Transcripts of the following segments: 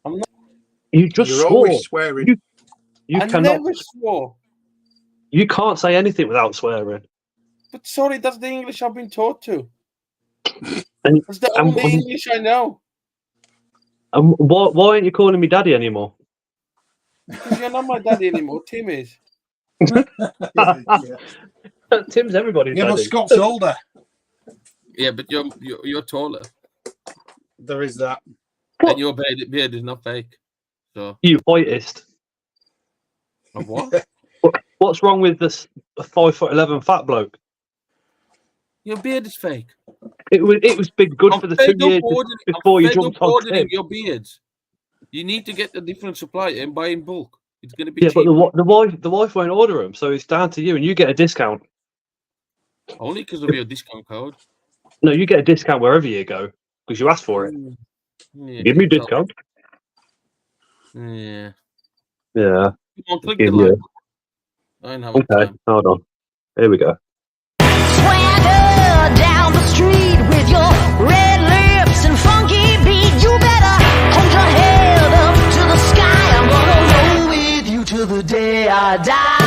I'm not. You just You're swore. always swearing. You I cannot. never swore. You can't say anything without swearing. But sorry, that's the English I've been taught to. And, That's the only English I know. and why aren't you calling me daddy anymore? Because you're not my daddy anymore. Tim is. Yeah. Tim's everybody's Yeah, but daddy. Scott's older. Yeah, but you're taller, There is that. and your beard is not fake. So You whitest. of what? What's wrong with this 5'11" fat bloke? Your beard is fake. It was been good for the 2 years before you jumped on Tim. Your beards. You need to get a different supplier and buy in bulk. It's going to be Yeah, cheap. but the wife won't order them, so it's down to you, and you get a discount. Only because of your discount code. No, you get a discount wherever you go because you asked for it. Yeah, Give me a discount. Yeah. Yeah. Come on, click the like. I don't have time. Hold on. Here we go. Swagger down the street with your red lips and funky beat. You better hold your head up to the sky. I'm gonna roll with you till the day I die.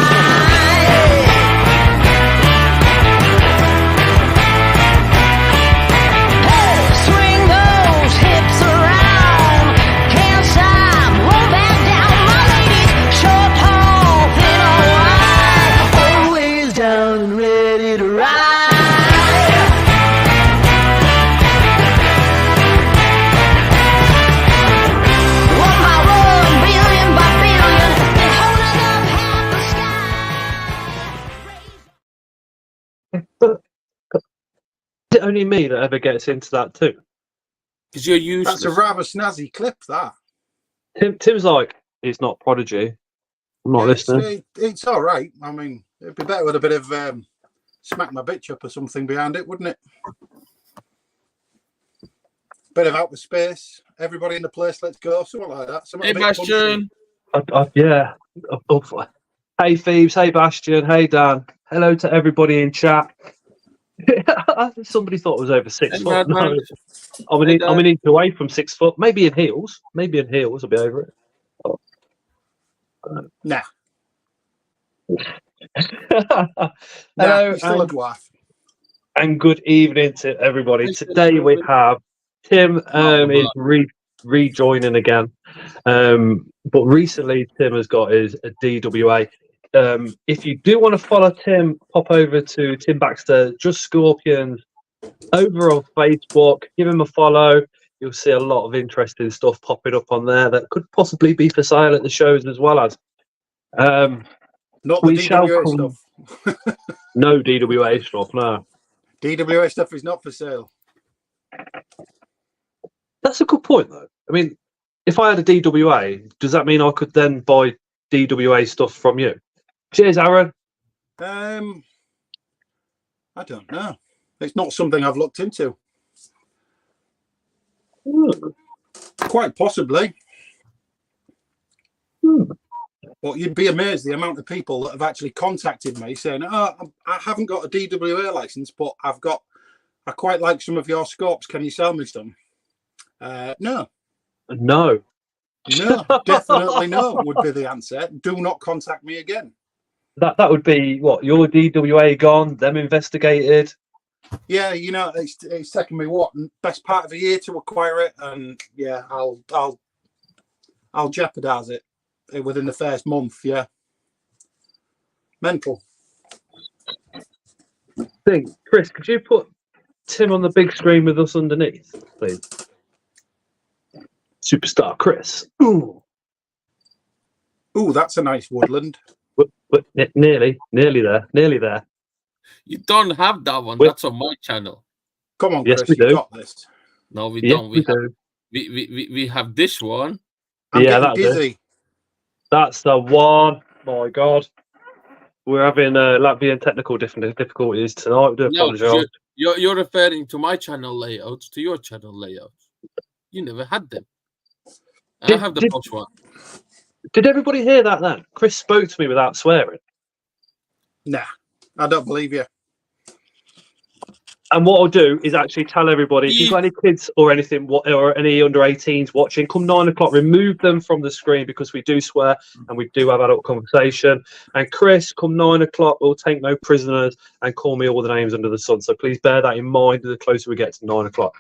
Hey, swing those hips around. Can't stop, roll back down. My ladies, short, tall, thin or wide, always down and ready to ride. One by one, billion by billion, and holding up half the sky. But is it only me that ever gets into that too? Because you're useless. That's a rather snazzy clip, that. Tim's like, it's not Prodigy. I'm not listening. It's all right. I mean, it'd be better with a bit of smack my bitch up or something behind it, wouldn't it? Bit of outer space. Everybody in the place, let's go. Something like that. Something Hey, a bit Bastion. Yeah. Hey, Phoebes. Hey, Bastion. Hey, Dan. Hello to everybody in chat. Somebody thought it was over 6 Hey, foot. Madman. No, I'm an inch away from 6 foot. Maybe in heels. Maybe in heels. I'll be over it. Oh. Nah. Hello, Still a dwarf. and good evening to everybody. Today we have Tim is rejoining again, but recently Tim has got his DWA. If you do want to follow Tim, pop over to Tim Baxter Just Scorpions over on Facebook. Give him a follow. You'll see a lot of interesting stuff popping up on there that could possibly be for sale at the shows as well as. Not the DWA stuff. No DWA stuff, no. DWA stuff is not for sale. That's a good point, though. I mean, if I had a DWA, does that mean I could then buy DWA stuff from you? Cheers, Aaron. I don't know. It's not something I've looked into. Quite possibly. But you'd be amazed the amount of people that have actually contacted me saying, "Oh, I haven't got a DWA license, but I quite like some of your scorps. Can you sell me some?" No, definitely no would be the answer. Do not contact me again. That would be what, your DWA gone, them investigated. Yeah, you know, it's taken me best part of a year to acquire it, and yeah, I'll jeopardize it within the first month. Yeah, mental. Chris, could you put Tim on the big screen with us underneath, please? Superstar Chris. Ooh, that's a nice woodland. But nearly there. You don't have that one. That's on my channel. Come on, yes, Chris, we do. You got this. No, we yes, don't. We have this one. I'm getting dizzy. That's the one. My God, we're having Latvian technical difficulties tonight. I do apologise. You're referring to my channel layouts, to your channel layouts. You never had them. I have the posh one. Did everybody hear that then? Chris spoke to me without swearing. Nah, I don't believe you. And what I'll do is actually tell everybody, if you've got any kids or anything, or any under 18s watching, come 9 o'clock, remove them from the screen because we do swear and we do have adult conversation. And Chris, come 9 o'clock, we'll take no prisoners and call me all the names under the sun. So please bear that in mind the closer we get to 9 o'clock.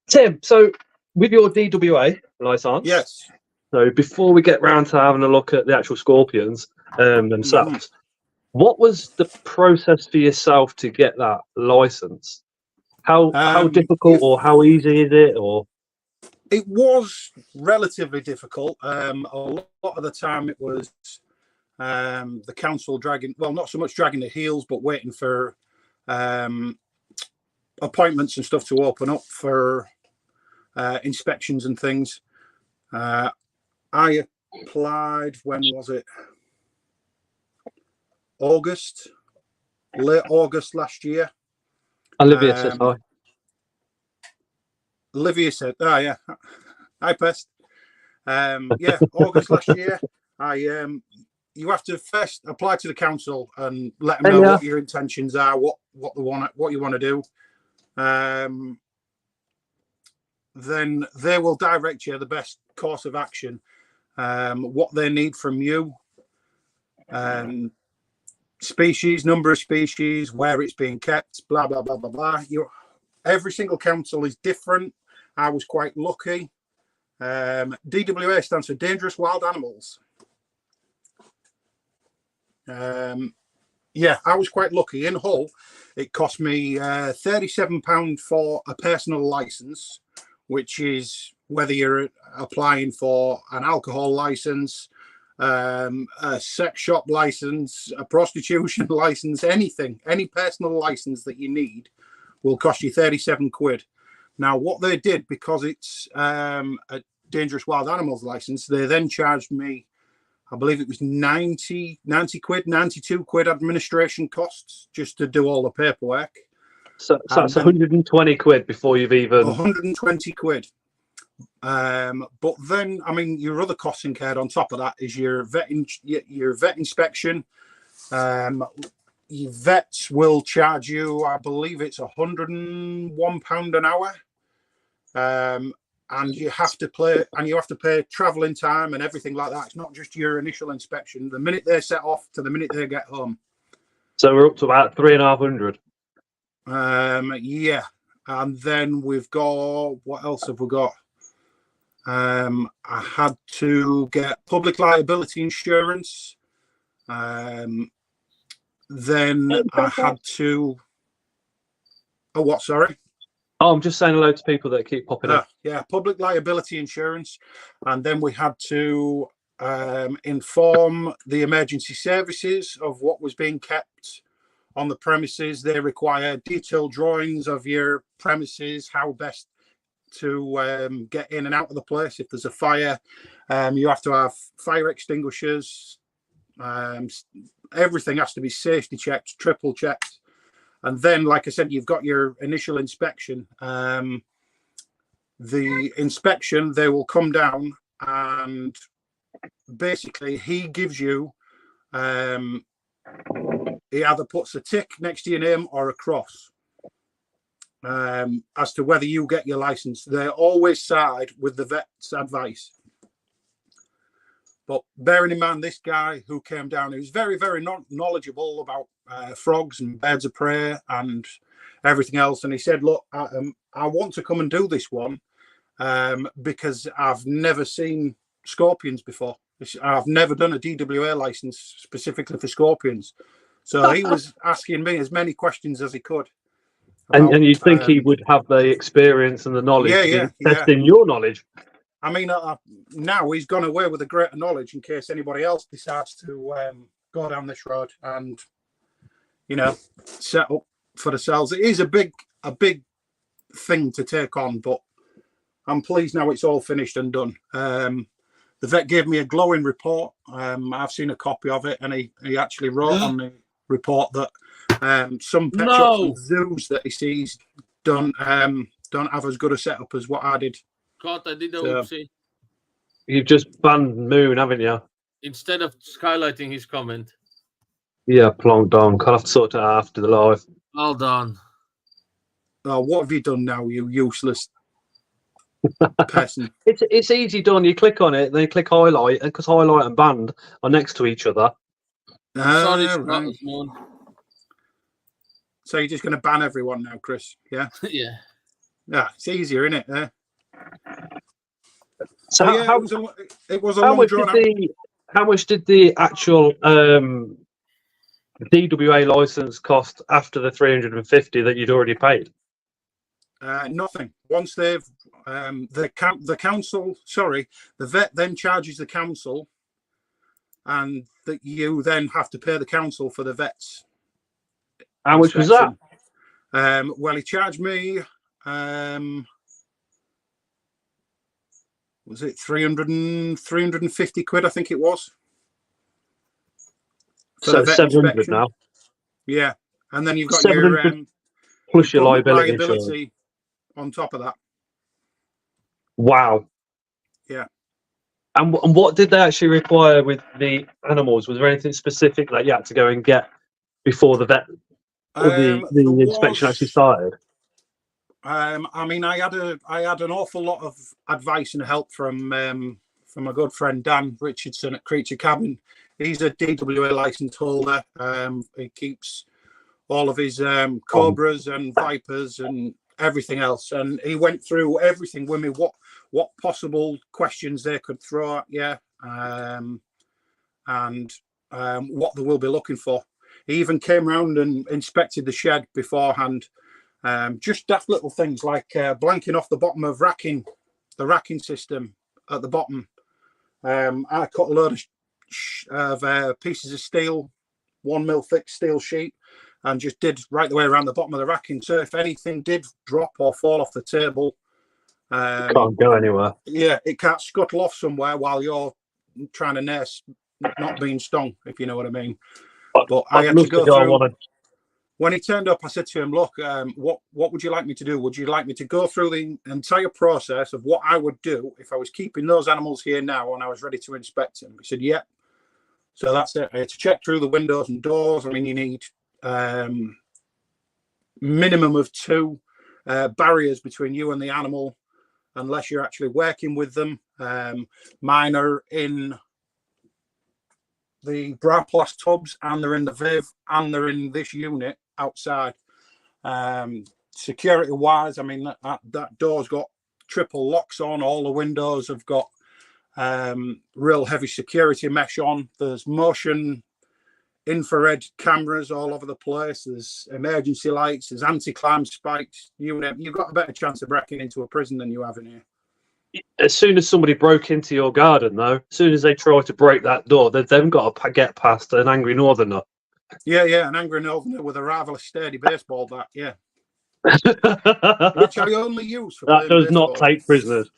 Tim, so with your DWA license, Yes. so before we get round to having a look at the actual Scorpions themselves, what was the process for yourself to get that license? How difficult or how easy is it? Or it was relatively difficult. A lot of the time it was the council dragging, well, not so much dragging their heels, but waiting for appointments and stuff to open up for inspections and things. I applied, when was it? Late August last year. Olivia says hi. Olivia said, "Oh yeah, hi Pest." Yeah, August last year. You have to first apply to the council and let them know what your intentions are, what you want to do. Then they will direct you the best course of action, what they need from you. Species, number of species, where it's being kept, blah blah blah blah blah. Every single council is different. I was quite lucky. DWA stands for Dangerous Wild Animals. Yeah, I was quite lucky. In Hull, it cost me £37 for a personal license, which is whether you're applying for an alcohol license, a sex shop license, a prostitution license, anything, any personal license that you need will cost you 37 quid. Now, what they did, because it's a Dangerous Wild Animals license, they then charged me, I believe it was 92 quid administration costs just to do all the paperwork. So that's 120 quid before you've even... 120 quid. But then, I mean, your other costs incurred on top of that is your vet inspection. Your vets will charge you, I believe it's £101 an hour. And you have to pay travelling time and everything like that. It's not just your initial inspection. The minute they set off to the minute they get home. So we're up to about 3,500. Yeah. And then we've got, what else have we got? I had to get public liability insurance. Then I had to... Oh, what? Sorry? Oh, I'm just saying hello to people that keep popping up. Yeah, public liability insurance. And then we had to inform the emergency services of what was being kept on the premises. They require detailed drawings of your premises, how best to get in and out of the place. If there's a fire, you have to have fire extinguishers. Everything has to be safety checked, triple checked. And then, like I said, you've got your initial inspection. The inspection, they will come down and basically he gives you, he either puts a tick next to your name or a cross as to whether you get your license. They always side with the vet's advice. But bearing in mind, this guy who came down, he was very, very knowledgeable about frogs and birds of prey and everything else. And he said, look, I want to come and do this one because I've never seen scorpions before. I've never done a DWA license specifically for scorpions. So he was asking me as many questions as he could. About, and you'd think he would have the experience and the knowledge testing your knowledge. I mean, now he's gone away with a greater knowledge in case anybody else decides to go down this road and, you know, set up for themselves. It is a big thing to take on, but I'm pleased now it's all finished and done. The vet gave me a glowing report. I've seen a copy of it, and he actually wrote on the report that some pet shops and zoos that he sees don't have as good a setup as what I did. God, I did a oopsie. You've just banned Moon, haven't you? Instead of highlighting his comment. Yeah, plonked on. Can't have to sort it out after the live. Hold on. Oh, what have you done now, you useless person? It's easy done. You click on it, then you click highlight, and because highlight and band are next to each other. Sorry, Scott, Right. Osmond. So you're just going to ban everyone now, Chris? Yeah. Yeah. Yeah, it's easier, isn't it? So Oh, yeah, how, it was a how long much drawn did out. how much did the actual DWA license cost after the 350 that you'd already paid? Nothing. Once they've the council, sorry, the vet then charges the council, and that you then have to pay the council for the vets. How much was that? inspection. Well, he charged me. Was it 350 quid? I think it was. For So the vet 700 inspection. now. Yeah, and then you've got 700 your plus your public liability insurance. on top of that. Wow. Yeah. And what did they actually require with the animals? Was there anything specific that you had to go and get before the vet or the inspection actually started? I mean, I had an awful lot of advice and help from my good friend Dan Richardson at Creature Cabin. He's a DWA license holder. He keeps all of his cobras and vipers and everything else, and he went through everything with me. What possible questions they could throw at you, and what they will be looking for. He even came around and inspected the shed beforehand. Just daft little things like blanking off the bottom of the racking system at the bottom. I cut a load of pieces of steel, 1 mil thick steel sheet, and just did right the way around the bottom of the racking. So if anything did drop or fall off the table, Can't go anywhere. Yeah, it can't scuttle off somewhere while you're trying to nurse not being stung, if you know what I mean. But I had to go through. When he turned up, I said to him, look, what would you like me to do? Would you like me to go through the entire process of what I would do if I was keeping those animals here now and I was ready to inspect them? He said, yeah. So that's it. I had to check through the windows and doors. I mean, you need minimum of 2 barriers between you and the animal, unless you're actually working with them. Mine are in the Braplas tubs, and they're in the Viv, and they're in this unit outside. Security wise, I mean, that door's got triple locks on. All the windows have got real heavy security mesh on. There's motion infrared cameras all over the place. There's emergency lights. There's anti-climb spikes. You've got a better chance of breaking into a prison than you have in here. As soon as somebody broke into your garden, though, as soon as they try to break that door, they've then got to get past an angry northerner. Yeah, an angry northerner with a rather sturdy baseball bat, yeah. Which I only use for that does baseball. not take prisoners.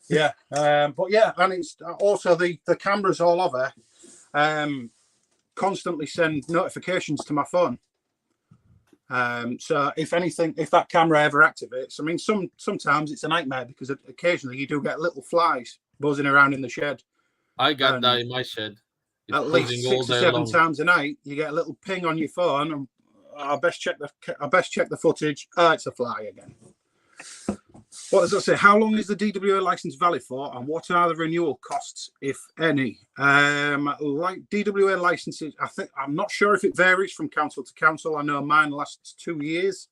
Yeah, but yeah, and it's also the cameras all over constantly send notifications to my phone. So if that camera ever activates, I mean, sometimes it's a nightmare because occasionally you do get little flies buzzing around in the shed. I got that in my shed. It's at least 6 or 7 times a night, you get a little ping on your phone, and I best check the footage. It's a fly again. What does that say? How long is the DWA license valid for, and what are the renewal costs, if any? Like DWA licenses, I'm not sure if it varies from council to council. I know mine lasts 2 years.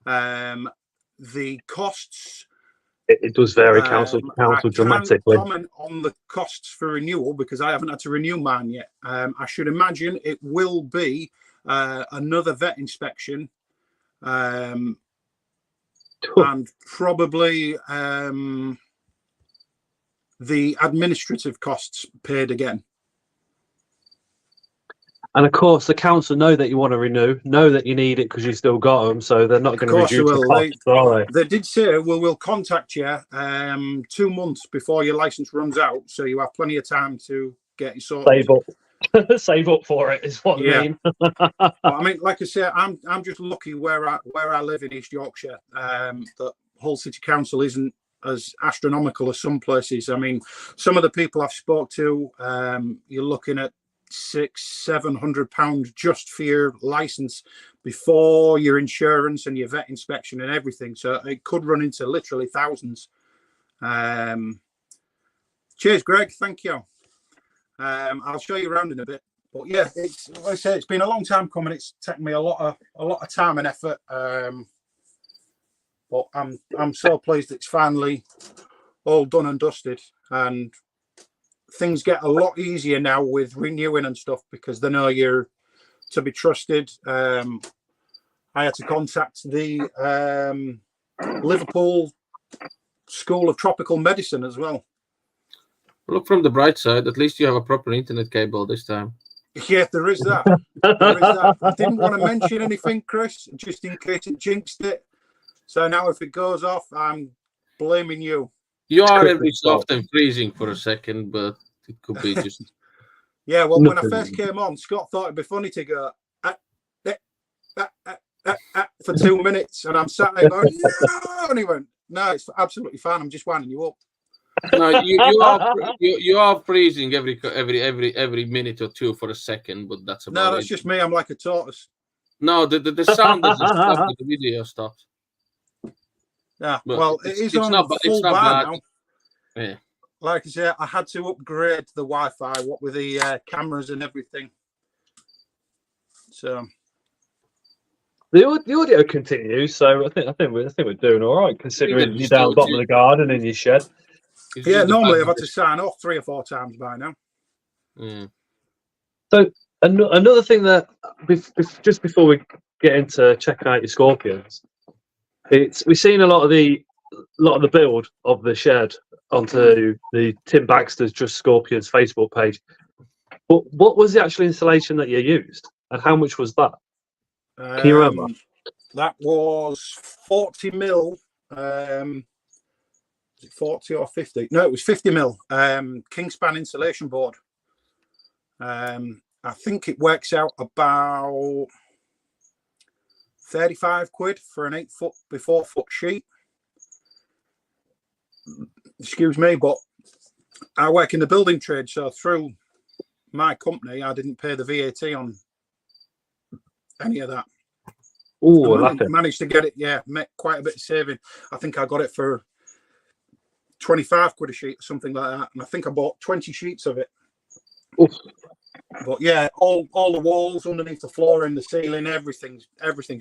The costs. It does vary council to council dramatically. I can't comment on the costs for renewal because I haven't had to renew mine yet. I should imagine it will be another vet inspection. And probably the administrative costs paid again. And of course, the council know that you want to renew, know that you need it because you still got them, so they're not going to reduce the costs, are they? They did say, we'll contact you 2 months before your license runs out, so you have plenty of time to get it sorted. Save up for it is what I mean. I mean, like I say, I'm just lucky where I live in East Yorkshire. That Hull City Council isn't as astronomical as some places. I mean, some of the people I've spoke to, you're looking at £600-700 just for your license before your insurance and your vet inspection and everything. So it could run into literally thousands. Cheers, Greg. Thank you. I'll show you around in a bit. But yeah, it's like I say, it's been a long time coming. It's taken me a lot of time and effort. But I'm so pleased it's finally all done and dusted, and things get a lot easier now with renewing and stuff because they know you're to be trusted. I had to contact the Liverpool School of Tropical Medicine as well. Look from the bright side. At least you have a proper internet cable this time. Yeah, there is that. There is that. I didn't want to mention anything, Chris, just in case it jinxed it. So now if it goes off, I'm blaming you. You are every so often freezing for a second, but it could be just... Yeah, well, when I first came on, Scott thought it'd be funny to go for 2 minutes, and I'm sat there going, no! And he went, no, it's absolutely fine. I'm just winding you up. No, you are freezing every minute or two for a second, but that's about No, that's just me. I'm like a tortoise. No, the sound doesn't stop when the video stops. Yeah, But well, it's on full bar now. Yeah. Like I said, I had to upgrade the Wi-Fi, what with the cameras and everything. So the audio continues, so I think we're doing all right considering you're down the bottom of the garden in your shed. Yeah, normally I've had to sign off 3 or 4 times by now. Mm. So another thing that just before we get into checking out your scorpions, we've seen a lot of the build of the shed onto the Tim Baxter's Just Scorpions Facebook page. But what was the actual installation that you used, and how much was that? Can you remember? That was 40 mil. 40 or 50? No, it was 50 mil. Kingspan insulation board. I think it works out about 35 quid for an 8 foot by 4 foot sheet. Excuse me, but I work in the building trade, so through my company, I didn't pay the VAT on any of that. Oh, I managed to get it. Yeah, make quite a bit of saving. I think I got it for 25 quid a sheet or something like that, and I think I bought 20 sheets of it. Oof. But yeah, all the walls underneath the floor and the ceiling, everything's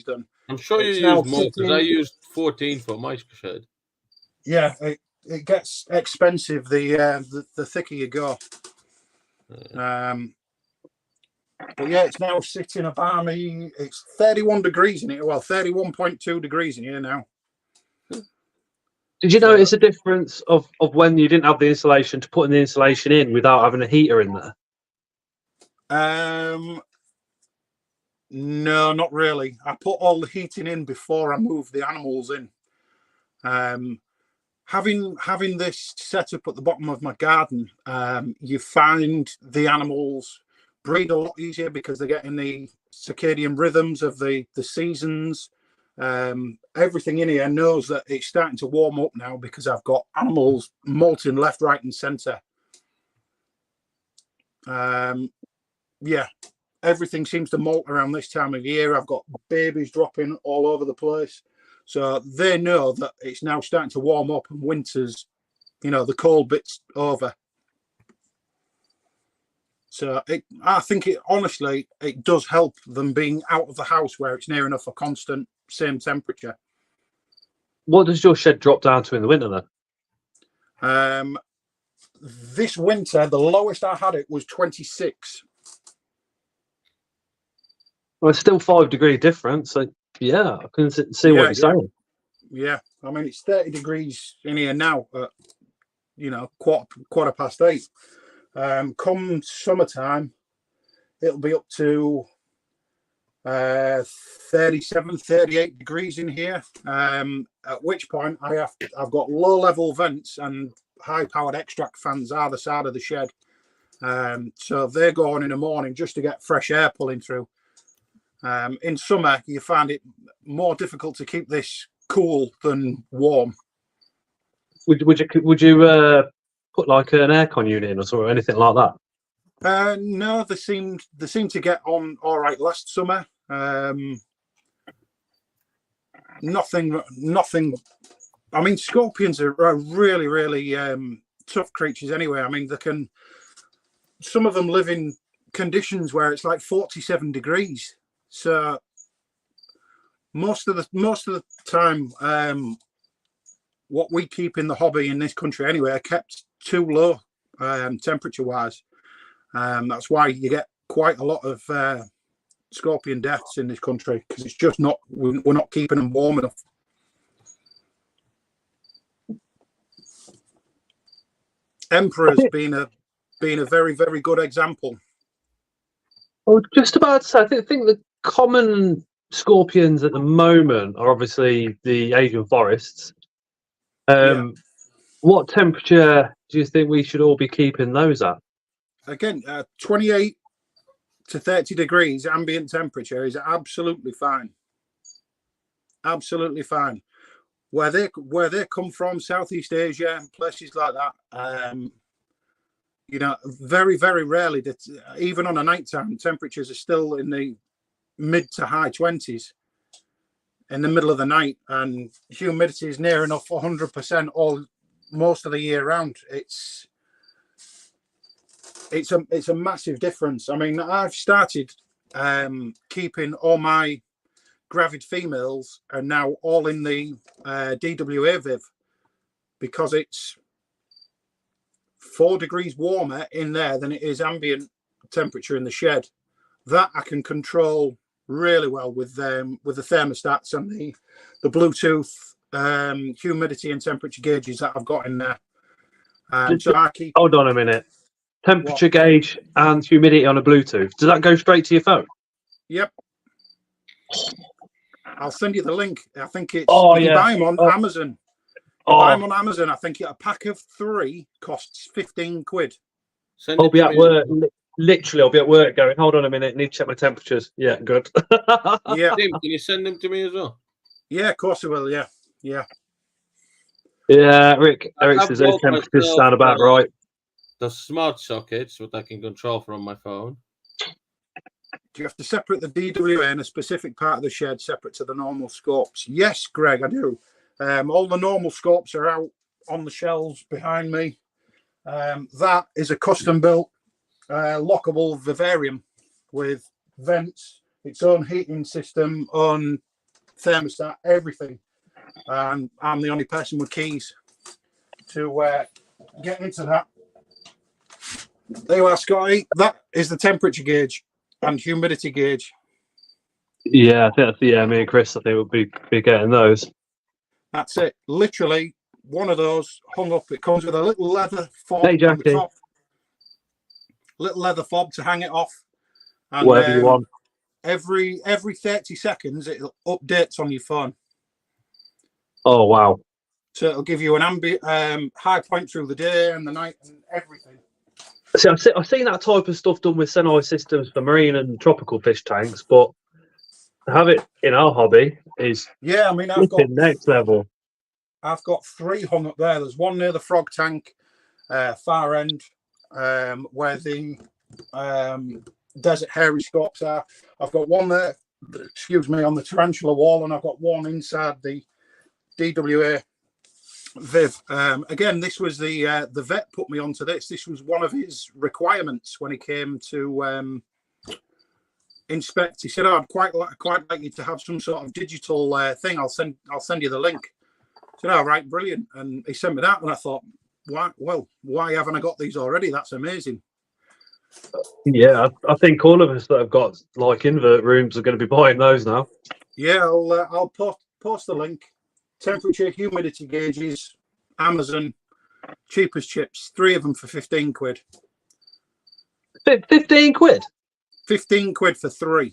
done. I'm sure you used more because I used 14 for my shed. Yeah, it gets expensive the thicker you go. But yeah, it's now sitting about me. It's 31 degrees in here. Well, 31.2 degrees in here now. Did you notice a difference of when you didn't have the insulation to putting the insulation in without having a heater in there? No, not really. I put all the heating in before I moved the animals in. Having this set up at the bottom of my garden, you find the animals breed a lot easier because they're getting the circadian rhythms of the seasons. Everything in here knows that it's starting to warm up now because I've got animals molting left, right, and centre. Yeah, everything seems to molt around this time of year. I've got babies dropping all over the place. So they know that it's now starting to warm up and winter's, the cold bit's over. So I think honestly, it does help them being out of the house where it's near enough a constant same temperature. What does your shed drop down to in the winter then? This winter, the lowest I had it was 26. Well, it's still 5 degree difference. So yeah, I can see what you're saying. Yeah, I mean it's 30 degrees in here now at quarter past 8. Come summertime, it'll be up to 37, 38 degrees in here. At which point I've got low level vents and high powered extract fans either side of the shed. So they go on in the morning just to get fresh air pulling through. In summer, you find it more difficult to keep this cool than warm. Would you put like an aircon unit in or anything like that? No, they seemed to get on all right last summer. nothing. I mean, scorpions are really, really tough creatures anyway. I mean, some of them live in conditions where it's like 47 degrees. So most of the time, what we keep in the hobby in this country anyway are kept too low temperature wise. That's why you get quite a lot of scorpion deaths in this country, because it's just not, we're not keeping them warm enough. Emperor's been a very, very good example. Well, just about to say, I think the common scorpions at the moment are obviously the Asian forests. What temperature do you think we should all be keeping those at? Again, 28 to 30 degrees ambient temperature is absolutely fine. Absolutely fine. Where they come from, Southeast Asia and places like that, you know, very, very rarely that even on a nighttime, temperatures are still in the mid to high 20s in the middle of the night, and humidity is near enough 100% most of the year round. It's a massive difference. I mean, I've started keeping all my gravid females are now all in the DWA Viv, because it's 4 degrees warmer in there than it is ambient temperature in the shed. That I can control really well with the thermostats and the Bluetooth humidity and temperature gauges that I've got in there. So I keep... Hold on a minute. Temperature gauge and humidity on a Bluetooth. Does that go straight to your phone? Yep. I'll send you the link. I think it's... You buy them on Amazon. Buy them on Amazon. I think a pack of 3 costs 15 quid. I'll be at work. Literally, I'll be at work going, hold on a minute, need to check my temperatures. Yeah, good. Yeah. Tim, can you send them to me as well? Yeah, of course I will. Yeah. Yeah, Eric says those temperatures sound about right. The smart sockets, what I can control from my phone. Do you have to separate the DWA in a specific part of the shed separate to the normal scorps? Yes, Greg, I do. All the normal scorps are out on the shelves behind me. That is a custom-built lockable vivarium with vents, its own heating system, own thermostat, everything. And I'm the only person with keys to get into that. There you are, Scotty. That is the temperature gauge and humidity gauge. Yeah, I think that's me and Chris, I think we'll be getting those. That's it. Literally, one of those hung up. It comes with a little leather fob on the top. Little leather fob to hang it off. And whatever you want. Every 30 seconds, it updates on your phone. Oh, wow. So it'll give you an ambient high point through the day and the night and everything. See, I've seen that type of stuff done with Senai systems for marine and tropical fish tanks, but to have it in our hobby is I mean, I've got next level. I've got 3 hung up there. There's one near the frog tank, far end, where the desert hairy scorps are. I've got one there, on the tarantula wall, and I've got one inside the DWA Viv. Again, this was the vet put me onto this. This was one of his requirements when he came to inspect. He said, "I'd quite like you to have some sort of digital thing. I'll send you the link." I said, "All right, brilliant." And he sent me that, and I thought, why haven't I got these already? That's amazing. Yeah, I think all of us that have got like invert rooms are going to be buying those now. Yeah, I'll post the link. Temperature, humidity gauges, Amazon, cheap as chips. 3 of them for 15 quid. 15 quid? 15 quid for 3.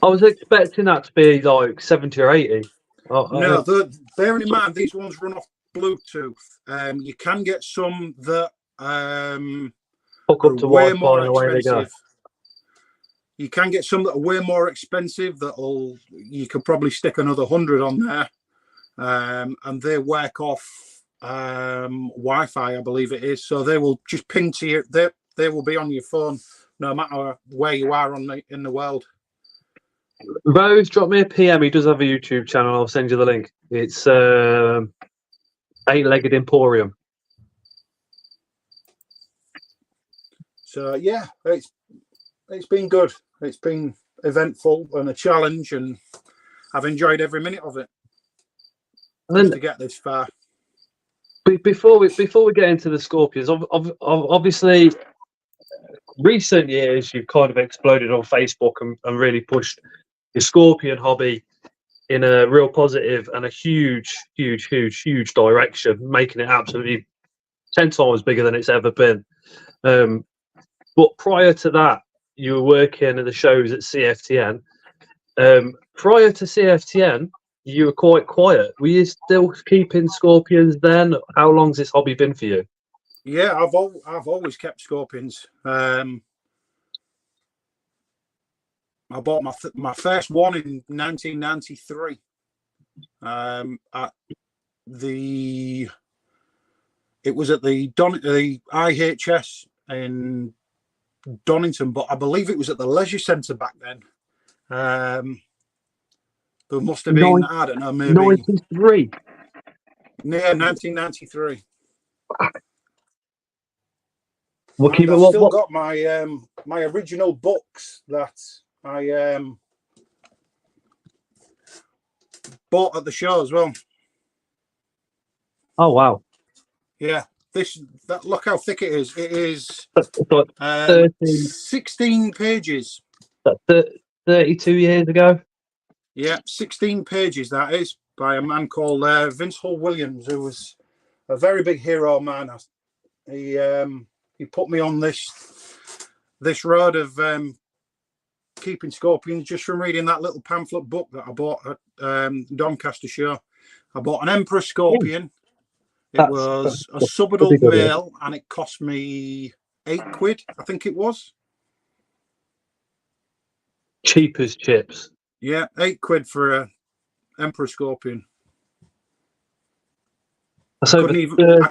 I was expecting that to be like 70 or 80. No, bearing in mind these ones run off Bluetooth. You can get some that hook up to way more Wi-Fi and away they go. expensive. You can get some that are way more expensive you could probably stick another 100 on there. And they work off Wi-Fi, I believe it is. So they will just ping to you. They will be on your phone no matter where you are in the world. Rose, drop me a PM. He does have a YouTube channel. I'll send you the link. It's Eight-Legged Emporium. So yeah, it's been good. It's been eventful and a challenge, and I've enjoyed every minute of it. And then, to get this far. Before we get into the Scorpions, obviously, recent years you've kind of exploded on Facebook and really pushed your Scorpion hobby in a real positive and a huge direction, making it absolutely 10 times bigger than it's ever been. But prior to that, you were working at the shows at CFTN. Prior to CFTN, you were quite quiet. Were you still keeping Scorpions then? How long's this hobby been for you? Yeah, I've always kept Scorpions. I bought my first one in 1993. It was at the IHS in Donington, but I believe it was at the leisure centre back then. There must have been, I don't know, maybe 93. Yeah, 1993. We'll keep it. I've still got my my original books that I bought at the show as well. Oh wow! Yeah, look how thick it is. It is 16 pages. 32 years ago. Yeah, 16 pages. That is by a man called Vince Hull Williams, who was a very big hero man. He put me on this road of keeping Scorpions just from reading that little pamphlet book that I bought at Doncaster show. I bought an Emperor Scorpion. It was a subadult male, and it cost me £8, I think it was. Cheap as chips. Yeah, £8 for a Emperor Scorpion. I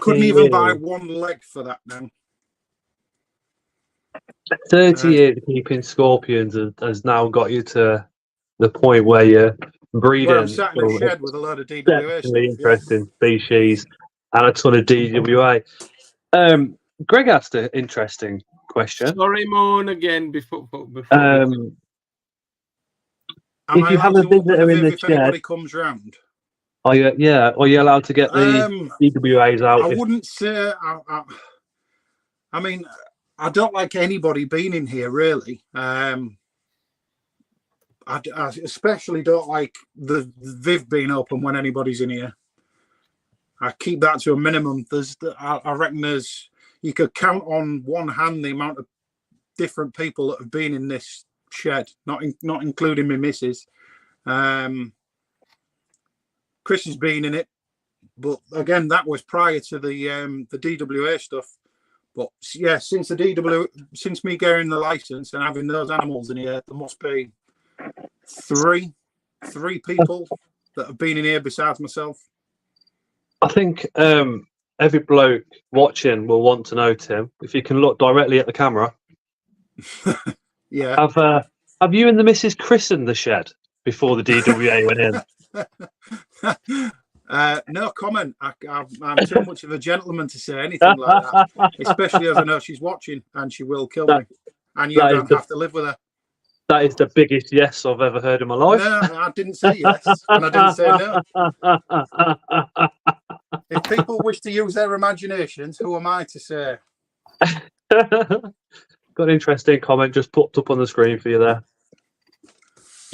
couldn't even buy one leg for that now. 30 years of keeping Scorpions has now got you to the point where you're breeding. Well, I'm sat in a shed with a load of DWA stuff. Interesting species and a ton of DWA. Greg asked an interesting question. Sorry, Moon, again before. If you have a visitor in the shed, anybody comes round. Are you allowed to get the DWAs out? I wouldn't say. I mean, I don't like anybody being in here, really. I especially don't like the Viv being open when anybody's in here. I keep that to a minimum. I reckon you could count on one hand the amount of different people that have been in this shed, not including my missus. Chris has been in it, but again, that was prior to the DWA stuff. But yeah, since me getting the license and having those animals in here, there must be three people that have been in here besides myself. I think every bloke watching will want to know, Tim, if you can look directly at the camera. Yeah. Have you and the missus christened the shed before the DWA went in? No comment. I'm too much of a gentleman to say anything like that, especially as I know she's watching and she will kill me. And you don't have to live with her. That is the biggest yes I've ever heard in my life. No, I didn't say yes, and I didn't say no. If people wish to use their imaginations, who am I to say? Got an interesting comment just popped up on the screen for you there.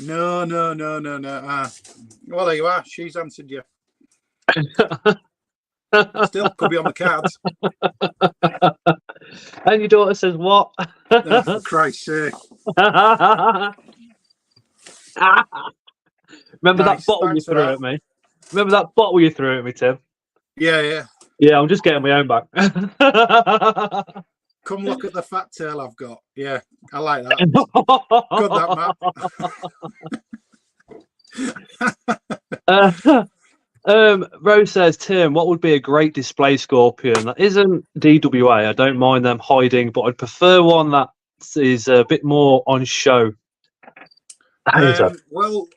No. Well, there you are. She's answered you. Still could be on the cards. And your daughter says what? Oh, for Christ's sake. Remember that bottle you threw at me? Remember that bottle you threw at me, Tim? Yeah. Yeah, I'm just getting my own back. Come look at the fat tail I've got. Yeah, I like that. Good, that, Matt. Rose says, Tim, what would be a great display Scorpion that isn't DWA? I don't mind them hiding, but I'd prefer one that is a bit more on show. Well,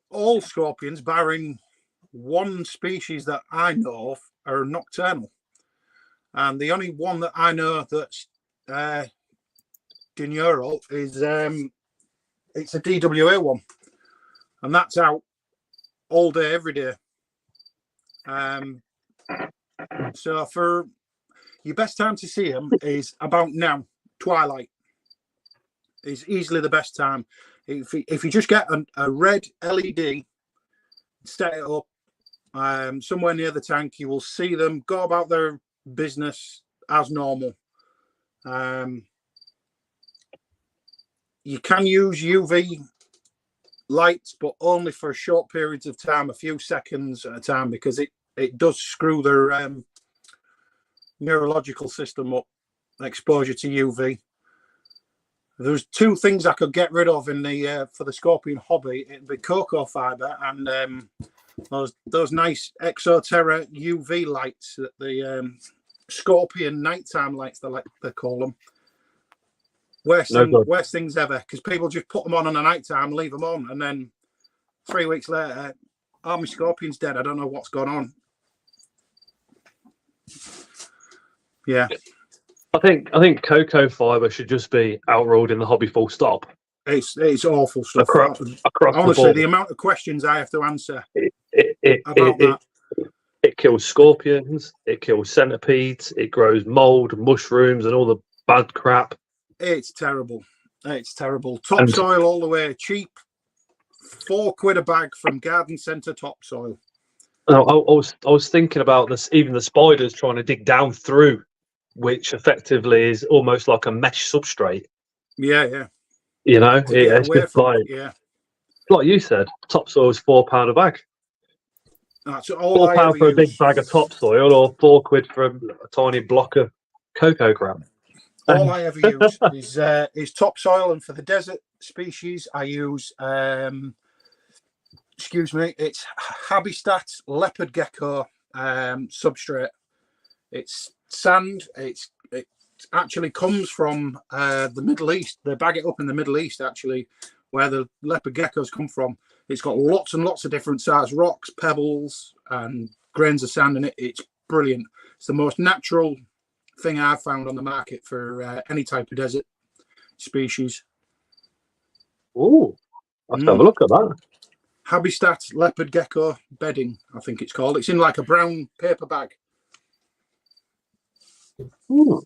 all scorpions, barring one species that I know of, are nocturnal. And the only one that I know that's diurnal is it's a DWA one. And that's out all day, every day. So for your best time to see them is about now. Twilight is easily the best time. If you just get a red LED, set it up somewhere near the tank, you will see them go about their business as normal. You can use UV lights, but only for short periods of time, a few seconds at a time, because it does screw their neurological system up, exposure to UV. There's two things I could get rid of in the for the scorpion hobby. It'd be cocoa fiber and those nice Exoterra UV lights, that the scorpion nighttime lights, they call them. Worst things ever, because people just put them on a nighttime, leave them on, and then 3 weeks later, oh, my scorpion's dead. I don't know what's gone on. Yeah. I think cocoa fiber should just be outruled in the hobby, full stop. It's awful stuff. Across honestly, the amount of questions I have to answer about that. It kills scorpions, it kills centipedes, it grows mold, mushrooms, and all the bad crap. It's terrible. It's terrible. Topsoil all the way, cheap. £4 a bag from garden centre topsoil. I was thinking about this. Even the spiders trying to dig down through, which effectively is almost like a mesh substrate. Yeah. You know, it's just like you said, topsoil is £4 a bag. That's all £4 for a big bag of topsoil, or £4 for a tiny block of cocoa crap. All I ever use is topsoil, and for the desert species, I use it's Habitat leopard gecko substrate. It's sand. It actually comes from the Middle East. They bag it up in the Middle East, actually, where the leopard geckos come from. It's got lots and lots of different size rocks, pebbles, and grains of sand in it. It's brilliant. It's the most natural thing I've found on the market for any type of desert species. Oh, let's have a look at that. Habitat leopard gecko bedding, I think it's called. It's in like a brown paper bag. Ooh.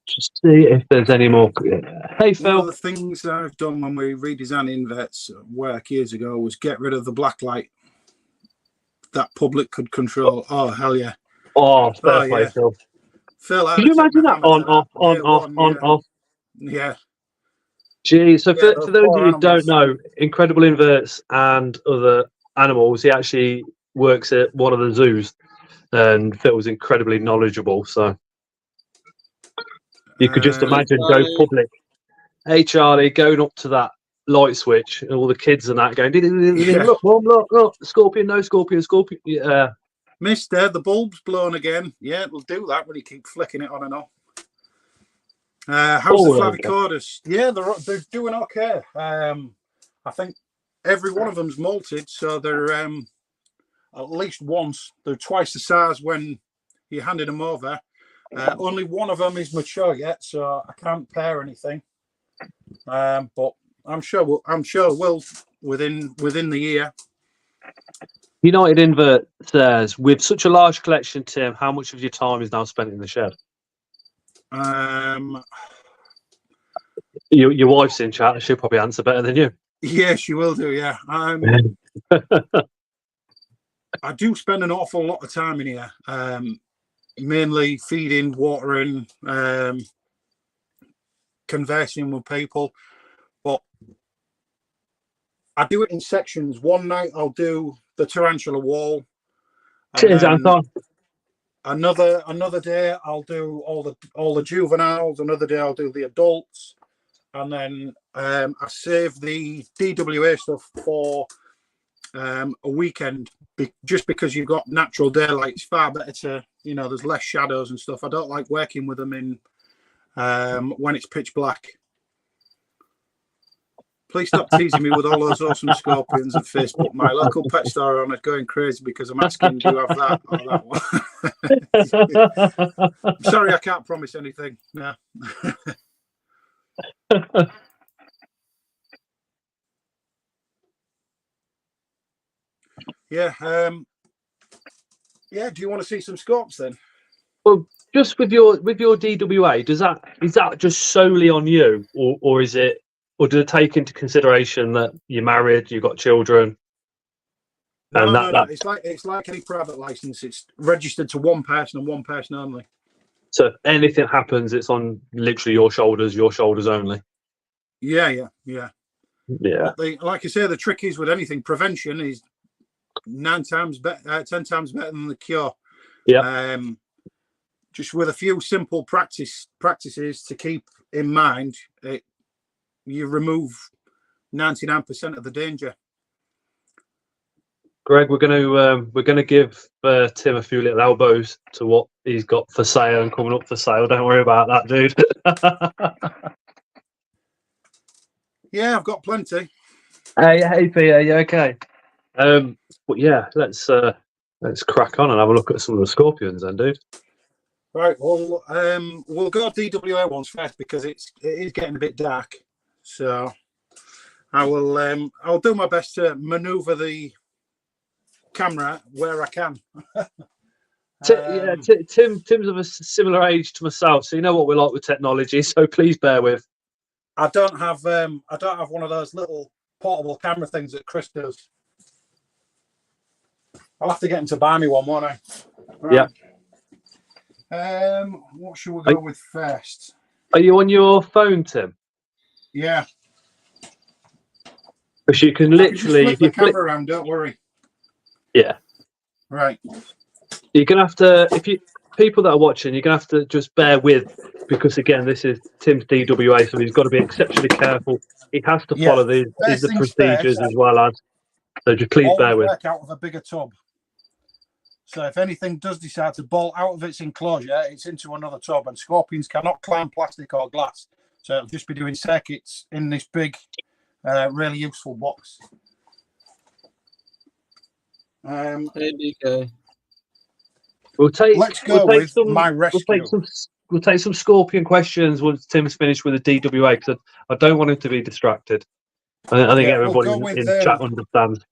Just see if there's any more. Hey, Phil. One of the things that I've done when we redesigned inverts at work years ago was get rid of the black light that public could control. Oh, hell yeah. Oh, fair play, Phil. Phil, can you imagine that? On, off. Yeah. Gee, so for those of you who don't know, Incredible Inverts and other animals, he actually works at one of the zoos, and Phil's incredibly knowledgeable. So you could just imagine go public. Hey, Charlie, going up to that light switch, and all the kids and that going, look, Mum, look, scorpion, no scorpion, scorpion. Yeah. Mister, the bulb's blown again. Yeah, it'll do that when you keep flicking it on and off. How's the Flavicordus? Yeah, they're doing okay. I think every one of them's molted, so they're at least once. They're twice the size when you handed them over. Only one of them is mature yet, so I can't pair anything. But I'm sure we'll within the year. United Invert says, with such a large collection, Tim, how much of your time is now spent in the shed? Your wife's in chat. She'll probably answer better than you. Yeah, she will do. Yeah, I do spend an awful lot of time in here, mainly feeding, watering, conversing with people. But I do it in sections. One night I'll do the tarantula wall. Cheers, Anton. Another day I'll do all the juveniles. Another day I'll do the adults, and then I save the DWA stuff for a weekend. Just because you've got natural daylight, it's far better to, there's less shadows and stuff. I don't like working with them in when it's pitch black. Please stop teasing me with all those awesome scorpions on Facebook. My local pet store owner going crazy because I'm asking, do you have that or that one? I'm sorry, I can't promise anything. No. Yeah. Yeah. Do you want to see some scorps then? Well, just with your DWA, is that just solely on you, or is it, or does it take into consideration that you're married, you've got children? No, no. It's like any private license. It's registered to one person and one person only. So if anything happens, it's on literally your shoulders only. Yeah. Yeah. Like I say, the trick is with anything, prevention is 10 times better than the cure. Yeah. Just with a few simple practices to keep in mind, you remove 99% of the danger. Greg, we're gonna give Tim a few little elbows to what he's got for sale and coming up for sale. Don't worry about that, dude. Yeah, I've got plenty. Hey, Peter, you okay? But yeah, let's crack on and have a look at some of the scorpions, then, dude. Right. Well, we'll go DWA ones first because it is getting a bit dark. So I'll do my best to manoeuvre the camera where I can. Tim's of a similar age to myself, so you know what we're like with technology. So please bear with. I don't have one of those little portable camera things that Chris does. I'll have to get him to buy me one, won't I? Right. Yeah. What should we go with first? Are you on your phone, Tim? Yeah. Because you can literally flip the camera around. Don't worry. Yeah. Right. You're gonna have to, people that are watching, you're gonna have to just bear with, because again, this is Tim's DWA, so he's got to be exceptionally careful. He has to follow the procedures as well as. So just please bear with. Work out of a bigger tub. So if anything does decide to bolt out of its enclosure, it's into another tub, and scorpions cannot climb plastic or glass. So it'll just be doing circuits in this big, really useful box. Hey, DK. Let's go with my rescue. We'll take some scorpion questions once Tim's finished with the DWA, because I don't want him to be distracted. I think everybody in the chat understands.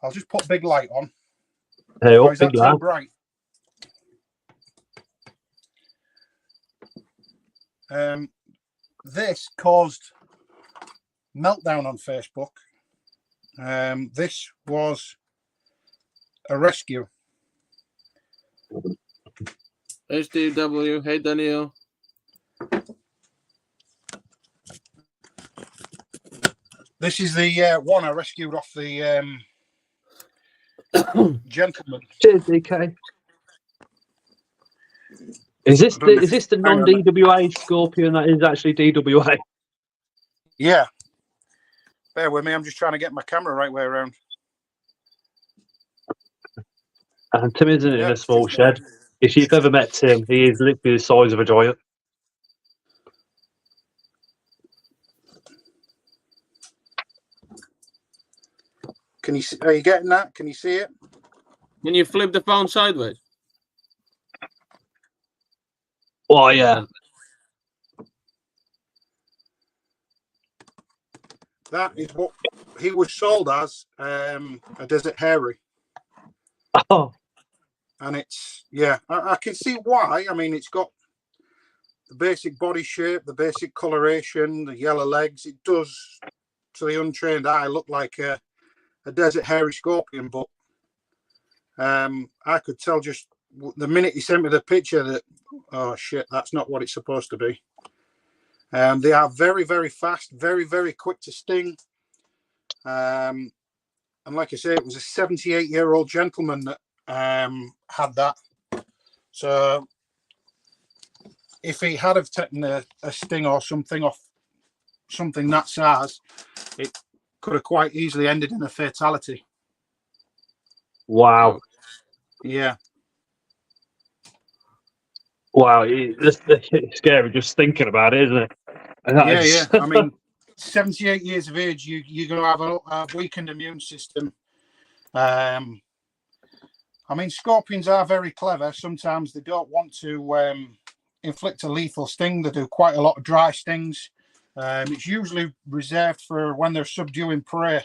I'll just put big light on. Hey, or is that too bright? This caused meltdown on Facebook. This was a rescue. HDW, hey Daniel. This is the one I rescued off the gentleman. Cheers, DK. Is this the non-DWA scorpion that is actually DWA? Yeah. Bear with me, I'm just trying to get my camera right way around. And Tim isn't in a small shed. If you've ever met Tim, he is literally the size of a giant. Can you? Are you getting that? Can you see it? Can you flip the phone sideways? Oh yeah. That is what he was sold as, a desert hairy. Oh. And it's, I can see why. I mean, it's got the basic body shape, the basic coloration, the yellow legs. It does, to the untrained eye, look like a desert hairy scorpion, but I could tell just the minute he sent me the picture that, oh shit, that's not what it's supposed to be. They are very, very fast, very, very quick to sting. And like I say, it was a 78-year-old gentleman that had that. So if he had have taken a sting or something off something that size, it could have quite easily ended in a fatality. Wow. Yeah. Wow, it's scary just thinking about it, isn't it? Yeah. I mean, 78 years of age, you're going to have a weakened immune system. I mean, scorpions are very clever. Sometimes they don't want to inflict a lethal sting. They do quite a lot of dry stings. It's usually reserved for when they're subduing prey.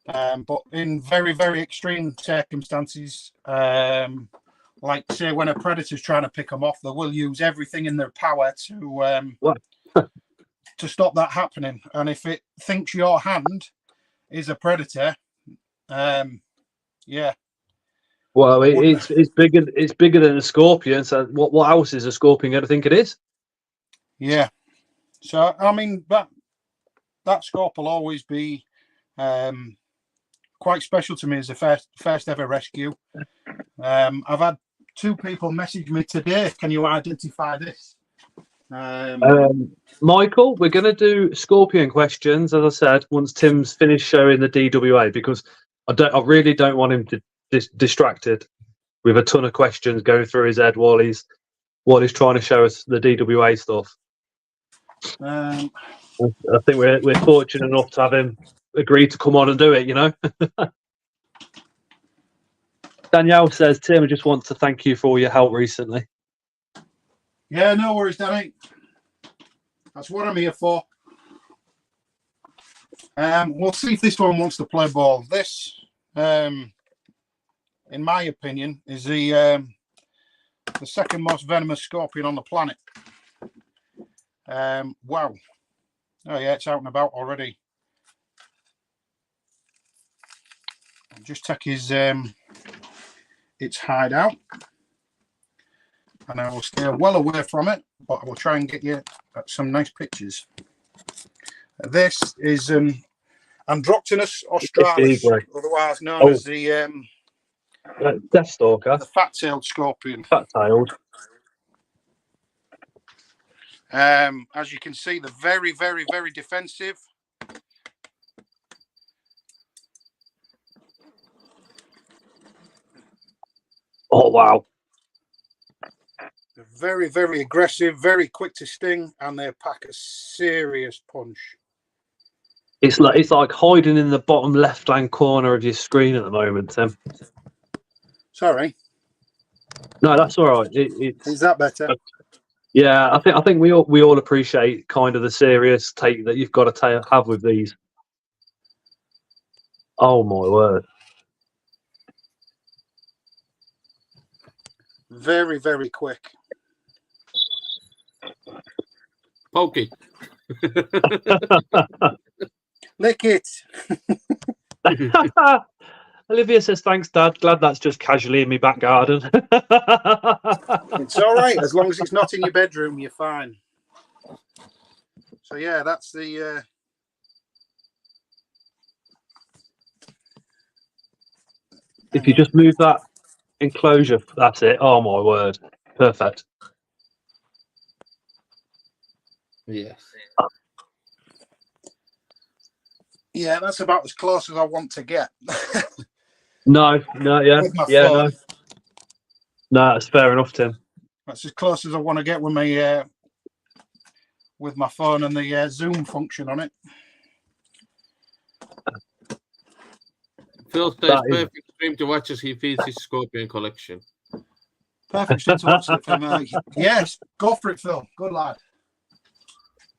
But in very, very extreme circumstances, like say when a predator's trying to pick them off, they will use everything in their power to stop that happening. And if it thinks your hand is a predator, yeah. Well, it's bigger than a scorpion. So what else is a scorpion going to think it is? Yeah. So I mean that scorp will always be quite special to me as a first ever rescue. I've had 2 people message me today. Can you identify this? Michael, we're going to do scorpion questions, as I said, once Tim's finished showing the DWA, because I really don't want him to distracted with a ton of questions going through his head while he's trying to show us the DWA stuff. I think we're fortunate enough to have him agree to come on and do it, you know. Danielle says, Tim, I just want to thank you for all your help recently. Yeah, no worries, Danny. That's what I'm here for. We'll see if this one wants to play ball. This, in my opinion, is the second most venomous scorpion on the planet. Wow. Oh yeah, it's out and about already. I'll just take his its hideout, and I will stay well away from it, but I will try and get you some nice pictures. This is Androctonus australis, otherwise known as the Deathstalker, the fat-tailed scorpion. Fat-tailed. As you can see, they're very, very, very defensive. Oh wow! They're very, very aggressive, very quick to sting, and they pack a serious punch. It's like hiding in the bottom left-hand corner of your screen at the moment, Tim. Sorry. No, that's all right. Is that better? Yeah, I think we all appreciate kind of the serious take that you've got to have with these. Oh my word! Very, very quick. Pokey. Lick it. Olivia says, thanks, Dad. Glad that's just casually in my back garden. It's all right. As long as it's not in your bedroom, you're fine. So, yeah, that's the... If you just move that enclosure, that's it. Oh, my word. Perfect. Yes. Yeah, that's about as close as I want to get. No, yeah. With my Yeah, phone. no, that's fair enough, Tim. That's as close as I want to get with my phone and the zoom function on it. Phil says perfect stream to watch as he feeds his scorpion collection. Perfect stream to watch it from. Yes, go for it, Phil. Good lad.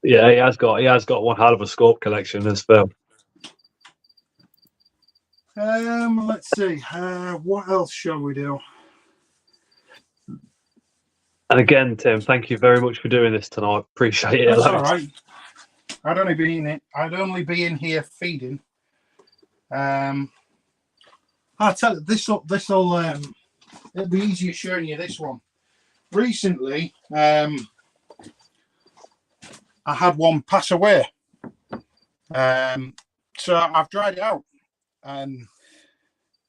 Yeah, he has got one hell of a scorp collection as Phil. Let's see. What else shall we do? And again, Tim, thank you very much for doing this tonight. Appreciate it. That's all right. I'd only be in here feeding. I'll tell you, this'll it'll be easier showing you this one. Recently, I had one pass away. So I've dried it out.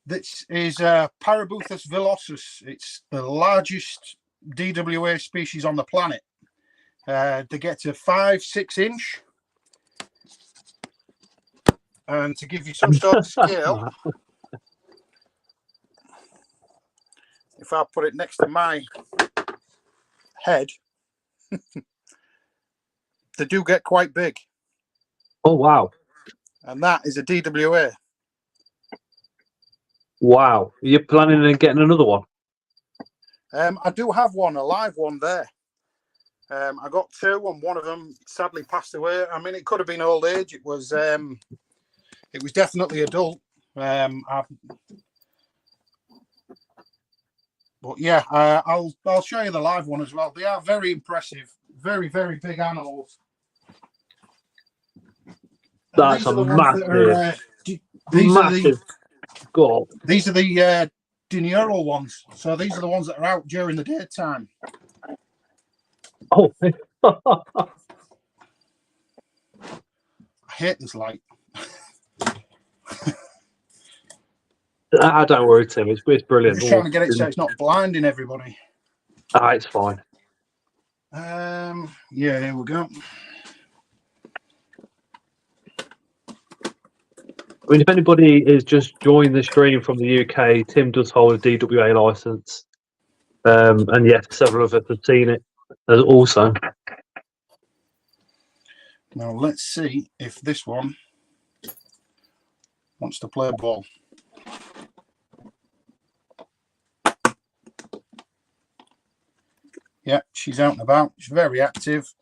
This is Parabuthus villosus. It's the largest DWA species on the planet. They get to 5-6 inch. And to give you some sort of scale, if I put it next to my head, they do get quite big. Oh, wow. And that is a DWA. Wow. Are you planning on getting another one? I do have one, a live one there. I got two, and one of them sadly passed away. I mean, it could have been old age. It was definitely adult. But yeah, I'll show you the live one as well. They are very impressive, very, very big animals. That's a massive, massive goal. These are the diurnal ones. So these are the ones that are out during the daytime. Oh, I hate this light. don't worry, Tim. It's brilliant. I'm just trying to get it so it's not blinding everybody. It's fine. Yeah, here we go. I mean, if anybody is just joined the stream from the UK, Tim does hold a DWA license. And yes, several of us have seen it also. Now let's see if this one wants to play ball. Yeah, she's out and about. She's very active.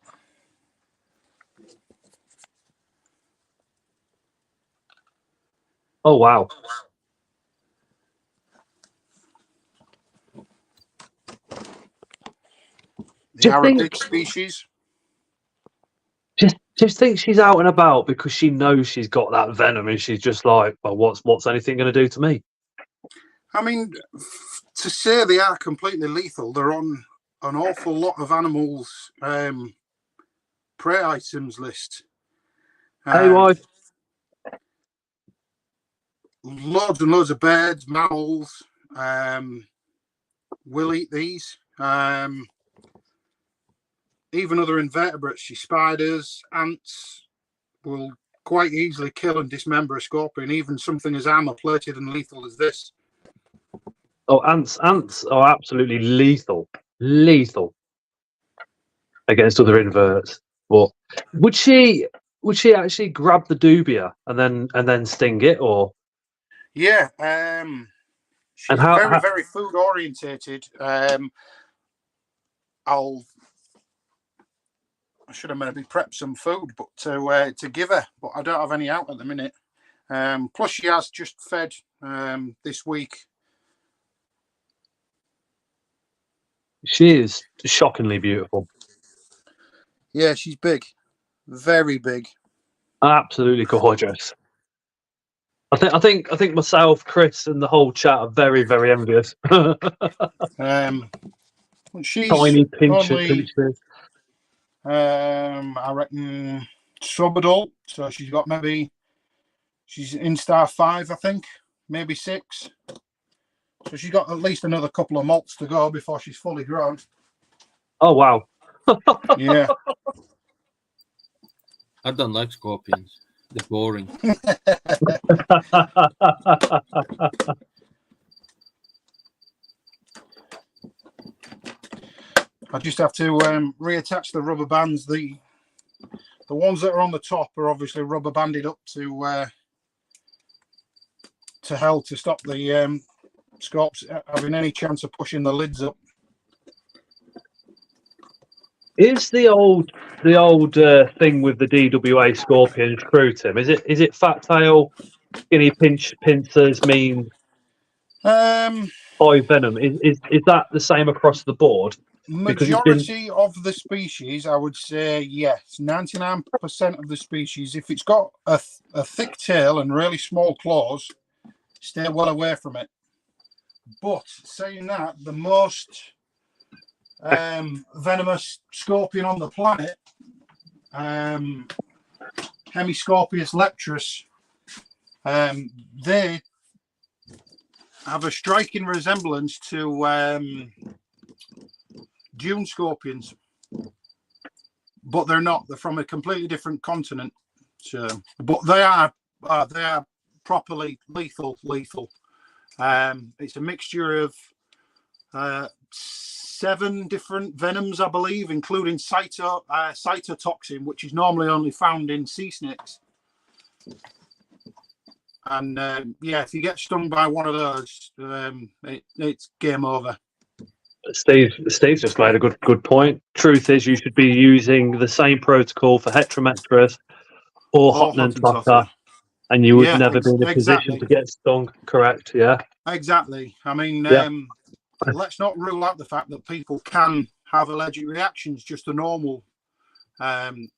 Oh, wow. They are a big species. Just think she's out and about because she knows she's got that venom, and she's just like, well, what's anything going to do to me? I mean, to say they are completely lethal, they're on an awful lot of animals' prey items list. Hey, wife. Loads and loads of birds, mammals will eat these. Even other invertebrates, spiders, ants will quite easily kill and dismember a scorpion, even something as armor-plated and lethal as this. Oh, ants are absolutely lethal against other inverts. But would she actually grab the dubia and then sting it, or? Yeah, she's very food orientated. I should have maybe prepped some food, but to give her, but I don't have any out at the minute. Plus, she has just fed this week. She is shockingly beautiful. Yeah, she's big, very big, absolutely gorgeous. I think myself, Chris, and the whole chat are very, very envious. She's tiny only, pinches. I reckon sub-adult, so she's in star 5, I think, maybe 6. So she's got at least another couple of molts to go before she's fully grown. Oh, wow. Yeah. I don't like scorpions. They're boring. I just have to reattach the rubber bands. The ones that are on the top are obviously rubber banded up to hell to stop the scorps having any chance of pushing the lids up. Is the old thing with the DWA scorpion true, Tim? Is it fat tail, skinny pincers mean high venom? Is that the same across the board? Majority of the species, I would say yes. 99% of the species, if it's got a thick tail and really small claws, stay well away from it. But saying that, the most venomous scorpion on the planet, Hemiscorpius leptrus, they have a striking resemblance to dune scorpions, but they're not. They're from a completely different continent. So, but they are properly lethal. It's a mixture of 7 different venoms, I believe, including cytotoxin, which is normally only found in sea snakes. And yeah, if you get stung by one of those, it's game over. Steve's just made a good point. Truth is, you should be using the same protocol for Heterometrus or Hottentotter, and you would never be in a position to get stung. Correct? Yeah. Exactly. I mean, let's not rule out the fact that people can have allergic reactions just to normal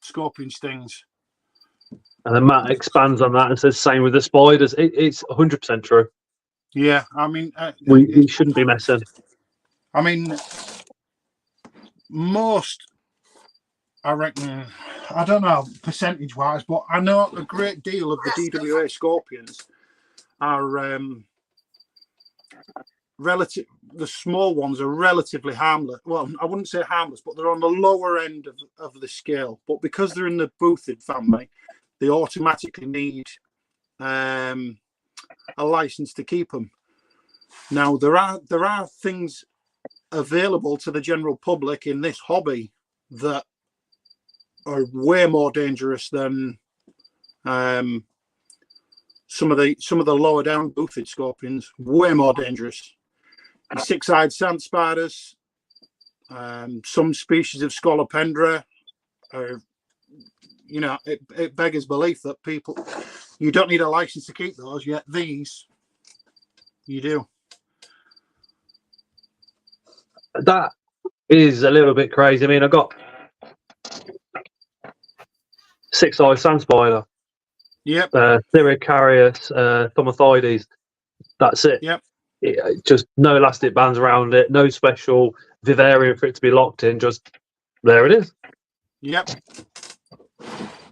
scorpion stings. And then Matt expands on that and says, "Same with the spiders." It's 100% true. Yeah, I mean, we shouldn't be messing. I mean, most, I reckon, I don't know percentage-wise, but I know a great deal of the DWA scorpions are relative. The small ones are relatively harmless. Well, I wouldn't say harmless, but they're on the lower end of the scale. But because they're in the Boothid family, they automatically need a license to keep them. Now, there are things available to the general public in this hobby that are way more dangerous than some of the lower down Boothid scorpions. Way more dangerous. The six-eyed sand spiders, some species of Scolopendra are, you know, it beggars belief that you don't need a license to keep those, yet these you do. That is a little bit crazy. I mean, I've got six-eyed sand spider. Yep. Thyricarius, Thomothoides. That's it. Yep. Just no elastic bands around it, no special vivarium for it to be locked in. Just there it is. Yep.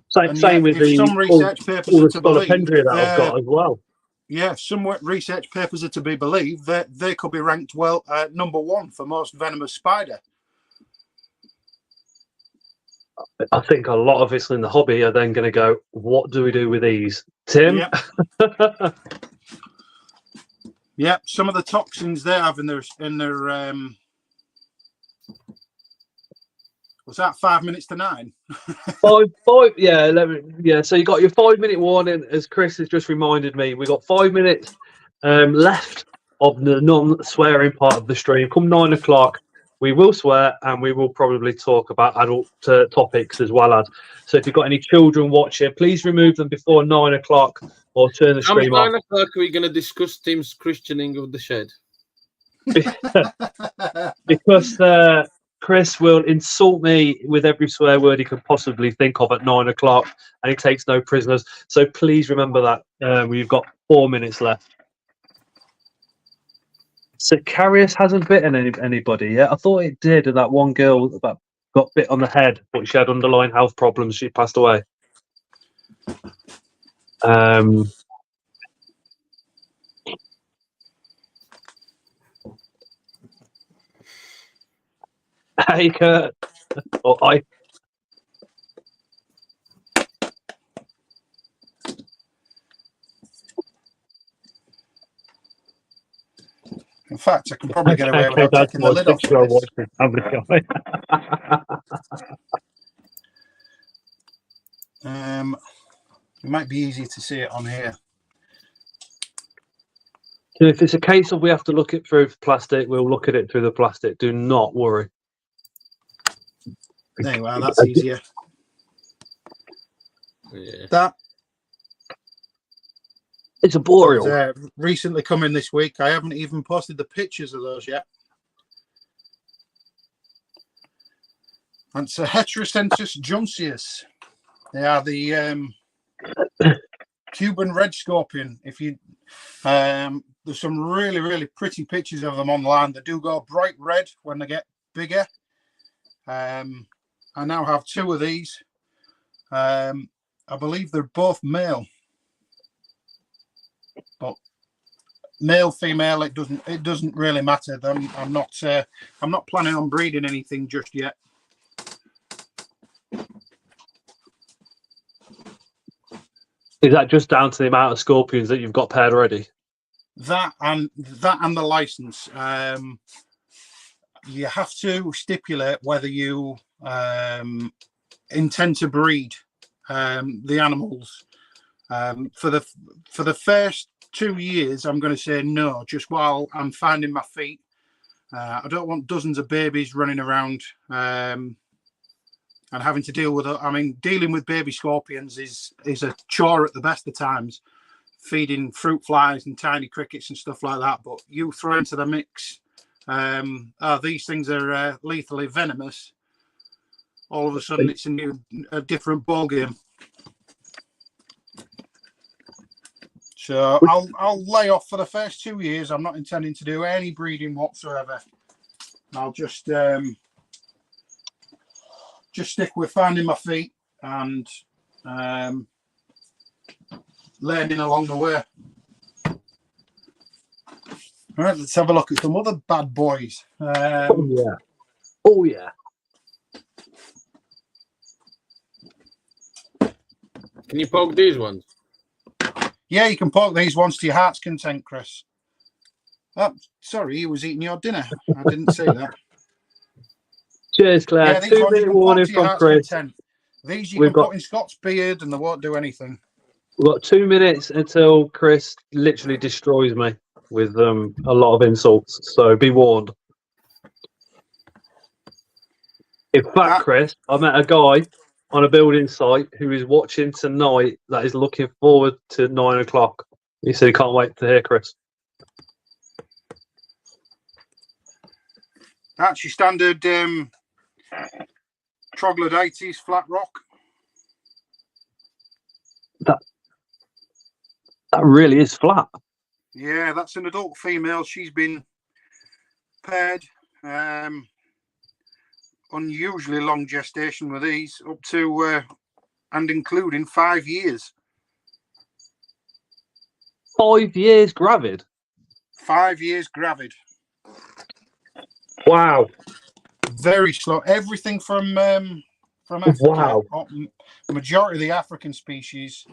Same with some research papers all the are to believe, Scolopendria that I've got as well. Yeah, some research papers are to be believed that they could be ranked number one for most venomous spider. I think a lot of us in the hobby are then going to go, what do we do with these? Tim? Yep. Yep, some of the toxins they have in their was that 5 minutes to 9? Yeah. So you got your 5-minute warning, as Chris has just reminded me. We got 5 minutes left of the non-swearing part of the stream. Come 9 o'clock, we will swear and we will probably talk about adult topics as well as. So if you've got any children watching, please remove them before 9 o'clock or turn the stream off. 9 o'clock, we're going to discuss Tim's christening of the shed. Because Chris will insult me with every swear word he can possibly think of at 9 o'clock, and he takes no prisoners. So please remember that. We've got 4 minutes left. Sicarius hasn't bitten anybody yet. I thought it did, and that one girl that got bit on the head, but she had underlying health problems. She passed away. Hey, Kurt. Oh, In fact, I can probably get away without taking the lid off. It might be easier to see it on here. So if it's a case of we have to look it through plastic, we'll look at it through the plastic. Do not worry. There you are. That's easier. Yeah. That it's a boreal. Recently come in this week. I haven't even posted the pictures of those yet. That's a Heterocentrus junceus. They are the Cuban red scorpion. If you there's some really, really pretty pictures of them online. They do go bright red when they get bigger. I now have 2 of these. I believe they're both male. But male, female, it doesn't really matter. I'm not planning on breeding anything just yet. Is that just down to the amount of scorpions that you've got paired already? That and the license. You have to stipulate whether you intend to breed the animals For the first 2 years, I'm going to say no, just while I'm finding my feet. I don't want dozens of babies running around and having to deal with it. I mean, dealing with baby scorpions is a chore at the best of times, feeding fruit flies and tiny crickets and stuff like that. But you throw into the mix, these things are lethally venomous. All of a sudden, it's a different ball game. So I'll lay off for the first 2 years. I'm not intending to do any breeding whatsoever. I'll just stick with finding my feet and learning along the way. All right, let's have a look at some other bad boys. Oh yeah. Oh yeah. Can you poke these ones? Yeah, you can poke these ones to your heart's content, Chris. Oh, sorry, he was eating your dinner. I didn't say that. Cheers, Claire. Yeah, these ones you 2-minute can warning poke to your from heart's Chris. content. These you We've can got- put in Scott's beard and they won't do anything. We've got 2 minutes until Chris literally destroys me with a lot of insults. So be warned. In fact, Chris, I met a guy on a building site who is watching tonight that is looking forward to 9 o'clock. He said he can't wait to hear Chris. That's your standard troglodytes flat rock. That really is flat. Yeah, that's an adult female. She's been paired. Unusually long gestation with these, up to and including 5 years. 5 years gravid. 5 years gravid. Wow. Very slow. Everything from Africa. Wow. Majority of the African species.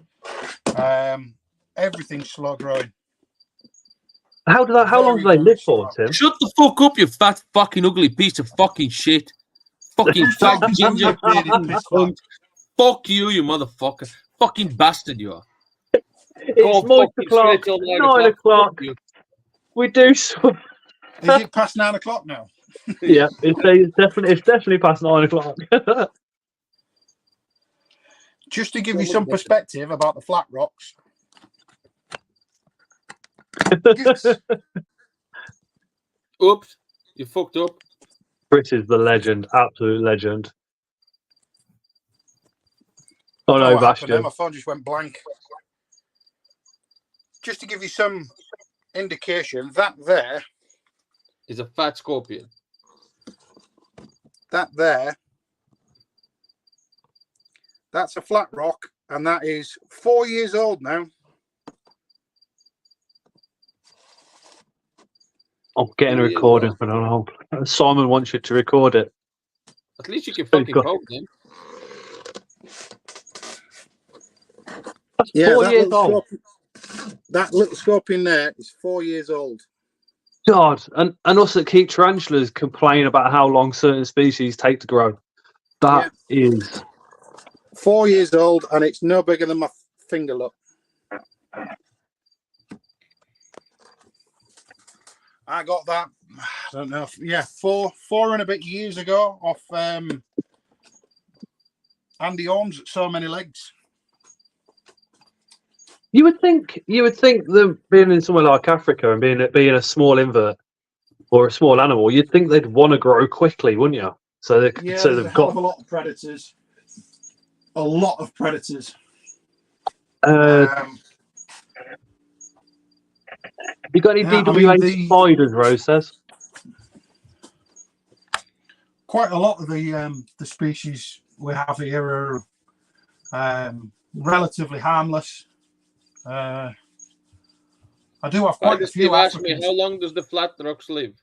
Everything's slow growing. How long do they live for, Tim? Shut the fuck up, you fat fucking ugly piece of fucking shit. Fucking fat ginger cunt. Fuck you, you motherfucker. Fucking bastard you are. It's 9 o'clock. We do. Is it past 9 o'clock now? Yeah, it's definitely past 9 o'clock. Just to give you some perspective about the flat rocks. Oops, you fucked up. Chris is the legend, absolute legend. Oh no, Bastion. My phone just went blank. Just to give you some indication, that there is a fat scorpion. That there, that's a flat rock, and that is 4 years old now. I'm getting a recording for now. Simon wants you to record it. At least you can fucking poke them. That's 4 years old. That little scorpion there is 4 years old. God, and us that keep tarantulas complain about how long certain species take to grow. That is 4 years old, and it's no bigger than my finger. Look, I got that. I don't know. Four and a bit years ago off Andy Holmes at So Many Legs. You would think that being in somewhere like Africa and being a small invert or a small animal, you'd think they'd want to grow quickly, wouldn't you? So they've got a lot of predators. A lot of predators. You got any DWA spiders, Rose says? Quite a lot of the species we have here are relatively harmless. I do have quite a few. You asked me, how long does the flat rocks live?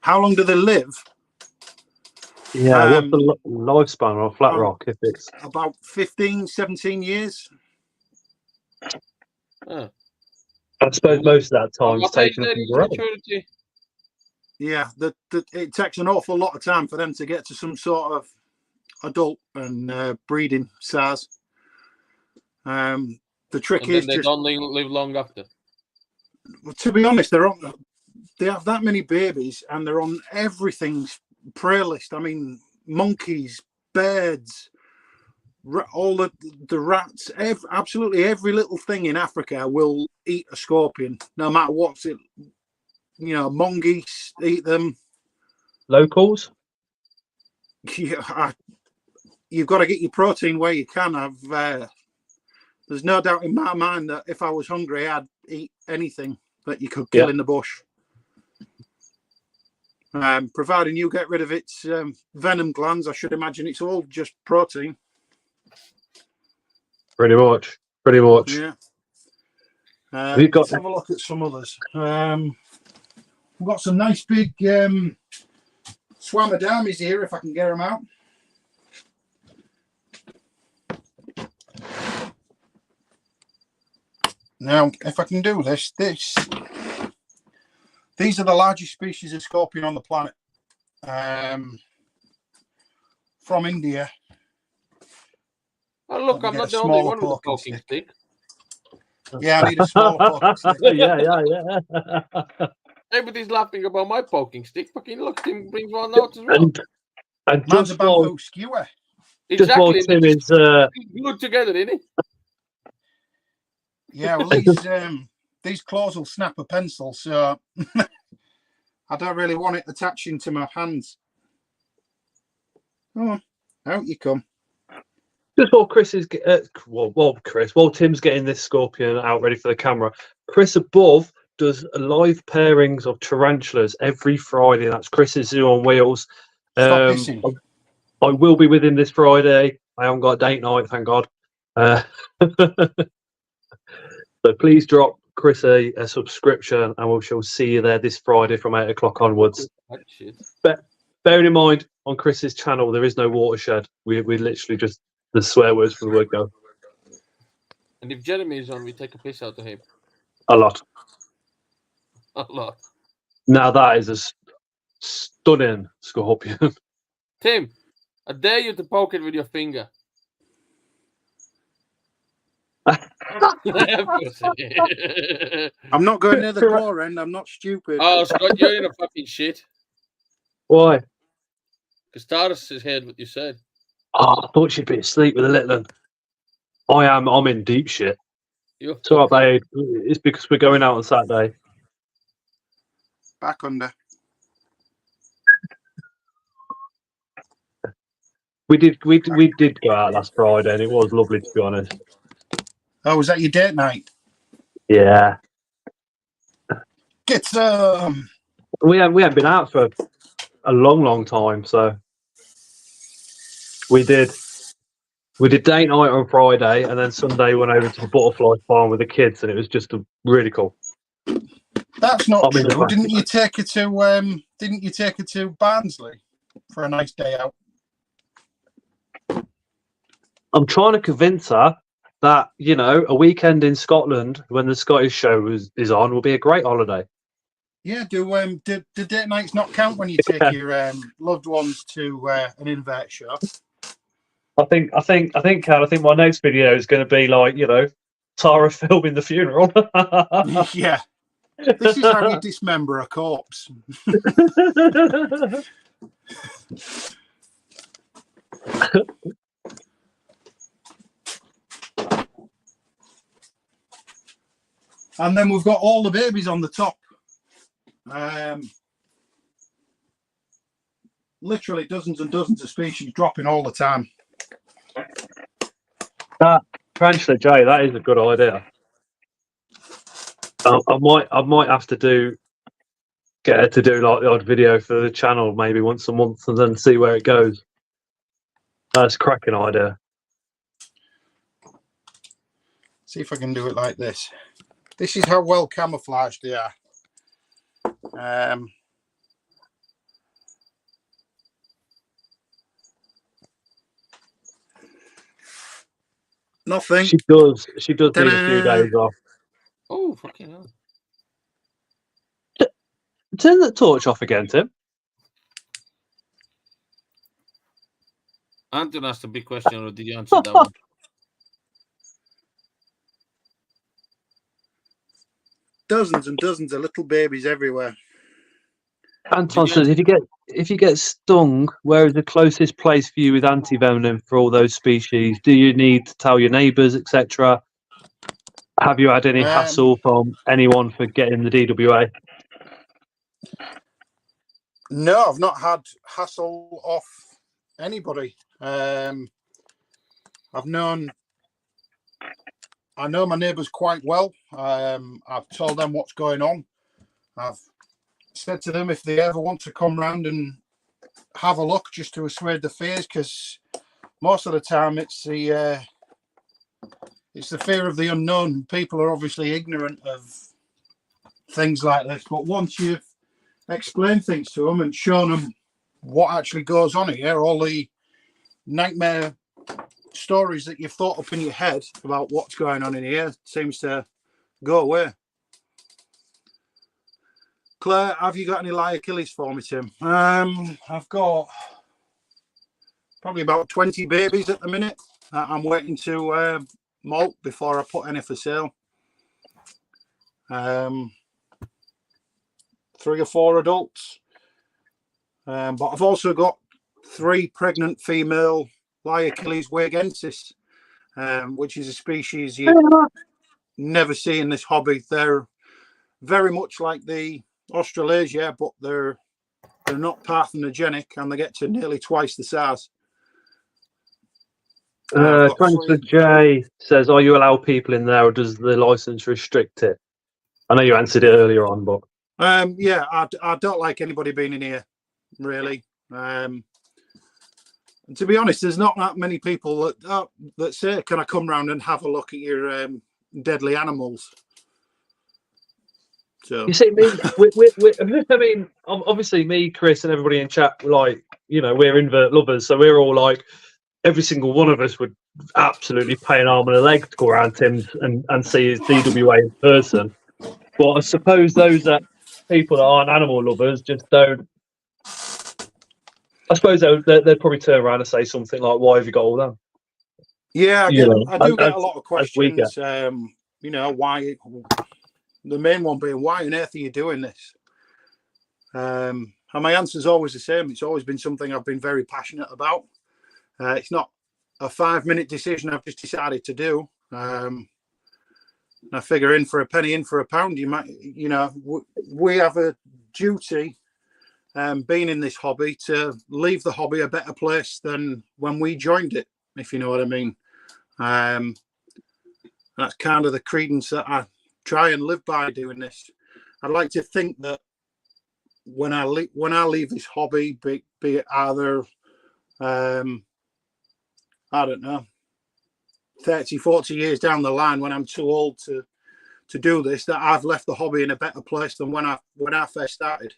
How long do they live? Yeah, what's the lifespan of a flat rock? If it's about 15, 17 years. I suppose most of that time is taken up in growth. Yeah, it takes an awful lot of time for them to get to some sort of adult and breeding size. The trick And then is they just, don't live long after. to be honest, they have that many babies and they're on everything's prey list. I mean, monkeys, birds, all the rats, absolutely every little thing in Africa will eat a scorpion, no matter what's it. You know, monkeys eat them. Locals? Yeah, you've got to get your protein where you can. There's no doubt in my mind that if I was hungry, I'd eat anything that you could kill in the bush. Providing you get rid of its venom glands, I should imagine it's all just protein. Pretty much. Pretty much. Yeah. Let's have a look at some others. We've got some nice big swamadamis here, if I can get them out. Now, if I can do this, these are the largest species of scorpion on the planet. From India. Oh, look, I'm not the only one with a poking stick. Yeah, I need a smaller poking stick. Yeah. Everybody's laughing about my poking stick. Fucking look, Tim brings one out as well. And Mine's a bamboo skewer. Exactly. Tim is glued together, isn't it? Yeah, well, these claws will snap a pencil, so I don't really want it attaching to my hands. Oh, out you come. just while Chris is while Tim's getting this scorpion out ready for the camera, Chris above does live pairings of tarantulas every Friday. That's Chris's Zoo on Wheels. Stop hissing. I will be with him this Friday. I haven't got a date night, thank God. So please drop Chris a subscription, and we shall see you there this Friday from 8 o'clock onwards. But bearing in mind, on Chris's channel, there is no watershed. We literally just the swear words for the word go. And if Jeremy is on, we take a piss out of him. A lot. A lot. Now that is a stunning scorpion. Tim, I dare you to poke it with your finger. I'm not going near the claw end. I'm not stupid. Oh, Scott, you're in a fucking shit. Why? Because Taurus has heard what you said. Oh, I thought she'd be asleep with a little one. I'm in deep shit. You're So what, babe? It's because we're going out on Saturday. Back under. We did go out last Friday, and it was lovely, to be honest. Oh, was that your date night? Yeah. Get some. We haven't been out for a long time, so we did date night on Friday, and then Sunday went over to the butterfly farm with the kids, and it was just really cool. That's not true. Didn't you take her to Barnsley for a nice day out? I'm trying to convince her that, you know, a weekend in Scotland when the Scottish show is on will be a great holiday. Yeah, do date nights not count when you take your loved ones to an invert show? I think my next video is going to be like, you know, Tara filming the funeral. Yeah. This is how you dismember a corpse. And then we've got all the babies on the top. Literally dozens and dozens of species dropping all the time. That tarantula, Jay, that is a good idea. I might have to get her to do like the odd video for the channel maybe once a month and then see where it goes. That's a cracking idea. See if I can do it like this. This is how well camouflaged they are. Nothing. She does need a few days off. Oh, fucking hell. Turn the torch off again, Tim. Anton asked a big question, or did you answer that one? dozens and dozens of little babies everywhere. Anton says, if you get stung, where is the closest place for you with anti-venom for all those species? Do you need to tell your neighbours, etc.? Have you had any hassle from anyone for getting the DWA? No, I've not had hassle off anybody. I know my neighbours quite well. I've told them what's going on. I've said to them if they ever want to come round and have a look, just to assuage the fears, because most of the time it's the fear of the unknown. People are obviously ignorant of things like this, but once you've explained things to them and shown them what actually goes on here, all the nightmare stories that you've thought up in your head about what's going on in here seems to go away. Claire, have you got any Achilles for me, Tim? I've got probably about 20 babies at the minute that I'm waiting to molt before I put any for sale. 3 or 4 adults. But I've also got 3 pregnant female Achilles wagensis, which is a species you never see in this hobby. They're very much like the Australasia, but they're not parthenogenic, and they get to nearly twice the size. Transfer J says, are you allow people in there, or does the license restrict it? I know you answered it earlier on, but yeah, I don't like anybody being in here, really. And to be honest, there's not that many people that say, can I come round and have a look at your deadly animals? So you see, I mean, obviously me, Chris, and everybody in chat, like, you know, we're invert lovers, so we're all like, every single one of us would absolutely pay an arm and a leg to go around Tim's and see his DWA in person. But I suppose those people that aren't animal lovers just don't. I suppose they'd probably turn around and say something like, "Why have you got all them?" Yeah, I do get a lot of questions. You know, why? The main one being, why on earth are you doing this? And my answer is always the same. It's always been something I've been very passionate about. It's not a 5-minute decision I've just decided to do. I figure in for a penny, in for a pound. You might, you know, we have a duty, being in this hobby, to leave the hobby a better place than when we joined it, if you know what I mean. That's kind of the credence that I try and live by doing this. I'd like to think that when I leave this hobby, be it either I don't know, 30, 40 years down the line, when I'm too old to do this, that I've left the hobby in a better place than when I first started.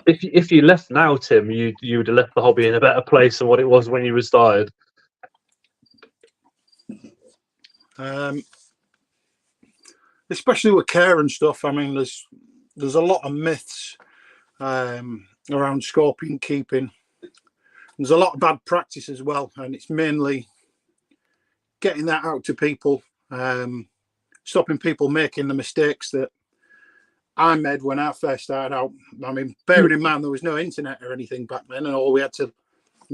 If you left now, Tim, you would have left the hobby in a better place than what it was when you started. Especially with care and stuff. I mean, there's a lot of myths around scorpion keeping. There's a lot of bad practice as well, and it's mainly getting that out to people, stopping people making the mistakes that I made when I first started out. I mean, bearing in mind there was no internet or anything back then, and all we had to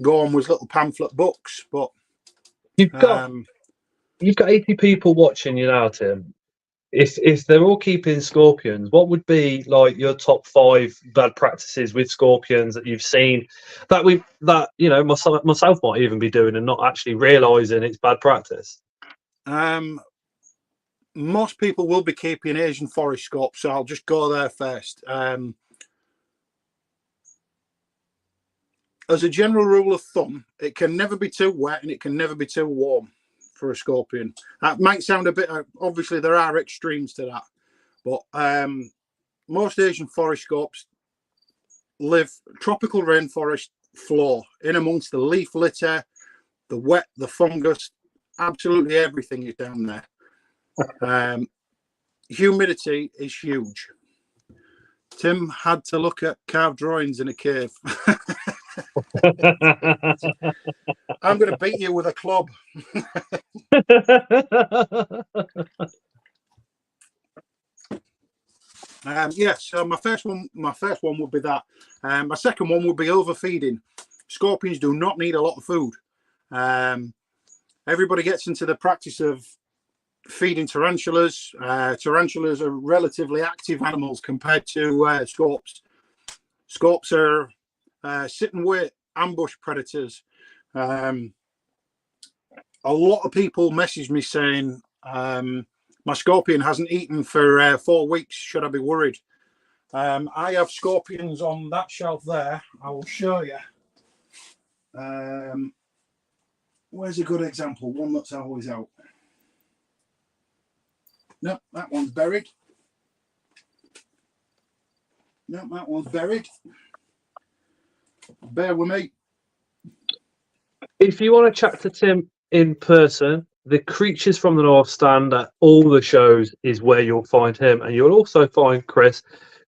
go on was little pamphlet books. But you've got 80 people watching you now, Tim. If they're all keeping scorpions, what would be like your top 5 bad practices with scorpions that you've seen that you know myself might even be doing and not actually realizing it's bad practice? Most people will be keeping Asian forest scorps, so I'll just go there first. As a general rule of thumb, it can never be too wet and it can never be too warm for a scorpion. That might sound a bit, obviously there are extremes to that, but most Asian forest scorps live tropical rainforest floor, in amongst the leaf litter, the wet, the fungus, absolutely everything is down there. Humidity is huge. Tim had to look at carved drawings in a cave. I'm going to beat you with a club. Yeah, so my first one would be that. My second one would be overfeeding. Scorpions do not need a lot of food. Everybody gets into the practice of feeding tarantulas. Tarantulas are relatively active animals compared to scorps. Scorps are sit and wait ambush predators. A lot of people message me saying, my scorpion hasn't eaten for 4 weeks. Should I be worried? I have scorpions on that shelf there. I will show you. Where's a good example? One that's always out. No, that one's buried. No, that one's buried. Bear with me. If you want to chat to Tim in person, the Creatures from the North stand at all the shows is where you'll find him, and you'll also find Chris.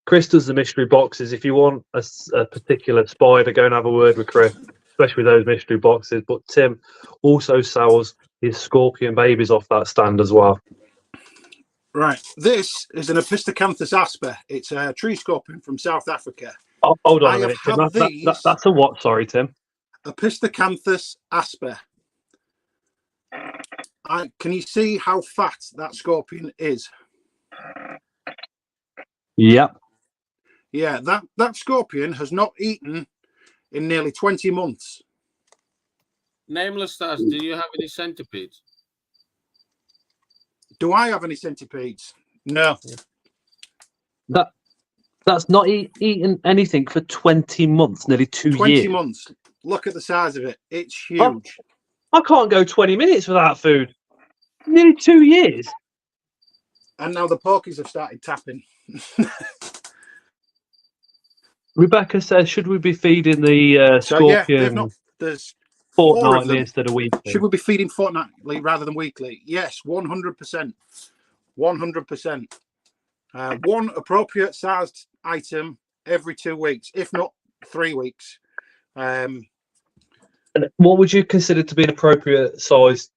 Chris does the mystery boxes. If you want a particular spider, go and have a word with Chris, especially those mystery boxes. But Tim also sells his scorpion babies off that stand as well. Right, this is an Epistocanthus asper. It's a tree scorpion from South Africa. Oh, hold on a minute, Tim. That's a what? Sorry, Tim. Epistocanthus asper. Can you see how fat that scorpion is? Yep. Yeah, that scorpion has not eaten in nearly 20 months. Nameless Stars, do you have any centipedes? Do I have any centipedes? No. That's not eaten anything for 20 months, nearly 2 years. 20 months. Look at the size of it. It's huge. I can't go 20 minutes without food. Nearly 2 years. And now the porkies have started tapping. Rebecca says, should we be feeding the scorpion fortnightly instead of weekly? Should we be feeding fortnightly rather than weekly? Yes, 100%. 100%. One appropriate sized item every 2 weeks, if not 3 weeks. And what would you consider to be an appropriate size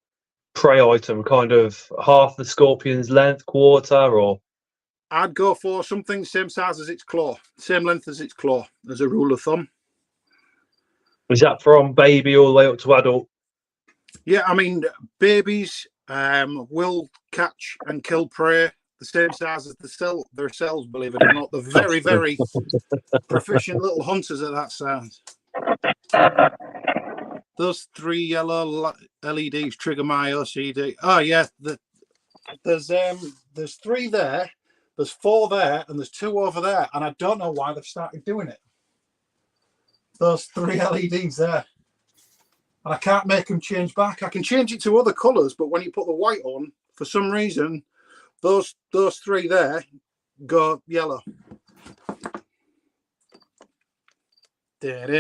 prey item? Kind of half the scorpion's length, quarter, or? I'd go for something same size as its claw, same length as its claw, as a rule of thumb. Is that from baby all the way up to adult? Yeah, I mean, babies will catch and kill prey the same size as their cells, believe it or not. They're very, very proficient little hunters at that size. Those 3 yellow LEDs trigger my OCD. Oh yeah, there's 3 there. There's 4 there, and there's 2 over there, and I don't know why they've started doing it. Those 3 LEDs there, and I can't make them change back. I can change it to other colours, but when you put the white on, for some reason, those 3 there go yellow. That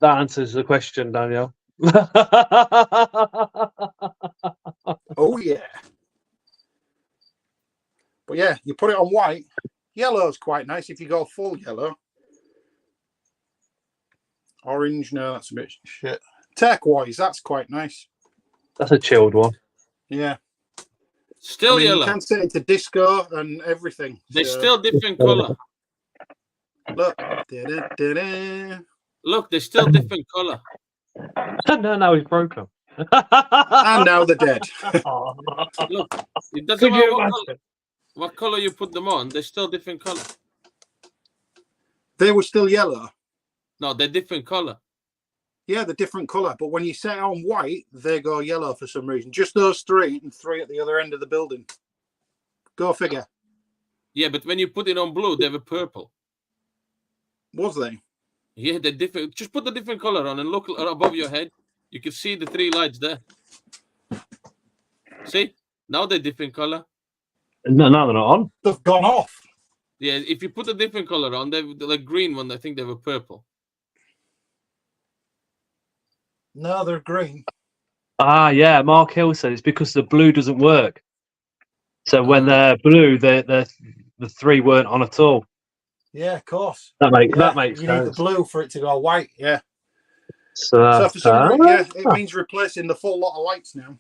answers the question, Daniel. Oh yeah. But yeah, you put it on white. Yellow's quite nice if you go full yellow. Orange, no, that's a bit shit. Turquoise, that's quite nice. That's a chilled one. Yeah. Still yellow. You can set it to disco and everything. They're still different colour. Look. Look, they're still different colour. No, he's broken. And now they're dead. Look, it doesn't matter what colour you put them on, they're still different colour. They were still yellow. No, they're different colour. Yeah, they're different colour. But when you set it on white, they go yellow for some reason. Just those 3 and 3 at the other end of the building. Go figure. Yeah, but when you put it on blue, they were purple. Was they? Yeah, they're different. Just put the different colour on and look above your head. You can see the 3 lights there. See? Now they're different colour. No, they're not on. They've gone off. Yeah, if you put a different colour on, they're like green one. I think they were purple. No, they're green. Ah, yeah. Mark Hill said it's because the blue doesn't work. So when they're blue, the 3 weren't on at all. Yeah, of course. That makes you sense. need the blue for it to go white. Yeah. So for some reason, yeah, it means replacing the full lot of lights now.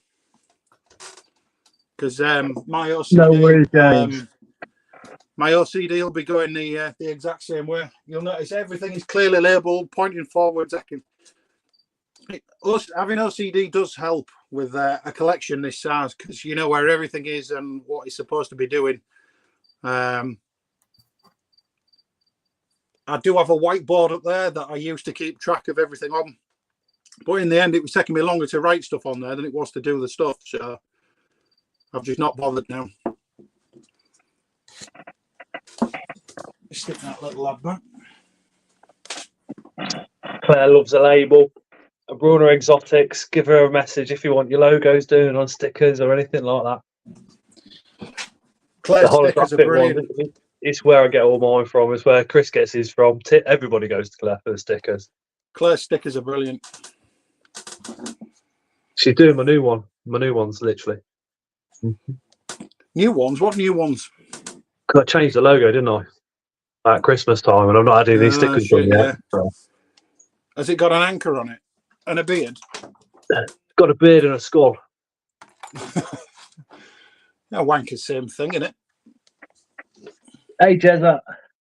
because my OCD, No way, James. my OCD will be going the exact same way. You'll notice everything is clearly labelled, pointing forwards. Having OCD does help with a collection this size, because you know where everything is and what it's supposed to be doing. I do have a whiteboard up there that I used to keep track of everything on, but in the end it was taking me longer to write stuff on there than it was to do the stuff, so I've just not bothered now. Stick that little lad back. Claire loves a label. Bruna Exotics, give her a message if you want your logos doing on stickers or anything like that. Claire stickers are brilliant. It's where I get all mine from. It's where Chris gets his from. Everybody goes to Claire for the stickers. Claire stickers are brilliant. She's doing my new one. My new ones, literally. New ones? What new ones? Because I changed the logo, didn't I? At Christmas time, and I'm not adding these stickers shit, yet. yeah. So. Has it got an anchor on it? And a beard? It's got a beard and a skull. Yeah, wanker's same thing, isn't it? Hey, Jezza.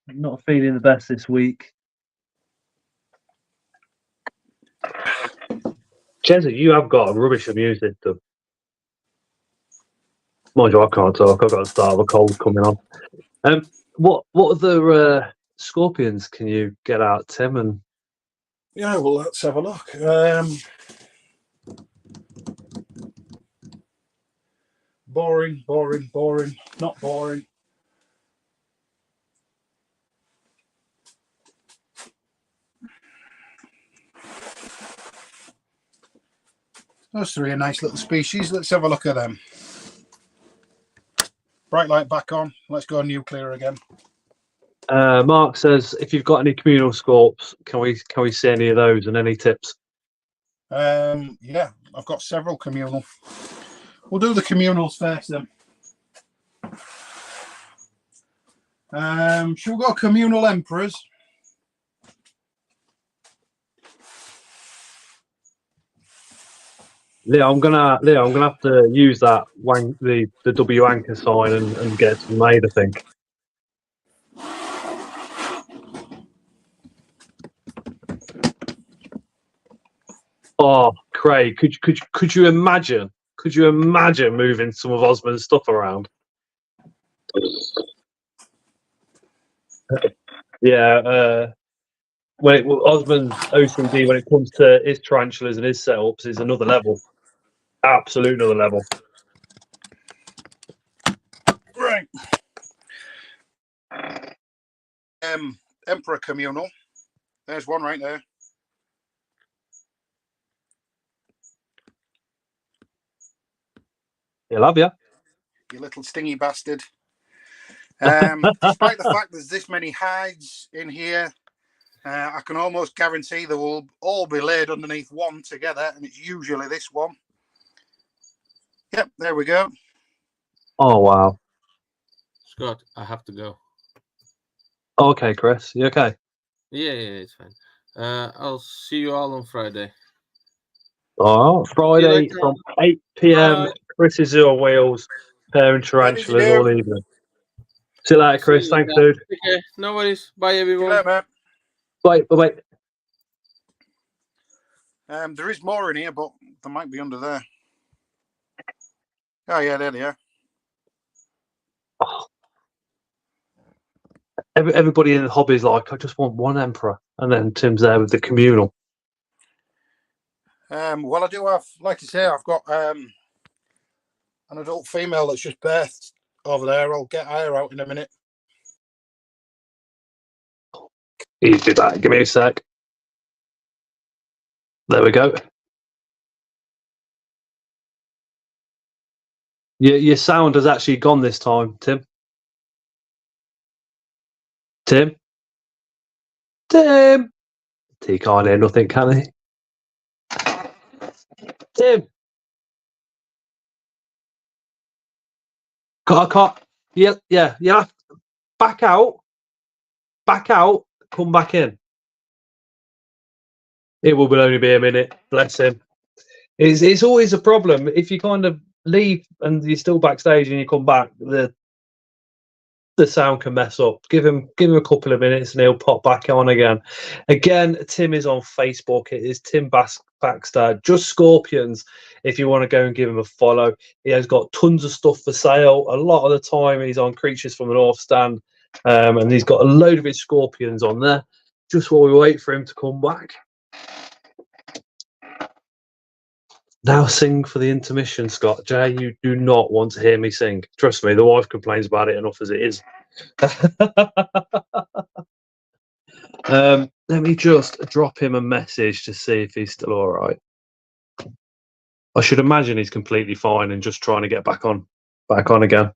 I'm not feeling the best this week. Jezza, you have got a rubbish of music, though. Mind you, I can't talk. I've got to start with a cold coming on. What other scorpions can you get out, Tim? And yeah, well, let's have a look. Boring. Not boring. Those three are nice little species. Let's have a look at them. Bright light back on. Let's go nuclear again. Mark says, if you've got any communal scorps, can we see any of those and any tips? Yeah, I've got several communal. We'll do the communals first then. Shall we go communal emperors? Leo, I'm gonna have to use that the W anchor sign and get some made, I think. Oh, Craig, could you imagine? Could you imagine moving some of Osmond's stuff around? Yeah, Osmond's OCD when it comes to his tarantulas and his setups is another level. Absolute another level. Right. Emperor communal. There's one right there. He'll have you. You little stingy bastard. Despite the fact there's this many hides in here, I can almost guarantee they will all be laid underneath one together, and it's usually this one. Yep, there we go. Oh, wow. Scott, I have to go. Okay, Chris. You okay? Yeah, it's fine. I'll see you all on Friday. Oh, Friday from 8 p.m. Chris is on wheels, pairing tarantulas all evening. See you later, Chris. Thanks, dude. Okay, no worries. Bye, everyone. Yeah, Bye. there is more in here, but they might be under there. Oh, yeah, there they are. Oh. Everybody in the hobby is like, I just want one emperor. And then Tim's there with the communal. Well, I do have, like I say, I've got an adult female that's just birthed over there. I'll get her out in a minute. Easy that. Give me a sec. There we go. Your sound has actually gone this time, Tim. Tim? He can't hear nothing, can he? Tim? I can't. Yeah. Back out, come back in. It will only be a minute. Bless him. It's always a problem if you kind of leave and you're still backstage and you come back, the sound can mess up. Give him a couple of minutes and he'll pop back on again. Again, Tim is on Facebook. It is Tim Baxter, just Scorpions. If you want to go and give him a follow, he has got tons of stuff for sale. A lot of the time, he's on Creatures from the North stand, and he's got a load of his Scorpions on there. Just while we wait for him to come back. Now sing for the intermission, Scott. Jay, you do not want to hear me sing. Trust me, the wife complains about it enough as it is. Let me just drop him a message to see if he's still all right. I should imagine he's completely fine and just trying to get back on again.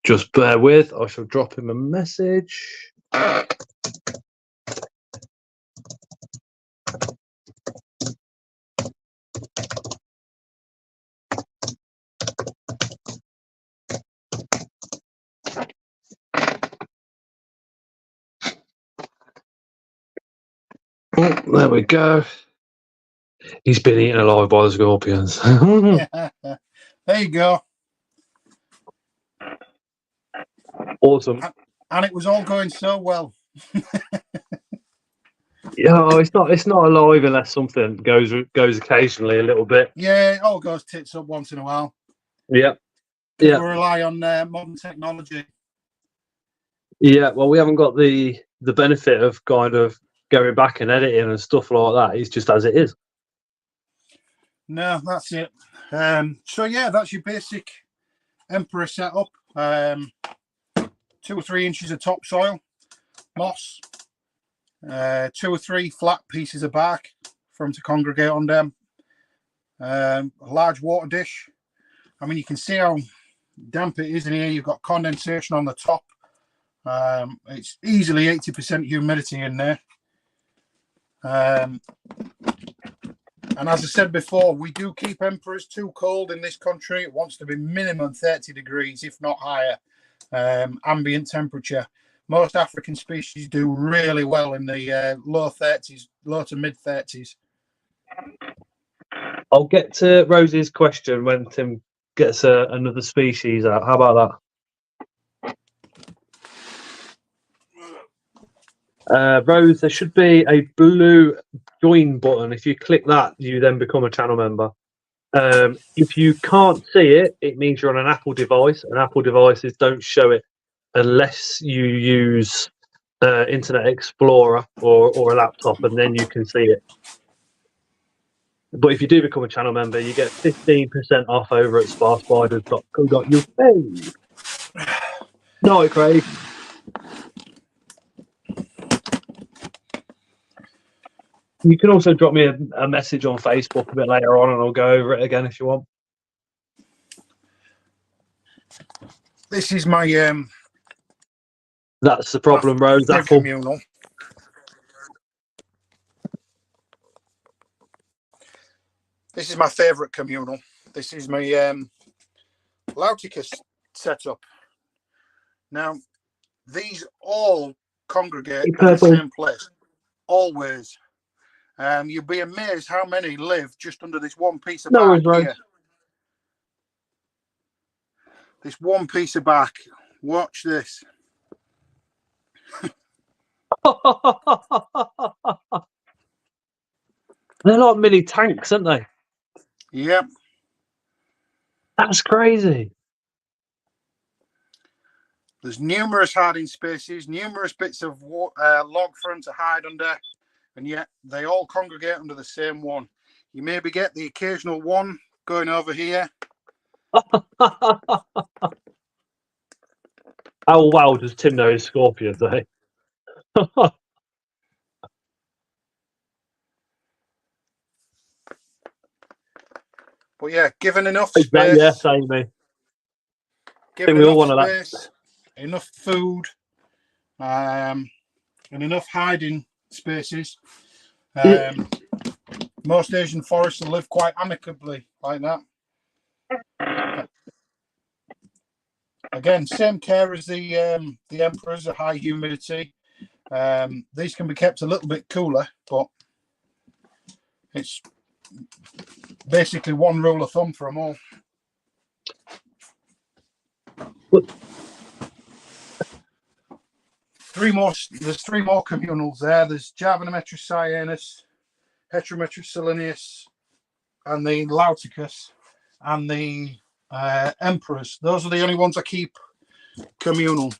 Just bear with. I shall drop him a message. Oh, there we go. He's been eaten alive by the Scorpions. There you go. Awesome. And it was all going so well. Yeah, it's not alive unless something goes occasionally a little bit. Yeah, it all goes tits up once in a while. Yeah. We Yeah. rely on modern technology. Yeah, well, we haven't got the benefit of kind of going back and editing and stuff like that. It's just as it is. No, that's it. So yeah, that's your basic Emperor setup. 2 or 3 inches of topsoil, moss, 2 or 3 flat pieces of bark for them to congregate on them. A large water dish. I mean, you can see how damp it is in here. You've got condensation on the top. It's easily 80% humidity in there. And as I said before, we do keep emperors too cold in this country. It wants to be minimum 30 degrees, if not higher, ambient temperature. Most African species do really well in the low 30s, low to mid 30s. I'll get to Rose's question when Tim gets another species out. How about that? Rose, there should be a blue join button. If you click that, you then become a channel member. If you can't see it, it means you're on an Apple device, and Apple devices don't show it unless you use Internet Explorer or a laptop, and then you can see it. But if you do become a channel member, you get 15% off over at sparspiders.co.uk. No, Craig. You can also drop me a message on Facebook a bit later on, and I'll go over it again if you want. This is my That's the problem, Rose. Apple. communal. This is my favourite communal. This is my Lauticus setup. Now, these all congregate in the same place, always. You'd be amazed how many live just under this one piece of bark here. This one piece of bark. Watch this. They're like mini tanks, aren't they? Yep. That's crazy. There's numerous hiding spaces, numerous bits of log for them to hide under, and yet they all congregate under the same one. You maybe get the occasional one going over here. How well does Tim know his scorpions, eh? But yeah, given enough space. Yeah, same me. Given we all enough want space, enough food, and enough hiding spaces. Most Asian forests will live quite amicably like that. Again, same care as the emperors, a high humidity. These can be kept a little bit cooler, but it's basically one rule of thumb for them all. There's three more communals there. There's Javanometrus cyanus, Heterometrus salineus, and the Lauticus, and the Emperors. Those are the only ones I keep communal.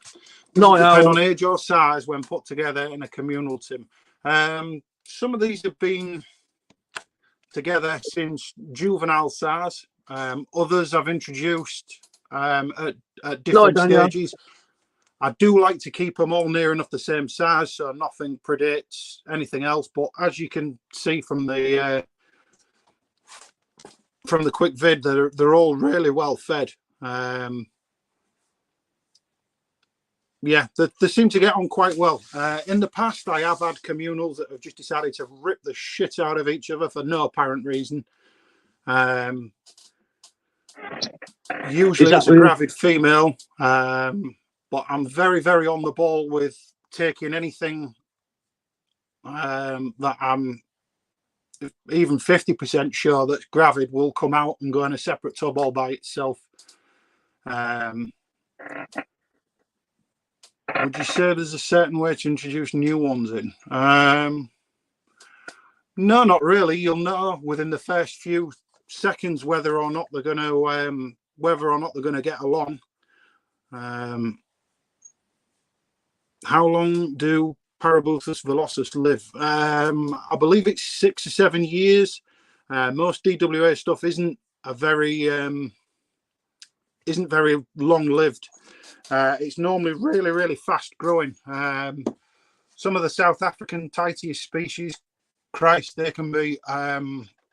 Depend on age or size when put together in a communal, Tim. Some of these have been together since juvenile SARS. Others I've introduced at different stages. I do like to keep them all near enough the same size, so nothing predates anything else. But as you can see from the quick vid, they're all really well fed. Yeah, they seem to get on quite well. In the past, I have had communals that have just decided to rip the shit out of each other for no apparent reason. Usually it's a gravid female, but I'm very, very on the ball with taking anything that I'm even 50% sure that gravid will come out and go in a separate tub all by itself. Would you say there's a certain way to introduce new ones in? No, not really. You'll know within the first few seconds whether or not they're going to get along. How long do Parabuthus velocis live? I believe it's 6 or 7 years. Most DWA stuff isn't very long lived. It's normally really, really fast growing. Some of the South African Titius species, Christ, they can be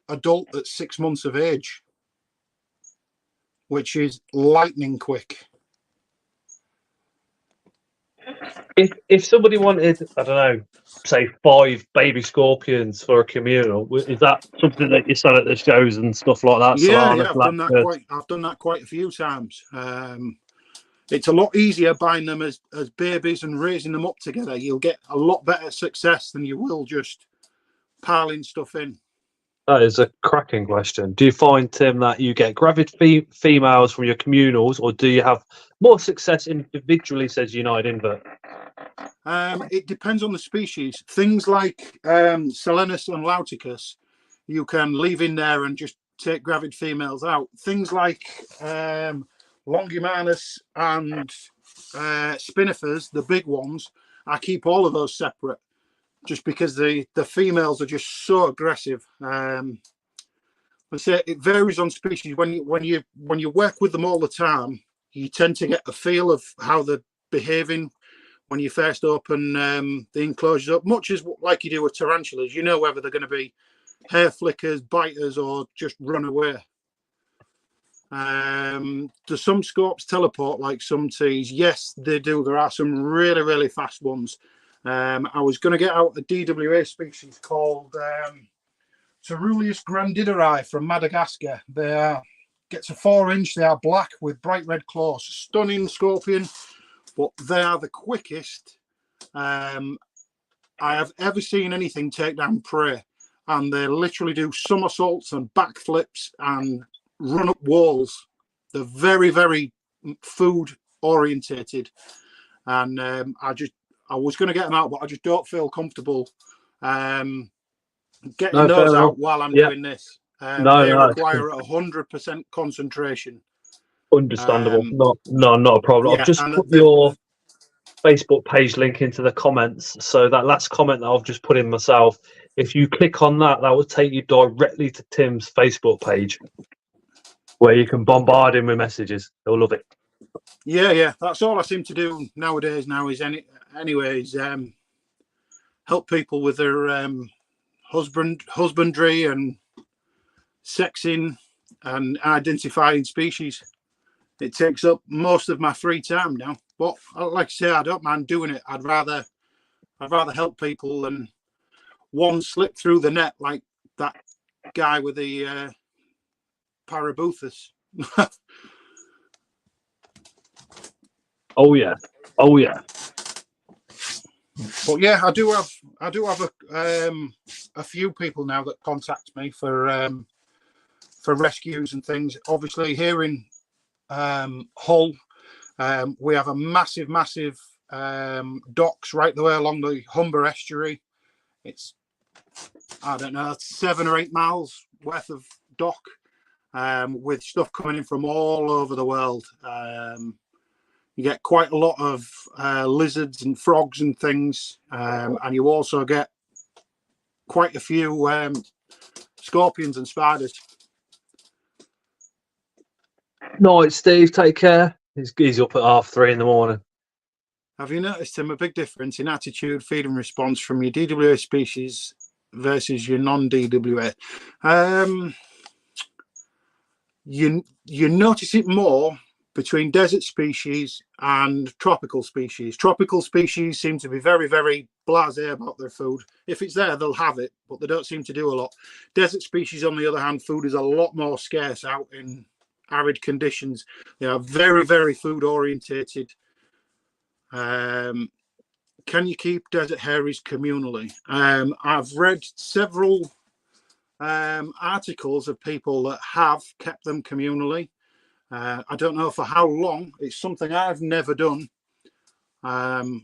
adult at 6 months of age, which is lightning quick. If somebody wanted, I don't know, say 5 baby scorpions for a communal, is that something that you sell at the shows and stuff like that? Yeah, I've done that quite a few times. It's a lot easier buying them as babies and raising them up together. You'll get a lot better success than you will just piling stuff in. That is a cracking question. Do you find, Tim, that you get gravid females from your communals, or do you have more success individually, says United Invert? It depends on the species. Things like Selenus and Lauticus, you can leave in there and just take gravid females out. Things like Longimanus and Spinifers, the big ones, I keep all of those separate, just because the females are just so aggressive. I say it varies on species. When you work with them all the time, you tend to get a feel of how they're behaving when you first open the enclosures up, much as like you do with tarantulas. You know whether they're going to be hair flickers, biters, or just run away. Do some scorps teleport like some teas? Yes, they do. There are some really, really fast ones. I was going to get out a DWA species called Ceruleus grandideri from Madagascar. They gets a 4-inch. They are black with bright red claws. Stunning scorpion, but they are the quickest I have ever seen anything take down prey. And they literally do somersaults and backflips and run up walls. They're very, very food orientated. And I was going to get them out, but I just don't feel comfortable getting those out while I'm doing this. They require 100% concentration. Understandable. Not a problem. Yeah, I've just put your Facebook page link into the comments. So that last comment that I've just put in myself, if you click on that, that will take you directly to Tim's Facebook page, where you can bombard him with messages. He'll love it. Yeah. That's all I seem to do nowadays. Help people with their husbandry and sexing and identifying species. It takes up most of my free time now. But like I say, I don't mind doing it. I'd rather help people than one slip through the net like that guy with the Parabuthus. Oh yeah. But yeah, I do have a few people now that contact me for rescues and things. Obviously, here in Hull, we have a massive docks right the way along the Humber estuary. It's, I don't know, 7 or 8 miles worth of dock, with stuff coming in from all over the world. You get quite a lot of lizards and frogs and things, and you also get quite a few scorpions and spiders. No, Steve, take care. He's up at 3:30 in the morning. Have you noticed, Tim, a big difference in attitude, feeding response from your DWA species versus your non-DWA? You notice it more between desert species and tropical species. Tropical species seem to be very, very blasé about their food. If it's there, they'll have it, but they don't seem to do a lot. Desert species, on the other hand, food is a lot more scarce out in arid conditions. They are very, very food orientated. Can you keep desert haries communally? I've read several articles of people that have kept them communally. I don't know for how long. It's something I've never done. I've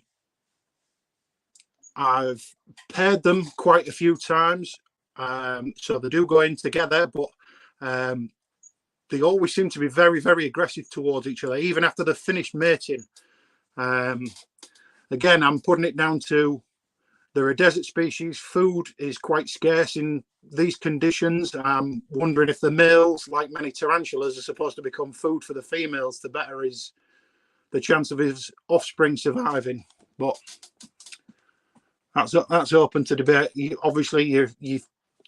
paired them quite a few times, so they do go in together, but they always seem to be very, very aggressive towards each other, even after they've finished mating. Again, I'm putting it down to they're a desert species. Food is quite scarce in these conditions. I'm wondering if the males, like many tarantulas, are supposed to become food for the females. The better is the chance of his offspring surviving. But that's open to debate. Obviously,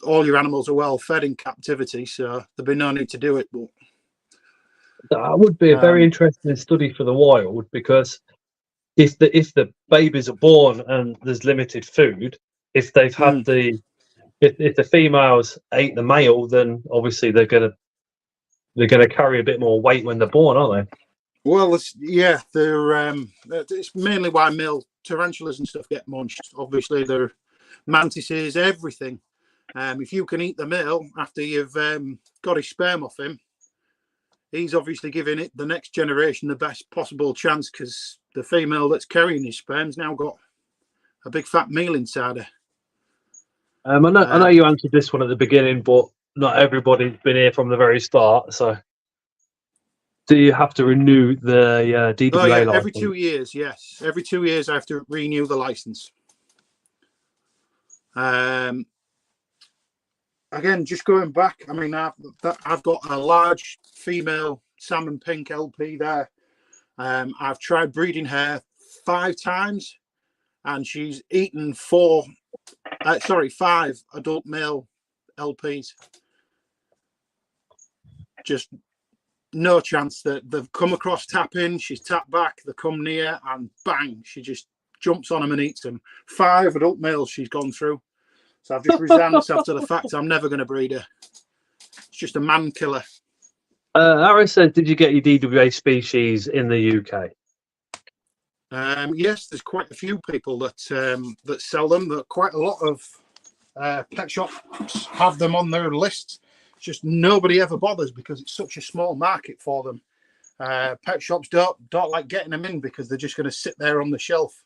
all your animals are well fed in captivity, so there'd be no need to do it. But that would be a very interesting study for the wild, because if the babies are born and there's limited food, if they've had if the females ate the male, then obviously they're gonna carry a bit more weight when they're born, aren't they? Well, it's mainly why male tarantulas and stuff get munched. Obviously, they're mantises, everything. If you can eat the male after you've got his sperm off him, he's obviously giving it the next generation the best possible chance, because the female that's carrying his sperm's now got a big fat meal inside her. I know you answered this one at the beginning, but not everybody's been here from the very start. So, do you have to renew the DWA license? Every 2 years, yes. Every 2 years I have to renew the license. Again, just going back, I mean, I've got a large female salmon pink LP there. I've tried breeding her 5 times, and she's eaten 5 adult male LPs. Just no chance. That they've come across tapping, she's tapped back, they come near, and bang, she just jumps on them and eats them. 5 adult males she's gone through. So I've just resigned myself to the fact I'm never going to breed her. It's just a man killer. Aaron said, did you get your DWA species in the UK? Yes, there's quite a few people that sell them. That quite a lot of pet shops have them on their lists. It's just nobody ever bothers because it's such a small market for them. Pet shops don't like getting them in because they're just going to sit there on the shelf.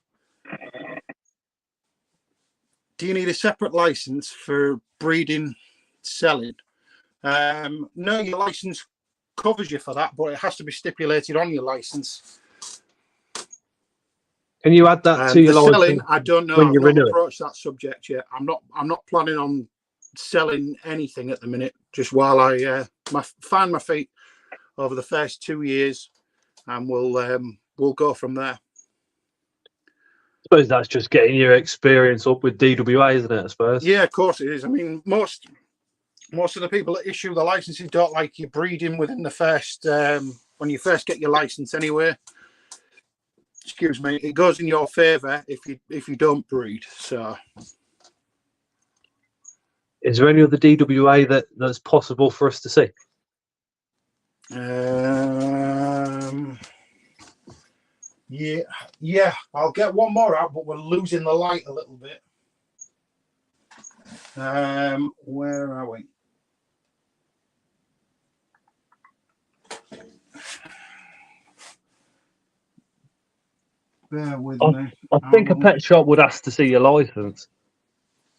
Do you need a separate license for breeding, selling? No, your license covers you for that, but it has to be stipulated on your license. Can you add that to your license? Selling, I don't know. I've not approached that subject yet. I'm not planning on selling anything at the minute. Just while I find my feet over the first 2 years, and we'll go from there. I suppose that's just getting your experience up with DWA, isn't it? I suppose. Yeah, of course it is. I mean, most of the people that issue the licenses don't like you breeding within the first when you first get your license. Anyway, excuse me, it goes in your favour if you don't breed. So, is there any other DWA that's possible for us to see? Yeah, I'll get one more out, but we're losing the light a little bit. Where are we? Bear with me. I think a pet shop would ask to see your license.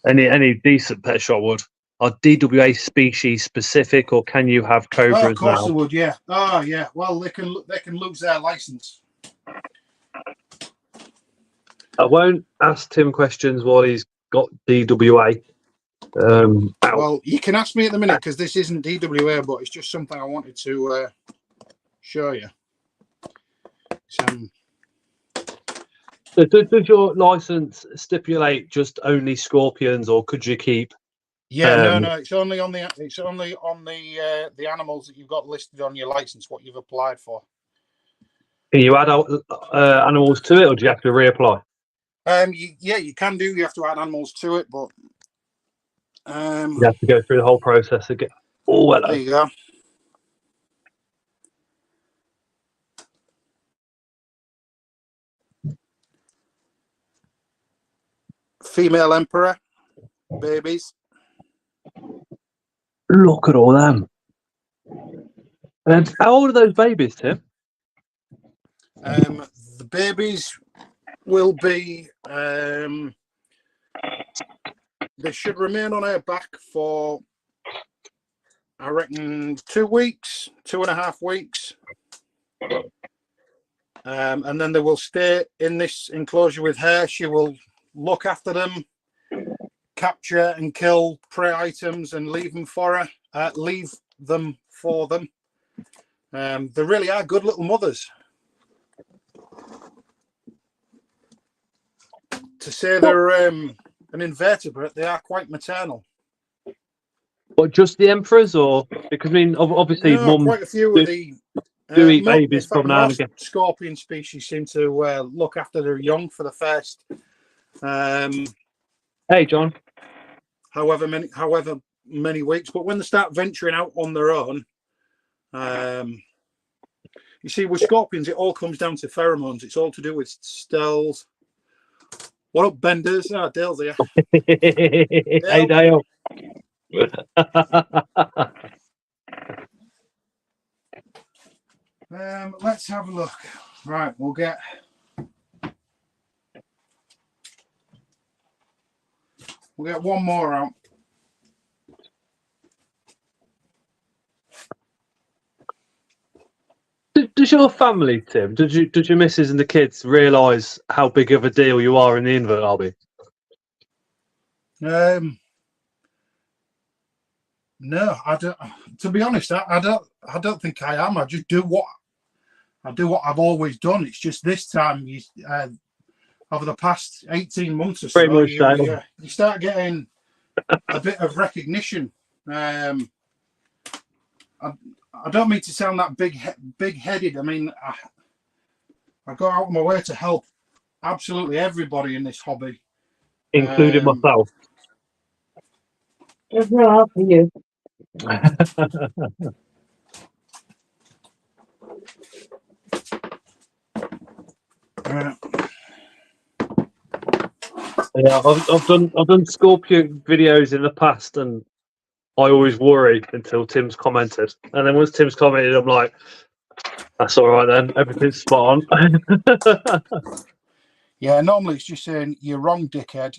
Any decent pet shop would. Are DWA species specific, or can you have cobras of course now? they would. Yeah. Oh, yeah. Well, they can lose their license. I won't ask Tim questions while he's got DWA. Well, you can ask me at the minute because this isn't DWA, but it's just something I wanted to show you. So does your license stipulate just only scorpions, or could you keep? Yeah, no, it's only on the animals that you've got listed on your license, what you've applied for. Can you add animals to it, or do you have to reapply? Yeah, you can do. You have to add animals to it, but you have to go through the whole process again. Oh, well. There you go. Female emperor babies. Look at all them. And how old are those babies, Tim? The babies will be. They should remain on her back for, I reckon, 2 weeks, 2.5 weeks. And then they will stay in this enclosure with her. She will look after them, capture and kill prey items, and leave them for her. Leave them for them. They really are good little mothers. To say they're an invertebrate, they are quite maternal. What, just the emperors, or because I mean, obviously, no, mum quite a few of the do eat babies from now and again. Scorpion species seem to look after their young for the first. Hey, John. However many weeks, but when they start venturing out on their own, you see, with scorpions, it all comes down to pheromones. It's all to do with stealth. What up, Benders? Ah, Dale's here. Hey, Dale. Let's have a look. Right, we'll get. We'll get one more out. Does your family, Tim, did your missus and the kids realise how big of a deal you are in the invert hobby? No, I don't. To be honest, I don't think I am. I just do what I've always done. It's just this time, over the past 18 months or so, you start getting a bit of recognition. I don't mean to sound that big-headed. I mean, I go out of my way to help absolutely everybody in this hobby, including myself. There's no helping you. Yeah, I've done scorpion videos in the past, and I always worry until Tim's commented, and then once Tim's commented, I'm like, "That's all right then, everything's spot on." Yeah, normally it's just saying you're wrong, dickhead.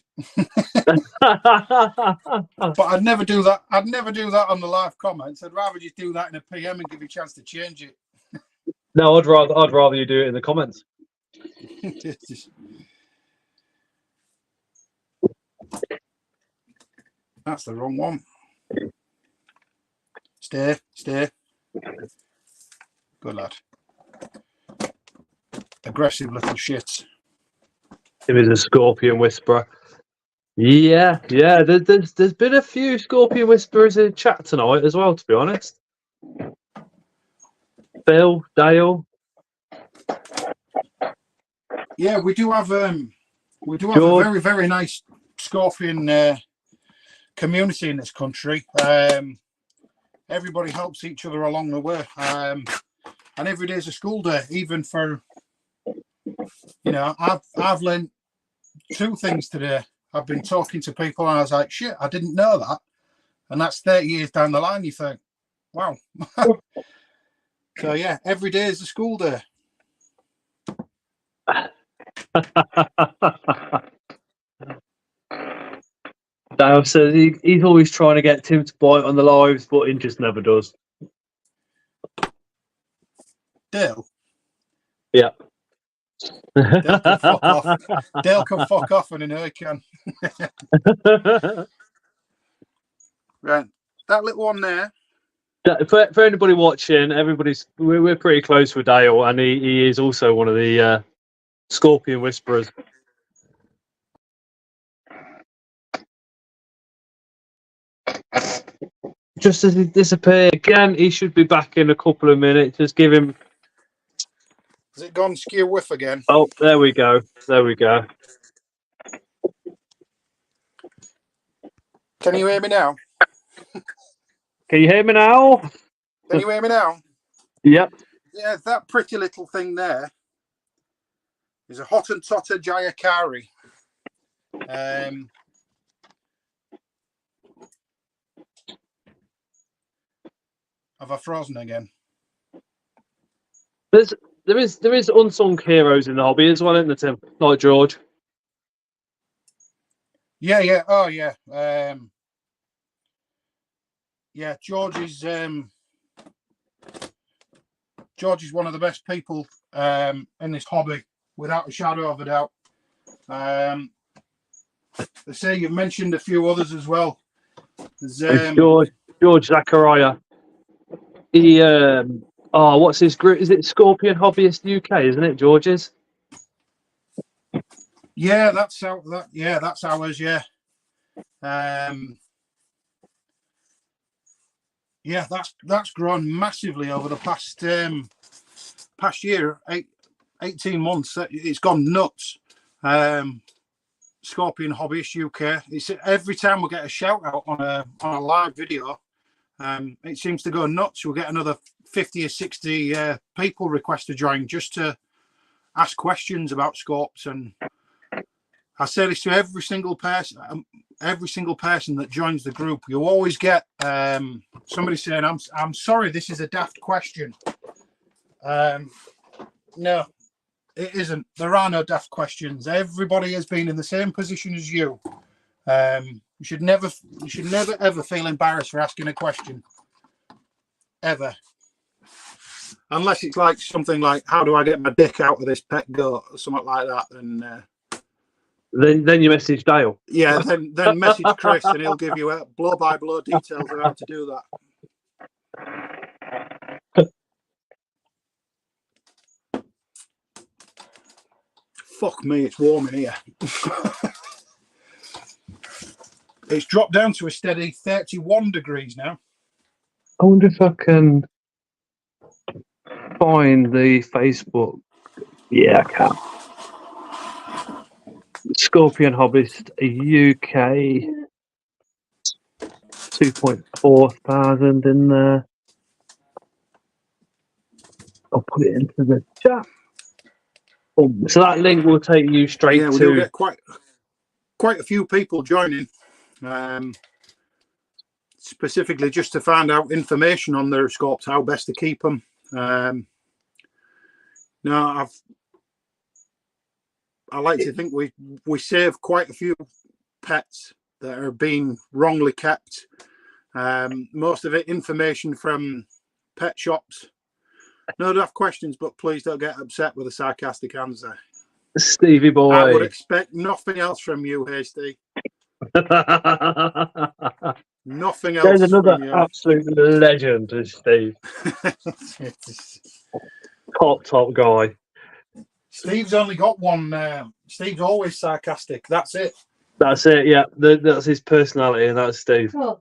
But I'd never do that. I'd never do that on the live comments. I'd rather just do that in a PM and give you a chance to change it. No, I'd rather you do it in the comments. That's the wrong one. Stay. Good lad. Aggressive little shits. Tim is a scorpion whisperer. Yeah. There's been a few scorpion whisperers in chat tonight as well, to be honest. Phil, Dale. Yeah, we do have a very, very nice scorpion community in this country. Everybody helps each other along the way, and every day is a school day, even for You know, I've learned 2 things today. I've been talking to people and I was like, shit, I didn't know that. And that's 30 years down the line. You think, wow. So yeah, every day is a school day. Dale says he's always trying to get Tim to bite on the lives, but he just never does. Dale? Yeah. Dale can fuck off. Dale can fuck off and I know he can. Right. That little one there. For anybody watching, we're pretty close with Dale, and he is also one of the Scorpion Whisperers. Just as he disappeared again, he should be back in a couple of minutes. Just give him. Has it gone skew whiff again? Oh, there we go. There we go. Can you hear me now? Can you hear me now? Can you hear me now? Yep. Yeah, that pretty little thing there is a Hottentotter Jayakari. Have I frozen again? There is unsung heroes in the hobby as well, isn't there, Tim? Like George. Yeah. Oh, yeah. Yeah, George is one of the best people in this hobby, without a shadow of a doubt. They say you've mentioned a few others as well. There's, George Zachariah. He what's his group? Is it Scorpion Hobbyist UK? Isn't it George's? Yeah, that's ours. Yeah. Yeah, that's grown massively over the past year, 18 months. It's gone nuts. Scorpion Hobbyist UK. It's every time we get a shout out on a live video, it seems to go nuts. We'll get another 50 or 60 people request to join just to ask questions about scorps. And I say this to every single person that joins the group. You always get somebody saying, "I'm sorry, this is a daft question." No, it isn't. There are no daft questions. Everybody has been in the same position as you. You should never ever feel embarrassed for asking a question, ever, unless it's like something like, "How do I get my dick out of this pet goat?" or something like that. Then you message Dale. Yeah, then message Chris and he'll give you blow by blow details of how to do that. Fuck me, it's warm in here. It's dropped down to a steady 31 degrees now. I wonder if I can find the Facebook. Yeah, I can. Scorpion Hobbyist UK 2.4 thousand in there. I'll put it into the chat. So that link will take you straight we to. do get quite a few people joining, specifically just to find out information on their scorps, how best to keep them. I like to think we save quite a few pets that are being wrongly kept. Most of it information from pet shops. No daft questions, but please don't get upset with a sarcastic answer. Stevie boy. I would expect nothing else from you, Hasty. Nothing else. There's another from you. absolute legend, is Steve. top guy. Steve's only got one. Steve's always sarcastic. That's it. That's it. Yeah, that's his personality, and that's Steve. Oh,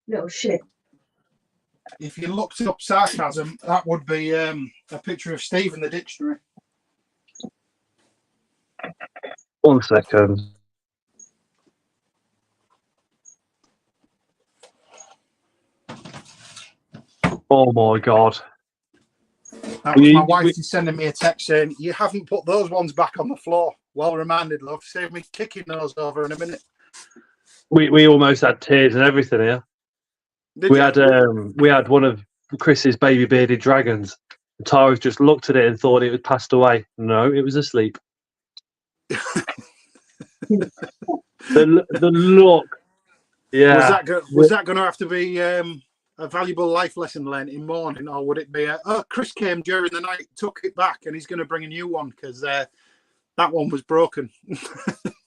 little shit. If you looked up sarcasm, that would be a picture of Steve in the dictionary. 1 second. Oh my god. That was my wife sending me a text saying, "You haven't put those ones back on the floor." Well reminded, love. Save me kicking those over in a minute. We almost had tears and everything here. We had one of Chris's baby bearded dragons. Tara's just looked at it and thought it had passed away. No, it was asleep. the look. Yeah. Was that going to have to be a valuable life lesson learned in morning, or would it be Chris came during the night, took it back, and he's going to bring a new one because that one was broken?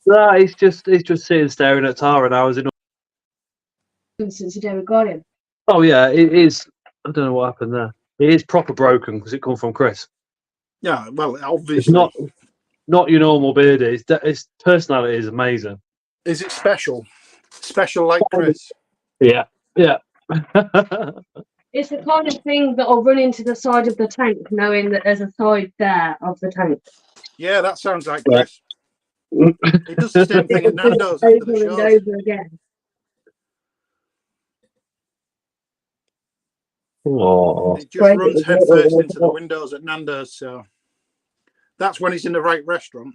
No, he's just sitting staring at Tara now. Since the day we got him. Oh yeah, it is. I don't know what happened there. It is proper broken because it come from Chris. Yeah, well, obviously it's not your normal beardie. Its personality is amazing. Is it special? Special like Chris? Yeah. It's the kind of thing that will run into the side of the tank, knowing that there's a side there of the tank. Yeah, that sounds like Chris. It does the same thing at Nando's after the shows. Over again. Oh. It just runs headfirst into the windows at Nando's, so that's when he's in the right restaurant.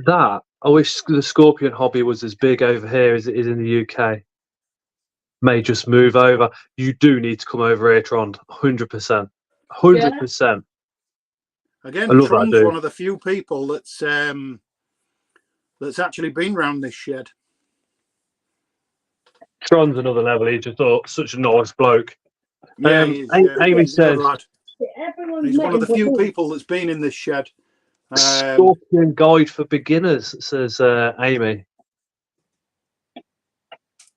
I wish the scorpion hobby was as big over here as it is in the UK. May just move over. You do need to come over here, Trond. 100%. 100%. Again, Trond's one of the few people that's actually been round this shed. Trond's another level. He's just such a nice bloke. Yeah, Amy said he's one of the few people that's been in this shed. Scorpion guide for beginners, says Amy.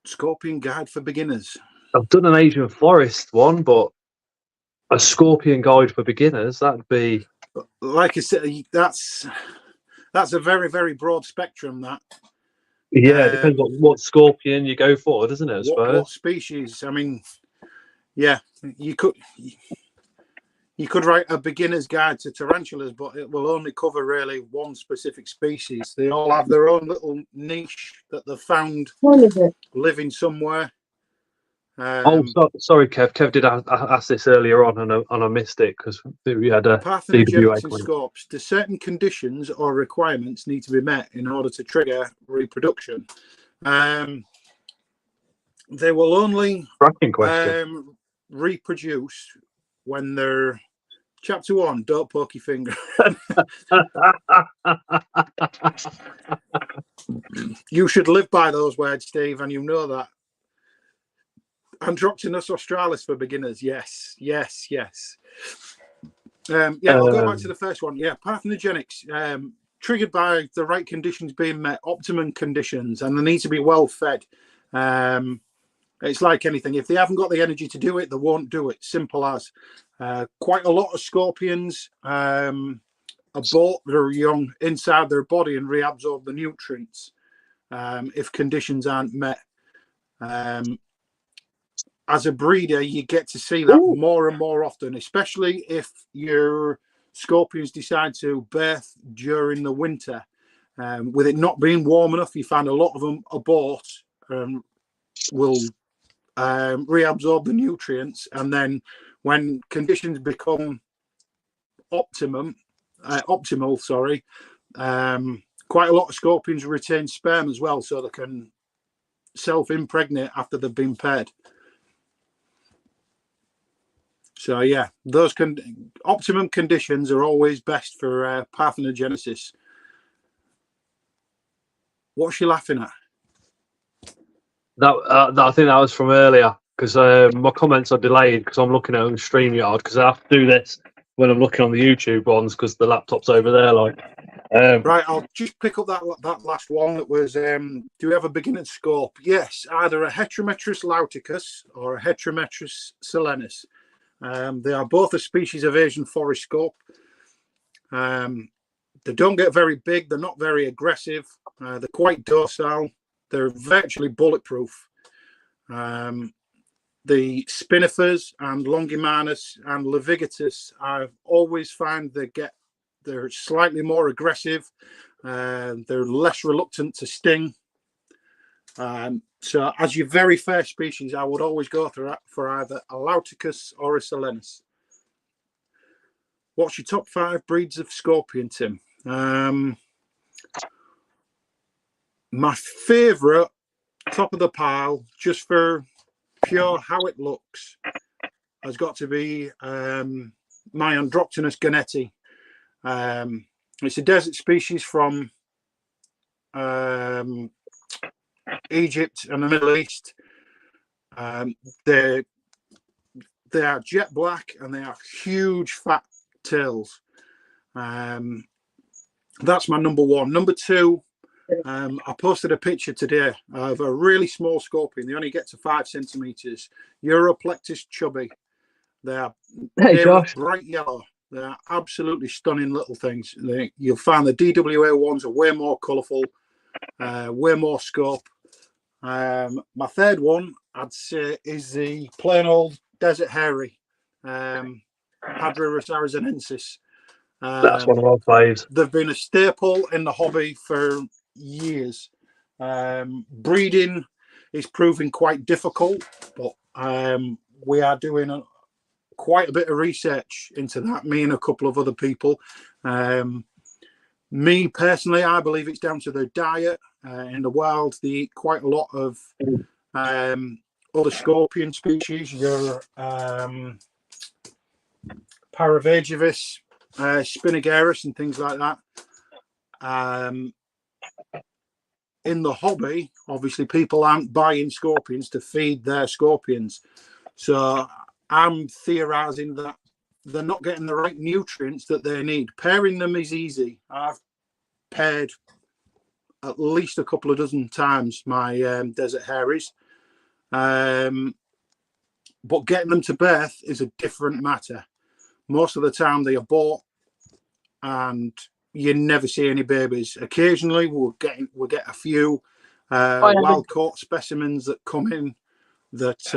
Scorpion guide for beginners. I've done an Asian forest one, but a scorpion guide for beginners, that'd be... Like I said, that's a very, very broad spectrum, that. Yeah, it depends on what scorpion you go for, doesn't it? I suppose. What species? I mean, yeah, you could write a beginner's guide to tarantulas, but it will only cover really one specific species. They all have their own little niche that they've found living somewhere. Sorry, Kev. Kev did ask this earlier on, and I missed it because we had a parthenogenetics in scorps. Do certain conditions or requirements need to be met in order to trigger reproduction? They will only reproduce when they're... Chapter 1, don't poke your finger. You should live by those words, Steve, and you know that. Androctonus australis for beginners. Yes. I'll go back to the first one. Yeah, parthenogenics. Triggered by the right conditions being met, optimum conditions, and they need to be well fed. It's like anything. If they haven't got the energy to do it, they won't do it. Simple as. Quite a lot of scorpions abort their young inside their body and reabsorb the nutrients if conditions aren't met. As a breeder, you get to see that more and more often, especially if your scorpions decide to birth during the winter. With it not being warm enough, you find a lot of them abort, will reabsorb the nutrients, and then when conditions become optimal, quite a lot of scorpions retain sperm as well, so they can self-impregnate after they've been paired. So yeah, those optimum conditions are always best for parthenogenesis. What's she laughing at? That I think that was from earlier, because my comments are delayed because I'm looking at them StreamYard, because I have to do this when I'm looking on the YouTube ones because the laptop's over there. Right, I'll just pick up that last one. That was, do you have a beginner scorp? Yes, either a Heterometrus lauticus or a Heterometrus solenis. They are both a species of Asian forest scorp. They don't get very big. They're not very aggressive. They're quite docile. They're virtually bulletproof. The spinifers and longimanus and levigatus, I've always found they're slightly more aggressive. They're less reluctant to sting. So as your very first species, I would always go for either a lauticus or a solenis. What's your top 5 breeds of scorpion, Tim? My favourite, top of the pile, just for pure how it looks, has got to be my Androctonus gannetti. It's a desert species from Egypt and the Middle East. They are jet black and they have huge fat tails. That's my number 1. Number 2, I posted a picture today of a really small scorpion. They only get to 5 centimeters. Europlectus chubby. They're bright yellow. They're absolutely stunning little things. You'll find the DWA ones are way more colourful, way more scope. My third one, I'd say, is the plain old desert hairy, Hadrurus arizonensis. That's one of our faves. They've been a staple in the hobby for years. Breeding is proving quite difficult, but we are doing quite a bit of research into that, me and a couple of other people. Me personally, I believe it's down to their diet. In the wild, they eat quite a lot of other scorpion species, your Paravagivis, Spinagarus and things like that. In the hobby, obviously people aren't buying scorpions to feed their scorpions, so I'm theorizing that they're not getting the right nutrients that they need. Pairing them is easy. I've paired at least a couple of dozen times my desert hairies, but getting them to birth is a different matter. Most of the time they are bought and you never see any babies. Occasionally we'll get a few wild caught specimens that come in that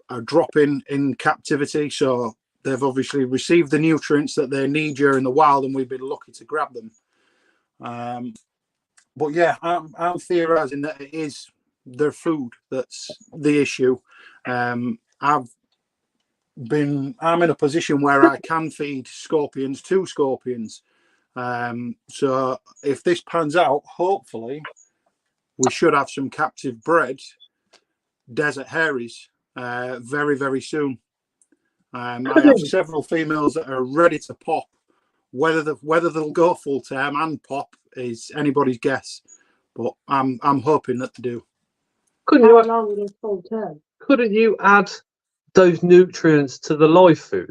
are dropping in captivity, so they've obviously received the nutrients that they need during the wild and we've been lucky to grab them. But yeah, I'm theorizing that it is their food that's the issue. I'm in a position where I can feed scorpions to scorpions. So if this pans out, hopefully we should have some captive bred desert hairies very, very soon. I have several females that are ready to pop. Whether they'll go full term and pop is anybody's guess, but I'm hoping that they do. How long is full term? Couldn't you add those nutrients to the live food?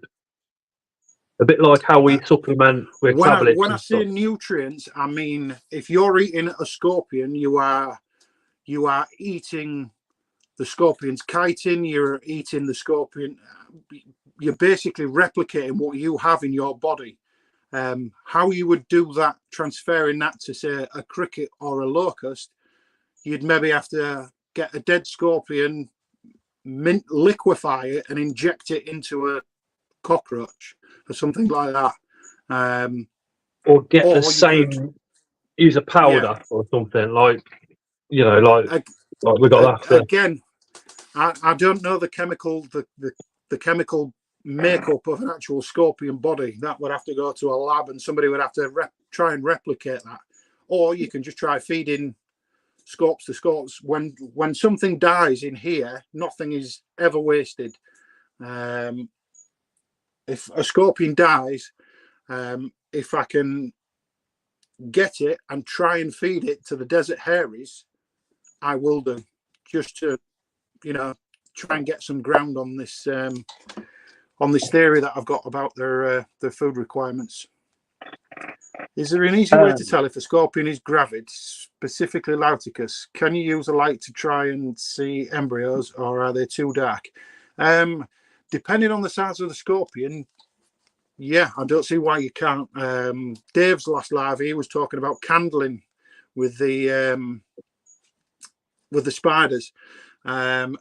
A bit like how we supplement with tablets. When I say nutrients, I mean if you're eating a scorpion, you are eating the scorpion's chitin. You're eating the scorpion. You're basically replicating what you have in your body. How you would do that, transferring that to say a cricket or a locust, you'd maybe have to get a dead scorpion, liquefy it and inject it into a cockroach or something like that. Or the same, use a powder or something like we got that. Again, I don't know the chemical makeup of an actual scorpion body. That would have to go to a lab and somebody would have to try and replicate that. Or you can just try feeding scorps to scorps. When something dies in here, nothing is ever wasted. If a scorpion dies, if I can get it and try and feed it to the desert hairies, I will do, just to try and get some ground on this theory that I've got about their food requirements. Is there an easy way to tell if a scorpion is gravid, specifically Lauticus? Can you use a light to try and see embryos, or are they too dark? Depending on the size of the scorpion, yeah, I don't see why you can't. Dave's last live, he was talking about candling with the spiders. As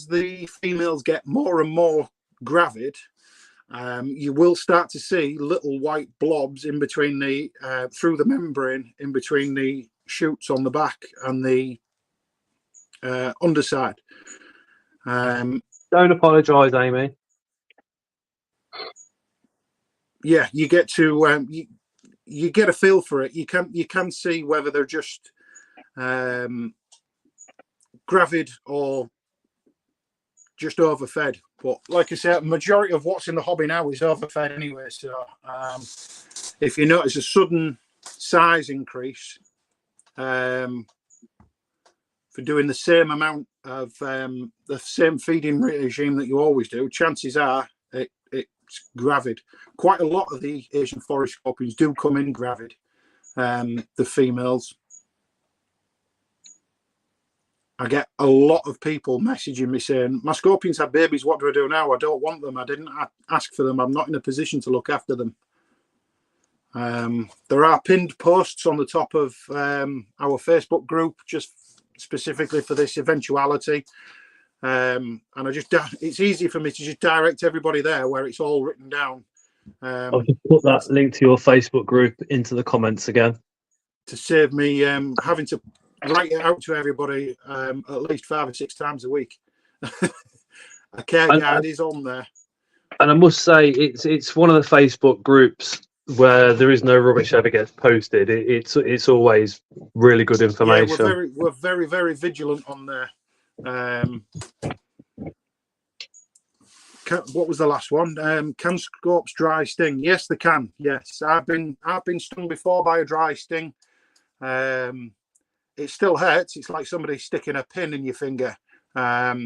the females get more and more gravid, you will start to see little white blobs in between through the membrane, in between the shoots on the back and the underside. Don't apologise, Amy. yeah, you get to you get a feel for it. You can see whether they're just gravid or just overfed. But like I said, majority of what's in the hobby now is overfed anyway. So if you notice a sudden size increase for doing the same amount of the same feeding regime that you always do, chances are it's gravid. Quite a lot of the Asian forest scorpions do come in gravid, the females. I get a lot of people messaging me saying, my scorpions have babies, what do I do now? I don't want them. I didn't ask for them. I'm not in a position to look after them. There are pinned posts on the top of our Facebook group just specifically for this eventuality. And it's easy for me to just direct everybody there where it's all written down. I'll just put that link to your Facebook group into the comments again. To save me having to write it out to everybody at least 5 or 6 times a week. A care guide is on there. And I must say, it's one of the Facebook groups where there is no rubbish ever gets posted. It's always really good information. Yeah, we're very, very vigilant on there. What was the last one? Can scorps dry sting? Yes, they can. Yes, I've been stung before by a dry sting. It still hurts. It's like somebody sticking a pin in your finger. But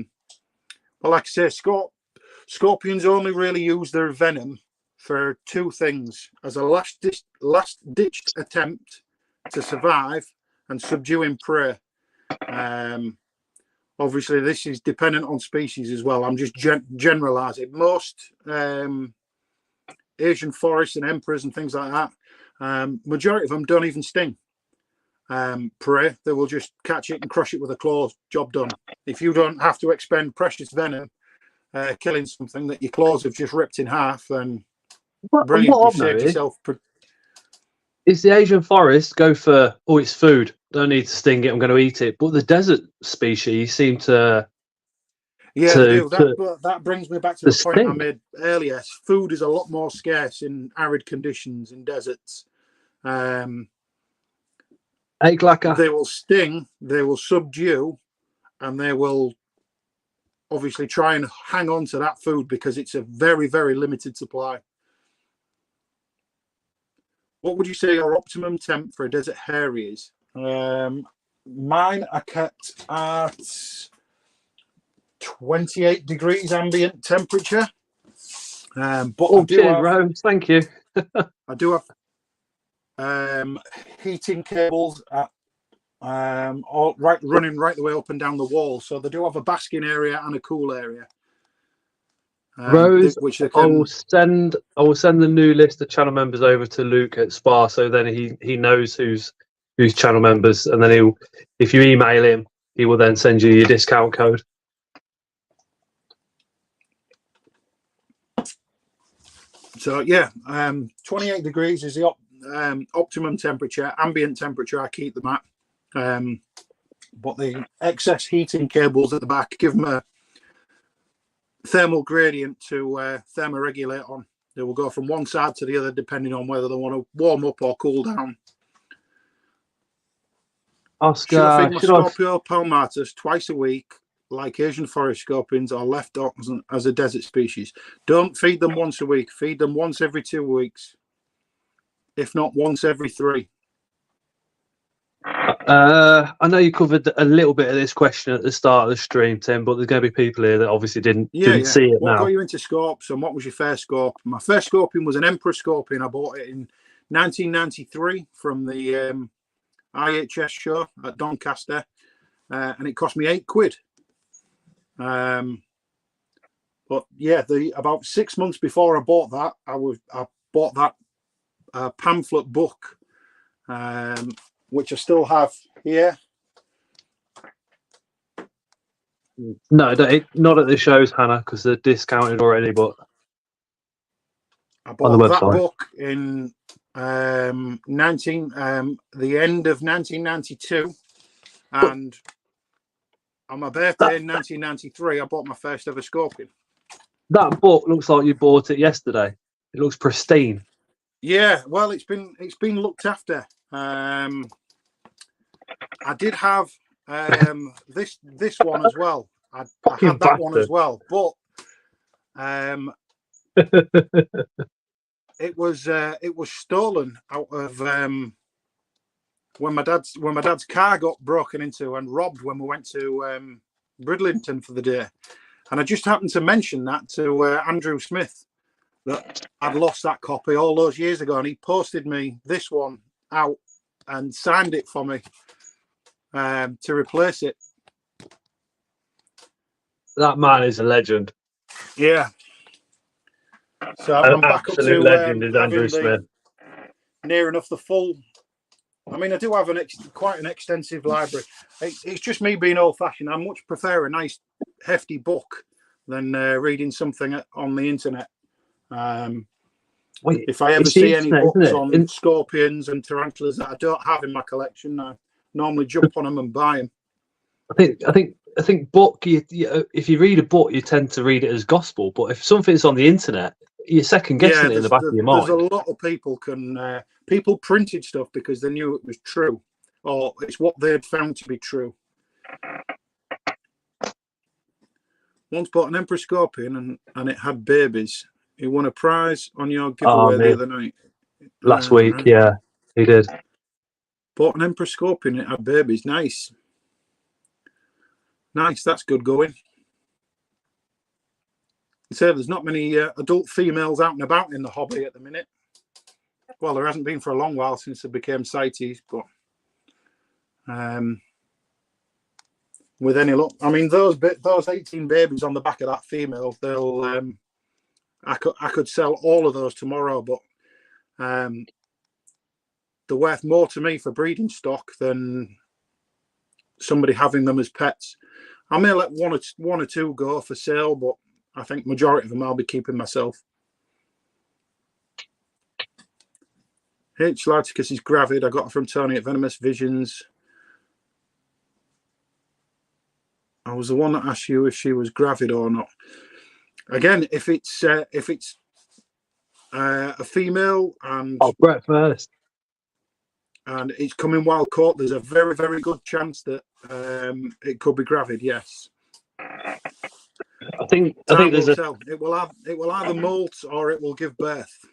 like I say, scorpions only really use their venom for 2 things: as a last-ditched attempt to survive and subduing prey. Obviously, this is dependent on species as well. I'm just generalising. Most Asian forests and emperors and things like that, majority of them don't even sting prey. They will just catch it and crush it with a claw. Job done. If you don't have to expend precious venom killing something that your claws have just ripped in half, then brilliant. You've saved yourself. Is the Asian forest go for, oh, it's food, don't need to sting it, I'm going to eat it? But the desert species seem to... Yeah, they do. That brings me back to the point I made earlier. Food is a lot more scarce in arid conditions, in deserts. They will sting, they will subdue, and they will obviously try and hang on to that food because it's a very, very limited supply. What would you say your optimum temp for a desert hairy is? Mine are kept at 28 degrees ambient temperature. But Rose, thank you. I do have heating cables at running right the way up and down the wall, so they do have a basking area and a cool area. Rose, I will send the new list of channel members over to Luke at Spa, so then he knows who's channel members, and then if you email him, he will then send you your discount code. So yeah, 28 degrees is the optimum temperature, ambient temperature I keep them at. But the excess heating cables at the back give them a thermal gradient to thermoregulate on. They will go from one side to the other depending on whether they want to warm up or cool down. Oscar, should I feed my Scorpio palmatus twice a week like Asian forest scorpions are left as a desert species? Don't feed them once a week. Feed them once every 2 weeks, if not once every 3. I know you covered a little bit of this question at the start of the stream, Tim, but there's going to be people here that obviously didn't see it. What now got you into scorps, and what was your first scorp? My first scorpion was an emperor scorpion. I bought it in 1993 from the IHS show at Doncaster, and it cost me £8. But yeah, about 6 months before I bought that, I bought that pamphlet book, which I still have here. No, not at the shows, Hannah, because they're discounted already. But I bought that book in the end of 1992, and on my birthday in 1993, I bought my first ever scorpion. That book looks like you bought it yesterday. It looks pristine. Yeah, well, it's been looked after. I did have this one as well. I had that one as well, but it was stolen out of when my dad's car got broken into and robbed when we went to Bridlington for the day, and I just happened to mention that to Andrew Smith, that I'd lost that copy all those years ago, and he posted me this one out and signed it for me to replace it. That man is a legend. Yeah. So I'm back up to legend is Andrew Smith. Near enough the full. I mean, I do have quite an extensive library. It's just me being old-fashioned. I much prefer a nice, hefty book than reading something on the internet. If I ever see any books on scorpions and tarantulas that I don't have in my collection, I normally jump on them and buy them. I think book. If you read a book, you tend to read it as gospel. But if something's on the internet, you're second guessing it in the back of your mind. There's a lot of people people printed stuff because they knew it was true, or it's what they'd found to be true. Once bought an Emperor Scorpion and it had babies. He won a prize on your giveaway the other night. Last week, yeah, he did. Bought an Emperor Scorpion, it had babies. Nice. Nice, that's good going. So there's not many adult females out and about in the hobby at the minute. Well, there hasn't been for a long while since they became CITES, but with any luck, I mean, those 18 babies on the back of that female, they'll I could sell all of those tomorrow, but they're worth more to me for breeding stock than somebody having them as pets. I may let one or two go for sale, but I think majority of them I'll be keeping myself. H. Larticus is gravid. I got her from Tony at Venomous Visions. I was the one that asked you if she was gravid or not. Again, if it's a female and Brett first, and it's coming wild caught, there's a very, very good chance that it could be gravid. Yes, I think there's it will either molt or it will give birth.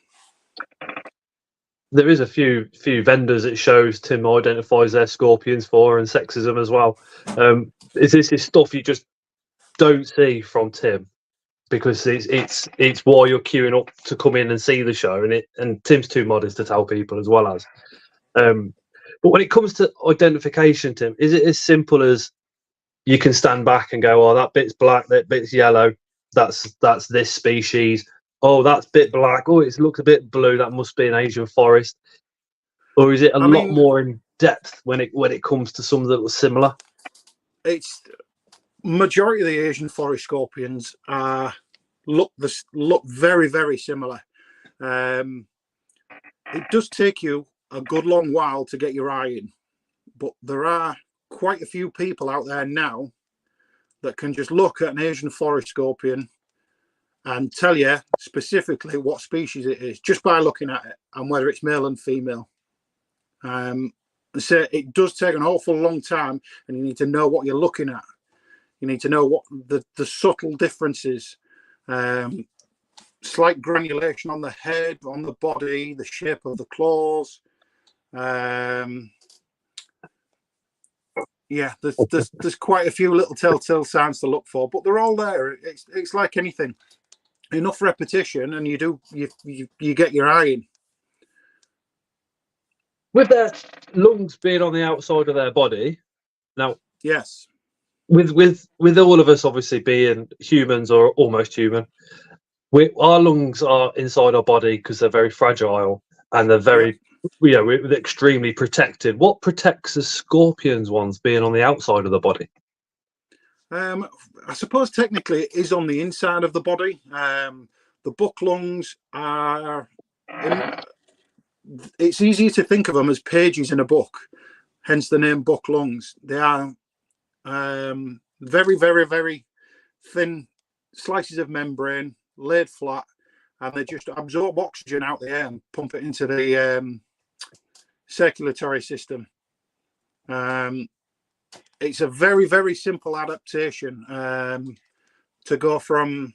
There is a few vendors it shows Tim identifies their scorpions for and sexes them as well. This is stuff you just don't see from Tim, because it's while you're queuing up to come in and see the show, and Tim's too modest to tell people as well as. But when it comes to identification, Tim, is it as simple as you can stand back and go, "Oh, that bit's black, that bit's yellow, that's this species. Oh, that's a bit black. Oh, it looks a bit blue. That must be an Asian forest." Or is it a lot more in depth when it comes to some that look similar? It's majority of the Asian forest scorpions look very, very similar. It does take you a good long while to get your eye in, but there are quite a few people out there now that can just look at an Asian forest scorpion and tell you specifically what species it is just by looking at it and whether it's male and female. So it does take an awful long time, and you need to know what you're looking at. You need to know what the subtle differences, slight granulation on the head, on the body, the shape of the claws. Yeah, there's quite a few little telltale signs to look for, but they're all there. It's like anything. Enough repetition and you get your eye in. With their lungs being on the outside of their body, now, yes, with all of us obviously being humans or almost human, our lungs are inside our body because they're very fragile and they're very, we're extremely protected. What protects the scorpions ones being on the outside of the body? I suppose technically it is on the inside of the body. The buck lungs are, it's easier to think of them as pages in a book, hence the name buck lungs. They are very, very, very thin slices of membrane laid flat, and they just absorb oxygen out the air and pump it into the circulatory system. It's a very, very simple adaptation to go from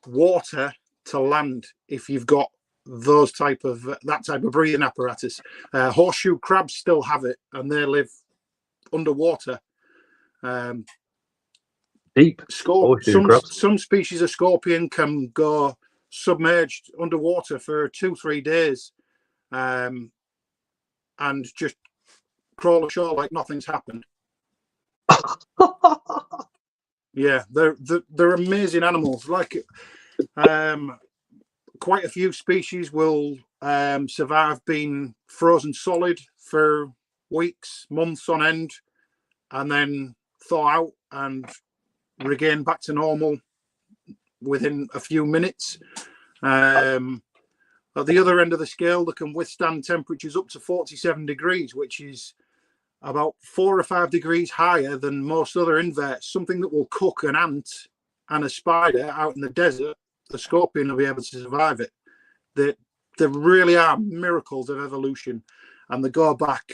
water to land if you've got that type of breathing apparatus. Horseshoe crabs still have it, and they live underwater. Deep. Some species of scorpion can go submerged underwater for 2-3 days, and just crawl ashore like nothing's happened. Yeah, they're amazing animals. Like, quite a few species will survive being frozen solid for weeks, months on end, and then thaw out and regain back to normal within a few minutes. At the other end of the scale, they can withstand temperatures up to 47 degrees, which is about 4 or 5 degrees higher than most other inverts. Something that will cook an ant and a spider out in the desert, the scorpion will be able to survive it. There really are miracles of evolution, and they go back,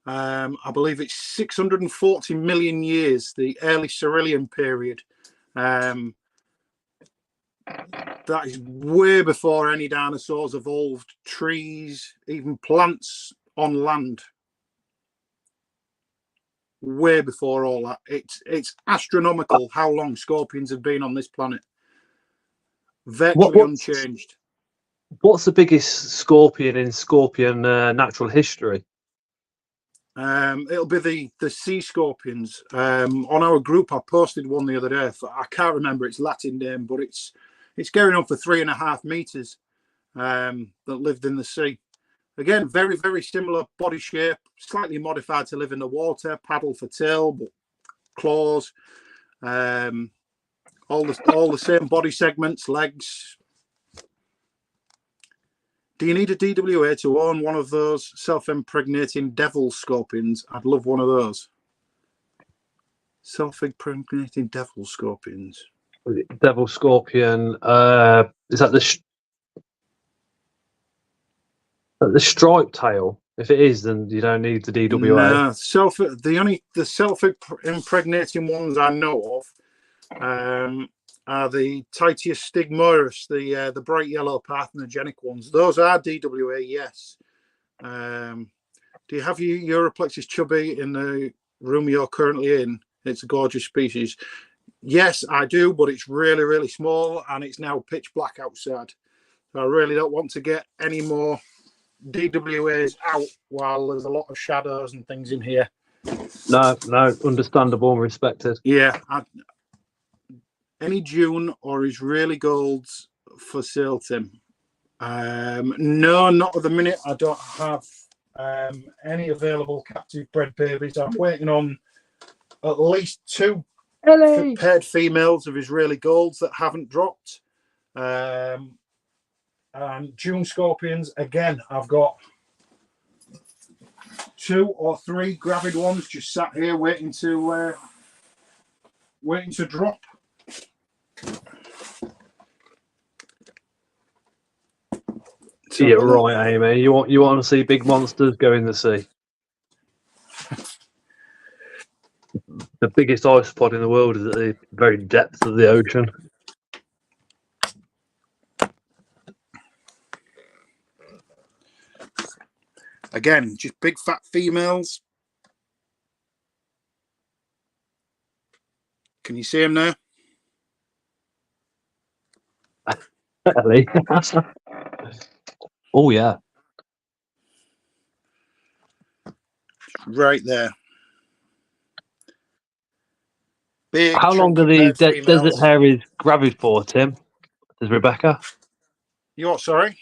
I believe it's 640 million years, the early Silurian period. That is way before any dinosaurs evolved, trees, even plants on land. Way before all that. It's astronomical how long scorpions have been on this planet. Virtually unchanged. What's the biggest scorpion in scorpion natural history? It'll be the sea scorpions. On our group, I posted one the other day. I can't remember its Latin name, but it's going on for 3.5 meters. That lived in the sea. Again, very, very similar body shape, slightly modified to live in the water. Paddle for tail, but claws. All the same body segments, legs. Do you need a DWA to own one of those self-impregnating devil scorpions? I'd love one of those. Self-impregnating devil scorpions. Devil scorpion. Is that the striped tail? If it is, then you don't need the DWA. No, the self-impregnating ones I know of are the Titius stigmoris, the bright yellow parthenogenic ones. Those are DWA, yes. Do you have your Europlexus chubby in the room you're currently in? It's a gorgeous species. Yes, I do, but it's really, really small, and it's now pitch black outside. So I really don't want to get any more DWAs out while there's a lot of shadows and things in here. No, understandable and respected. Yeah, any June or Israeli golds for sale, Tim? No, not at the minute. I don't have any available captive bred babies. I'm waiting on at least 2 paired females of Israeli golds that haven't dropped. And June scorpions, again, I've got 2 or 3 gravid ones just sat here waiting to drop. So yeah, right, Amy. You want to see big monsters go in the sea? The biggest isopod in the world is at the very depths of the ocean. Again, just big fat females. Can you see them now? Ellie. Oh yeah. Right there. Big, how long do the desert haries gravid for, Tim? Does Rebecca? You what, sorry?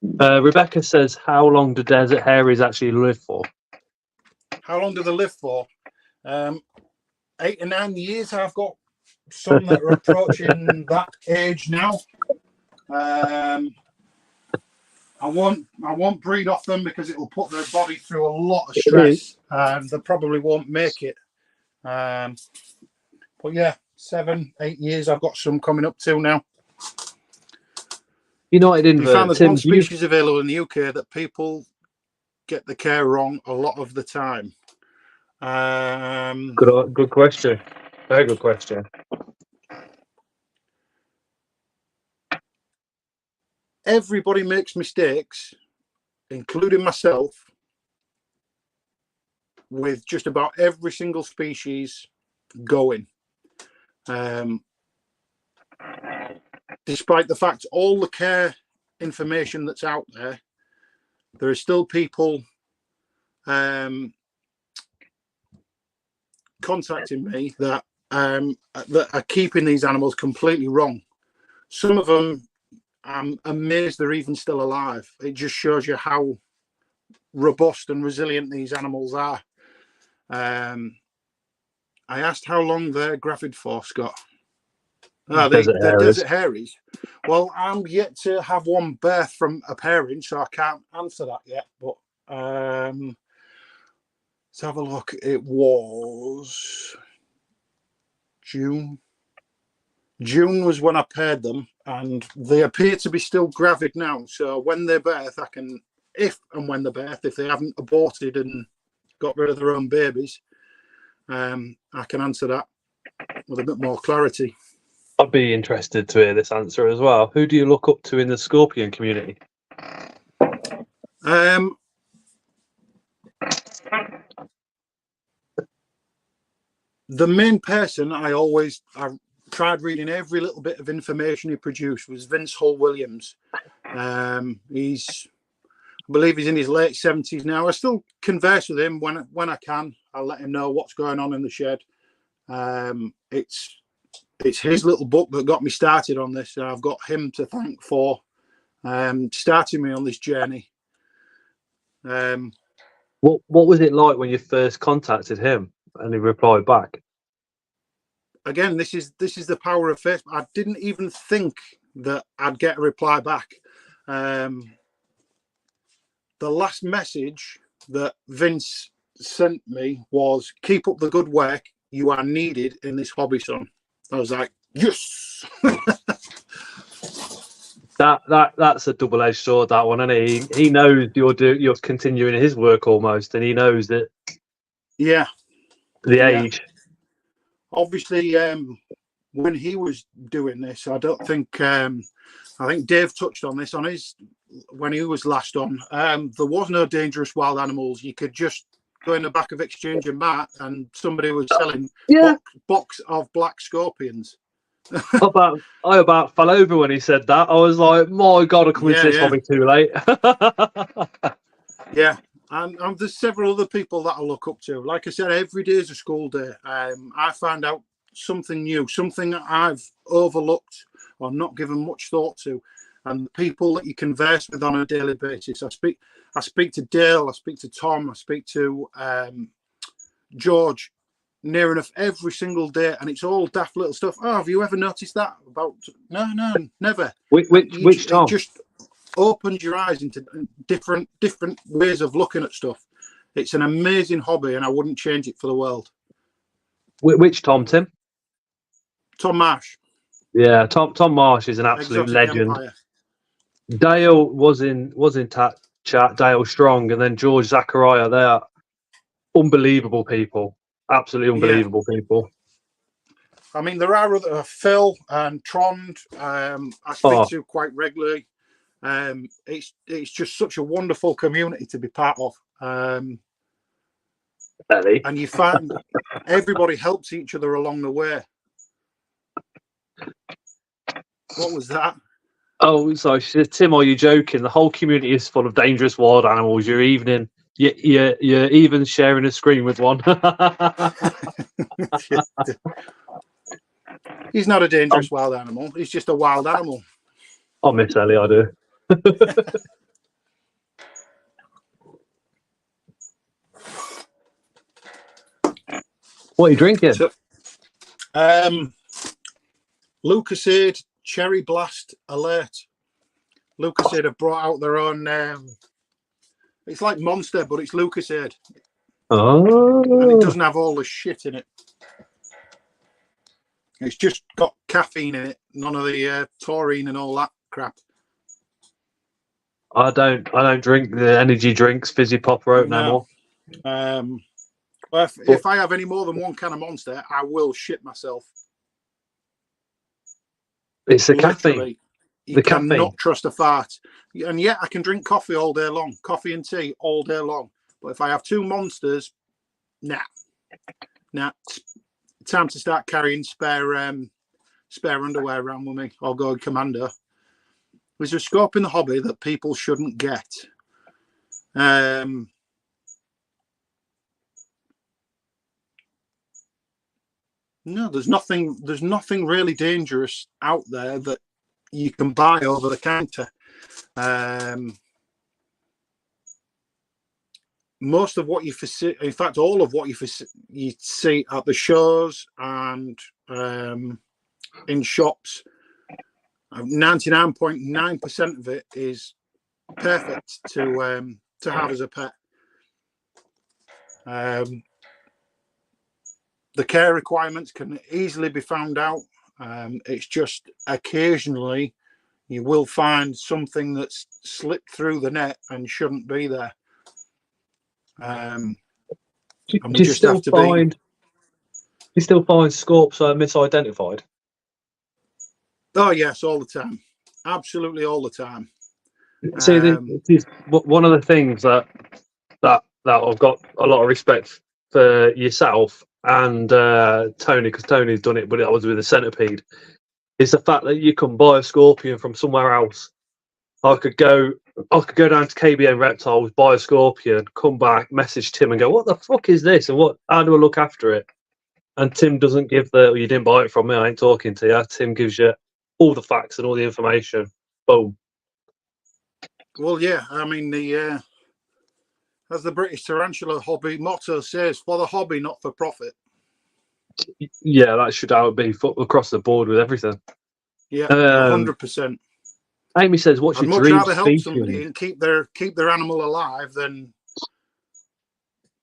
Rebecca says, how long do desert haries actually live for? How long do they live for? 8 to 9 years. I've got some that are approaching that age now. I won't breed off them because it will put their body through a lot of stress, and they probably won't make it. But yeah, 7, 8 years. I've got some coming up to now. United You found Invert. there's Tim, one species available in the UK that people get the care wrong a lot of the time. Good question. Very good question. Everybody makes mistakes, including myself, with just about every single species going. Despite the fact all the care information that's out there, there are still people contacting me that are keeping these animals completely wrong. Some of them, I'm amazed they're even still alive. It just shows you how robust and resilient these animals are. I asked how long they're gravid for, Scott. Oh, they're desert hairies. Well, I'm yet to have one birth from a parent, so I can't answer that yet. But let's have a look. It was June. June was when I paired them, and they appear to be still gravid now. So when they birth, I can, if and when they birth, if they haven't aborted and got rid of their own babies, I can answer that with a bit more clarity. I'd be interested to hear this answer as well. Who do you look up to in the scorpion community? The main person I tried reading every little bit of information he produced was Vince Hull Williams. I believe he's in his late 70s now. I still converse with him when I can. I'll let him know what's going on in the shed. It's his little book that got me started on this, and I've got him to thank for starting me on this journey. What was it like when you first contacted him and he replied back? Again, this is the power of Facebook. I didn't even think that I'd get a reply back. The last message that Vince sent me was, "Keep up the good work. You are needed in this hobby, son." I was like, yes. That's a double-edged sword, that one, isn't he? He knows you're continuing his work almost, and he knows that. Yeah. The age. Obviously, when he was doing this, I don't think. I think Dave touched on this when he was last on. There was no dangerous wild animals. You could just go in the back of Exchange and Mart, and somebody was selling box of black scorpions. I about fell over when he said that. I was like, my God, I come into this hobby too late. Yeah. And there's several other people that I look up to. Like I said, every day is a school day. I find out something new, something that I've overlooked or not given much thought to. And the people that you converse with on a daily basis. I speak to Dale, I speak to Tom, I speak to George near enough every single day, and it's all daft little stuff. Oh, have you ever noticed that about? No, never. Which Tom? It just opens your eyes into different ways of looking at stuff. It's an amazing hobby, and I wouldn't change it for the world. Which Tom, Tim? Tom Marsh. Yeah, Tom Marsh is an absolute legend. Empire. Dale was in chat. Dale Strong, and then George Zachariah. They are unbelievable people. Absolutely unbelievable people. I mean, there are other Phil and Trond. I speak to quite regularly. It's just such a wonderful community to be part of. And you find everybody helps each other along the way. What was that? Oh, sorry, Tim. Are you joking? The whole community is full of dangerous wild animals. You're even sharing a screen with one. He's not a dangerous wild animal. He's just a wild animal. I miss Ellie. I do. What are you drinking? So, Lucasade Cherry Blast Alert. Lucasade have brought out their own. It's like Monster, but it's Lucasade. Oh. And it doesn't have all the shit in it. It's just got caffeine in it, none of the taurine and all that crap. I don't drink the energy drinks, fizzy pop or oat no more. Well, if I have any more than one can of Monster, I will shit myself. It's the Literally, caffeine. You cannot trust a fart. And yet I can drink coffee all day long, coffee and tea all day long. But if I have 2 Monsters, nah. Time to start carrying spare underwear around with me or go commando. There's a scope in the hobby that people shouldn't get. No, there's nothing really dangerous out there that you can buy over the counter. Most of what you in fact, all of what you see at the shows and in shops, 99.9% of it is perfect to have as a pet. The care requirements can easily be found out. It's just occasionally you will find something that's slipped through the net and shouldn't be there. Do you still find scorps are misidentified? Oh yes, all the time, absolutely all the time. See, this is one of the things that I've got a lot of respect for yourself and Tony, because Tony's done it, but it was with a centipede. Is the fact that you can buy a scorpion from somewhere else. I could go down to KBN Reptiles, buy a scorpion, come back, message Tim, and go, "What the fuck is this? And how do I look after it?" And Tim doesn't give you didn't buy it from me. I ain't talking to you. Tim gives you all the facts and all the information. Boom. Well, yeah. I mean, as the British tarantula hobby motto says, for the hobby, not for profit. Yeah, that should how it be across the board with everything. Yeah, 100%. Amy says, "What's your dream species?" I'd much rather help species? somebody and keep their animal alive than,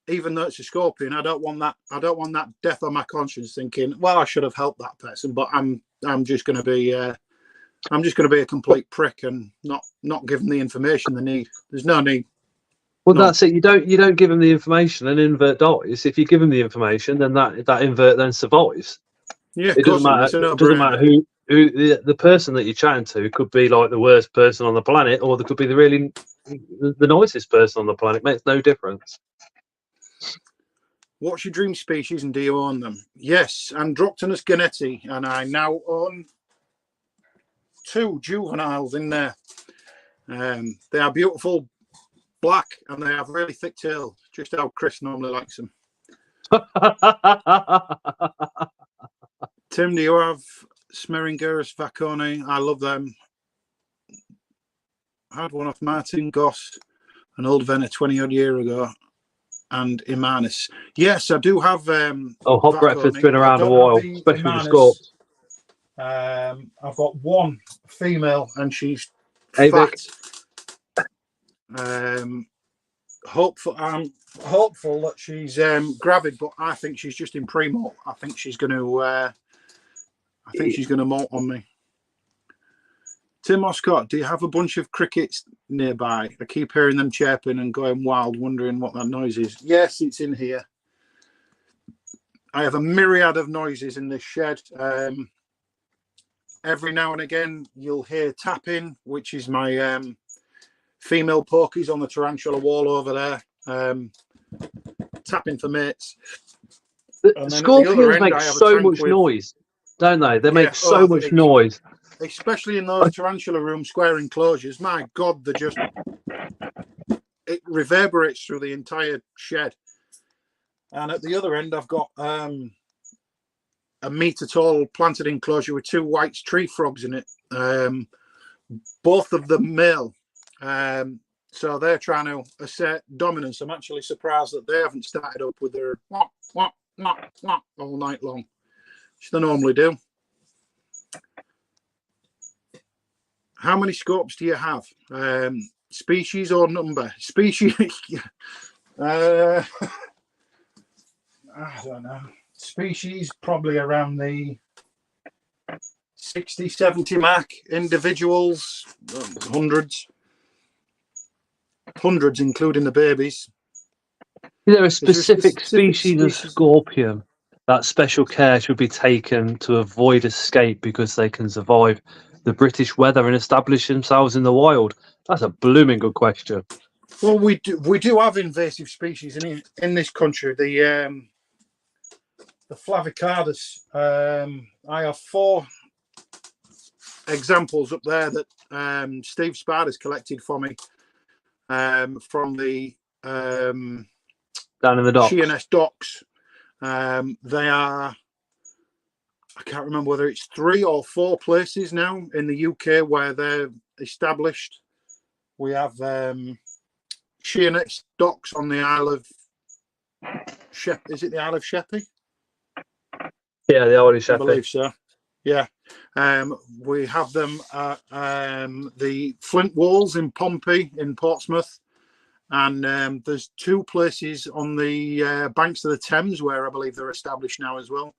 even though it's a scorpion, I don't want that death on my conscience thinking, well, I should have helped that person, but I'm just going to be a complete prick and not give them the information they need. There's no need. Well, that's it. You don't give them the information, and invert dies. If you give them the information, then that invert then survives. Yeah, it doesn't matter. It doesn't matter who the person that you're chatting to could be like the worst person on the planet, or they could be the nicest person on the planet. It makes no difference. What's your dream species and do you own them? Yes, Androctonus gannetti, and I now own 2 juveniles in there. They are beautiful, black, and they have really thick tail, just how Chris normally likes them. Tim, do you have Smeringerus vaconi? I love them. I had one off Martin Goss, an old Venner 20-odd year ago, and Imanus. Yes, I do have. Hot breakfast's been around a while, especially with the scorps. I've got one female, and she's fat. I'm hopeful that she's gravid, but I think she's just in pre-molt. I think she's going to. Molt on me. Tim Oscott, do you have a bunch of crickets nearby? I keep hearing them chirping and going wild, wondering what that noise is. Yes, it's in here. I have a myriad of noises in this shed. Every now and again, you'll hear tapping, which is my female porkies on the tarantula wall over there, tapping for mates. The scorpions make so much noise, don't they? They make so much noise. Especially in those tarantula room square enclosures. My God, it reverberates through the entire shed. And at the other end, I've got a metre-tall planted enclosure with 2 white tree frogs in it. Both of them male. So they're trying to assert dominance. I'm actually surprised that they haven't started up with their wah, wah, wah, wah, all night long, which they normally do. How many scorps do you have? Species or number? Species. I don't know. Species probably around the 60, 70 mark. Individuals, hundreds. hundreds, including the babies. Is there a Is there a specific specific species of species? scorpion that special care should be taken to avoid escape because they can survive the British weather and establish themselves in the wild? That's a blooming good question. Well, we do have invasive species in this country. The Flavicardus. I have 4 examples up there that Steve Sparta's collected for me from the Down in the docks. Sheerness docks. They are, I can't remember whether it's 3 or 4 places now in the UK where they're established. We have Sheerness docks on the Isle of Is it the Isle of Sheppey? Yeah, the old I Shepherd. believe so. Yeah. We have them at the Flint Walls in Pompey in Portsmouth. And there's 2 places on the banks of the Thames where I believe they're established now as well.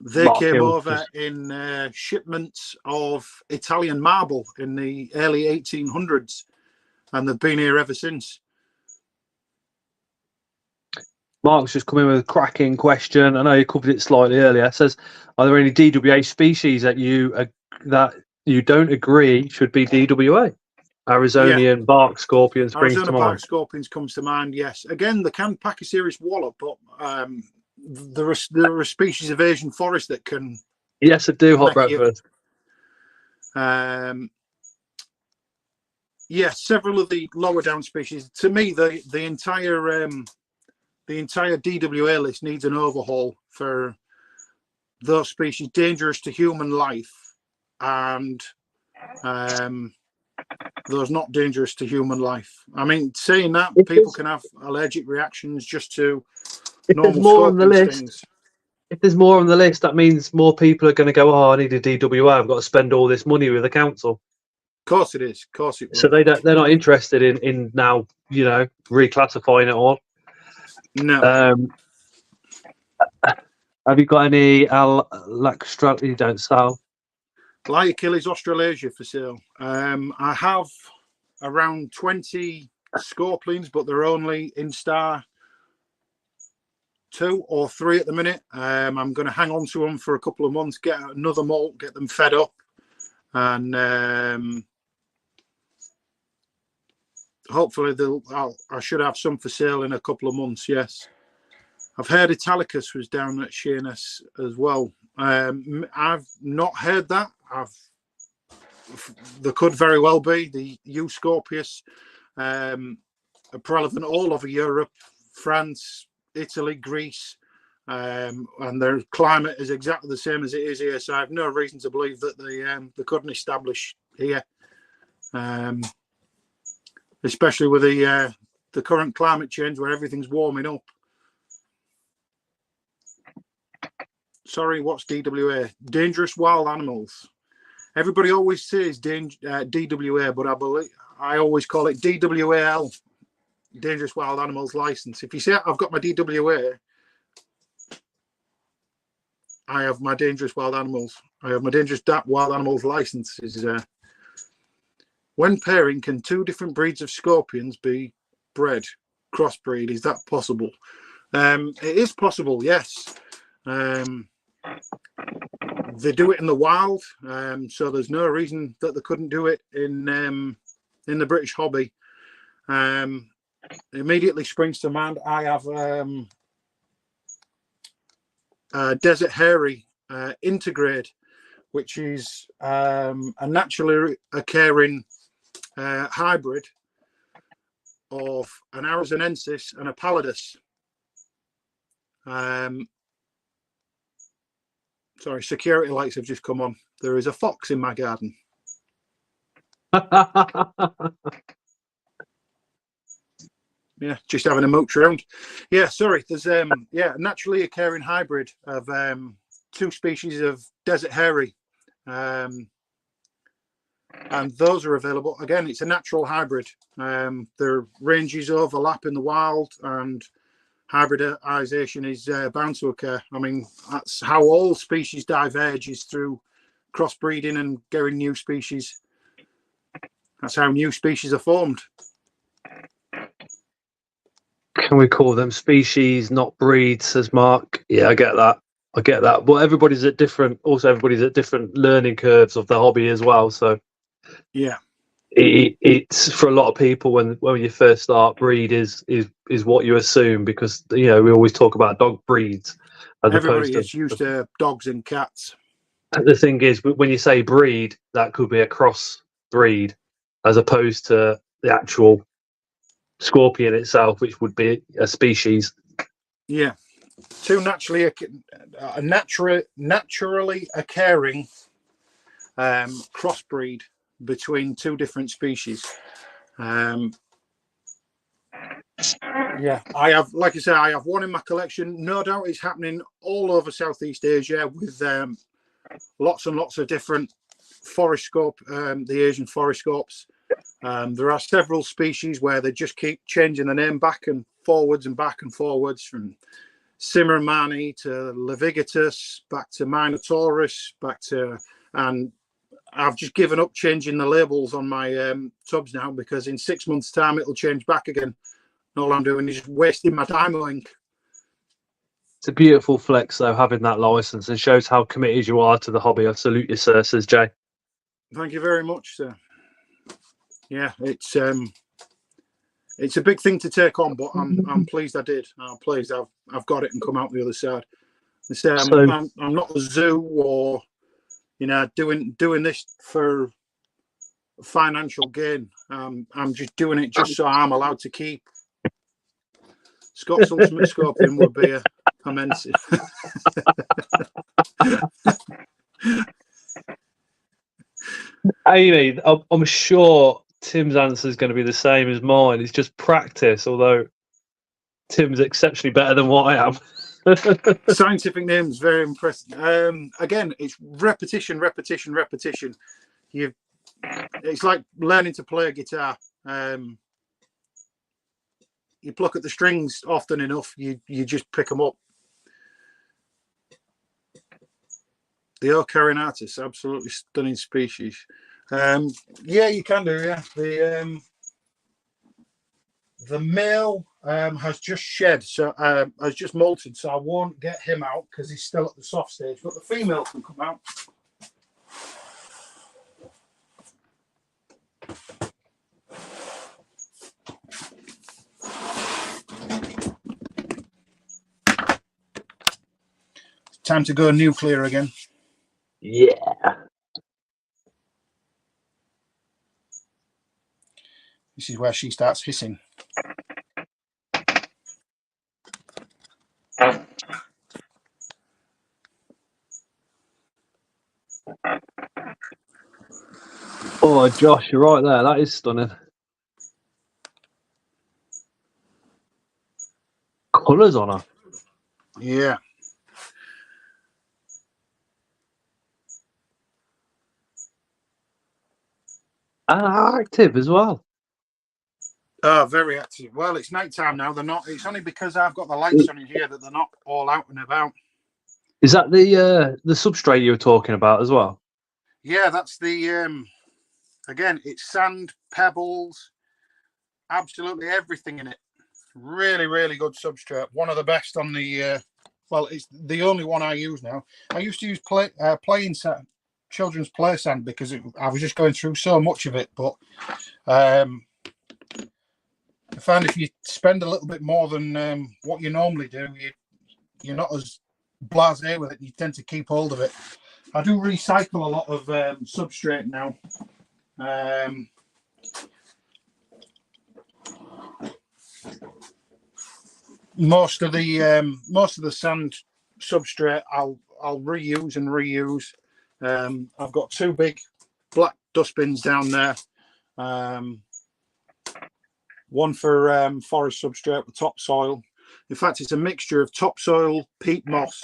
They came over in shipments of Italian marble in the early 1800s, and they've been here ever since. Mark's just come in with a cracking question. I know you covered it slightly earlier. It says, are there any DWA species that you don't agree should be DWA? Arizonian bark scorpion springs to Arizona mind. bark scorpions comes to mind, yes. Again, they can pack a serious wallop, but there are species of Asian forest that can... Yes, I do, hot breakfast. Yes, several of the lower down species. To me, the entire DWA list needs an overhaul for those species dangerous to human life and those not dangerous to human life. I mean, saying that, people can have allergic reactions just to normal scorpion stings. If there's more on the list, that means more people are going to go, oh, I need a DWA. I've got to spend all this money with the council. Of course it is. Of course it will. So they're not interested in now, reclassifying it all. No. Have you got any you don't sell? Lyocilles Australasia for sale. I have around 20 scorpions, but they're only in star 2 or 3 at the minute. I'm going to hang on to them for a couple of months, get another molt, get them fed up, and hopefully I should have some for sale in a couple of months. Yes, I've heard Italicus was down at Sheerness as well. I've not heard that. There could very well be. The Scorpius are prevalent all over Europe, France, Italy, Greece, and their climate is exactly the same as it is here. So I have no reason to believe that they couldn't establish here, especially with the current climate change where everything's warming up. Sorry, what's DWA? Dangerous wild animals. Everybody always says DWA, but I always call it DWAL, Dangerous Wild Animals License. If you say I've got my DWA, I have my Dangerous Wild Animals. I have my Dangerous Wild Animals License. When pairing, can 2 different breeds of scorpions be bred, crossbreed? Is that possible? It is possible, yes. They do it in the wild, so there's no reason that they couldn't do it in the British hobby. Immediately springs to mind, I have Desert Hairy Intergrade, which is a naturally occurring hybrid of an Arizonensis and a Pallidus. Sorry, security lights have just come on. There is a fox in my garden. Yeah, just having a mooch around. Yeah, sorry. There's a naturally occurring hybrid of 2 species of Desert Hairy, and those are available. Again, it's a natural hybrid. Their ranges overlap in the wild, and hybridization is bound to occur. I mean, that's how all species diverge, is through crossbreeding and getting new species. That's how new species are formed. Can we call them species, not breeds? Says Mark. Yeah, I get that. I get that. But everybody's at different. Also, everybody's at different learning curves of the hobby as well. So Yeah. It's for a lot of people when you first start, breed is what you assume, because we always talk about dog breeds as Everybody opposed to gets used to dogs and cats. the thing is, when you say breed, that could be a cross breed as opposed to the actual scorpion itself, which would be a species. Yeah, two naturally occurring crossbreed between two different species. Yeah, I have, like I say, I have one in my collection. No doubt it's happening all over Southeast Asia with lots and lots of different forest scorp, the Asian forest scorps. There are several species where they just keep changing the name back and forwards, from Cimmermani to Levigatus, back to Minotaurus, and I've just given up changing the labels on my tubs now, because in 6 months' time it'll change back again. And all I'm doing is just wasting my Dymo ink. It's a beautiful flex, though, having that license, and shows how committed you are to the hobby. I salute you, sir, says Jay. Thank you very much, sir. Yeah, it's a big thing to take on, but I'm pleased I did. I'm pleased I've got it and come out the other side. I'm not a zoo or doing this for financial gain. I'm just doing it just so I'm allowed to keep. Scott's Ultimate Scorpion would be immense. Amy, I'm sure Tim's answer is going to be the same as mine. It's just practice, although Tim's exceptionally better than what I am. Scientific names, very impressive. Again, it's repetition. It's like learning to play a guitar. You pluck at the strings often enough, you just pick them up. The Ocarinatus, absolutely stunning species. Yeah, you can do. Yeah, the male has just shed, so has just molted, so I won't get him out because he's still at the soft stage. But the female can come out. Time to go nuclear again. Yeah. This is where she starts hissing. Oh, Josh, you're right there. That is stunning. Colours on her. Yeah. Active as well. Oh, very active. Well, it's night time now. They're not. It's only because I've got the lights on in here that they're not all out and about. Is that the substrate you were talking about as well? Yeah, that's the again, it's sand, pebbles, absolutely everything in it. Really, really good substrate. One of the best on the well, it's the only one I use now. I used to use playing sand, children's play sand, because I was just going through so much of it. But I find if you spend a little bit more than what you normally do, you're not as blasé with it. You tend to keep hold of it. I do recycle a lot of substrate now. Most of the sand substrate I'll reuse and reuse. I've got two big black dustbins down there. One for forest substrate with topsoil. In fact, it's a mixture of topsoil, peat moss,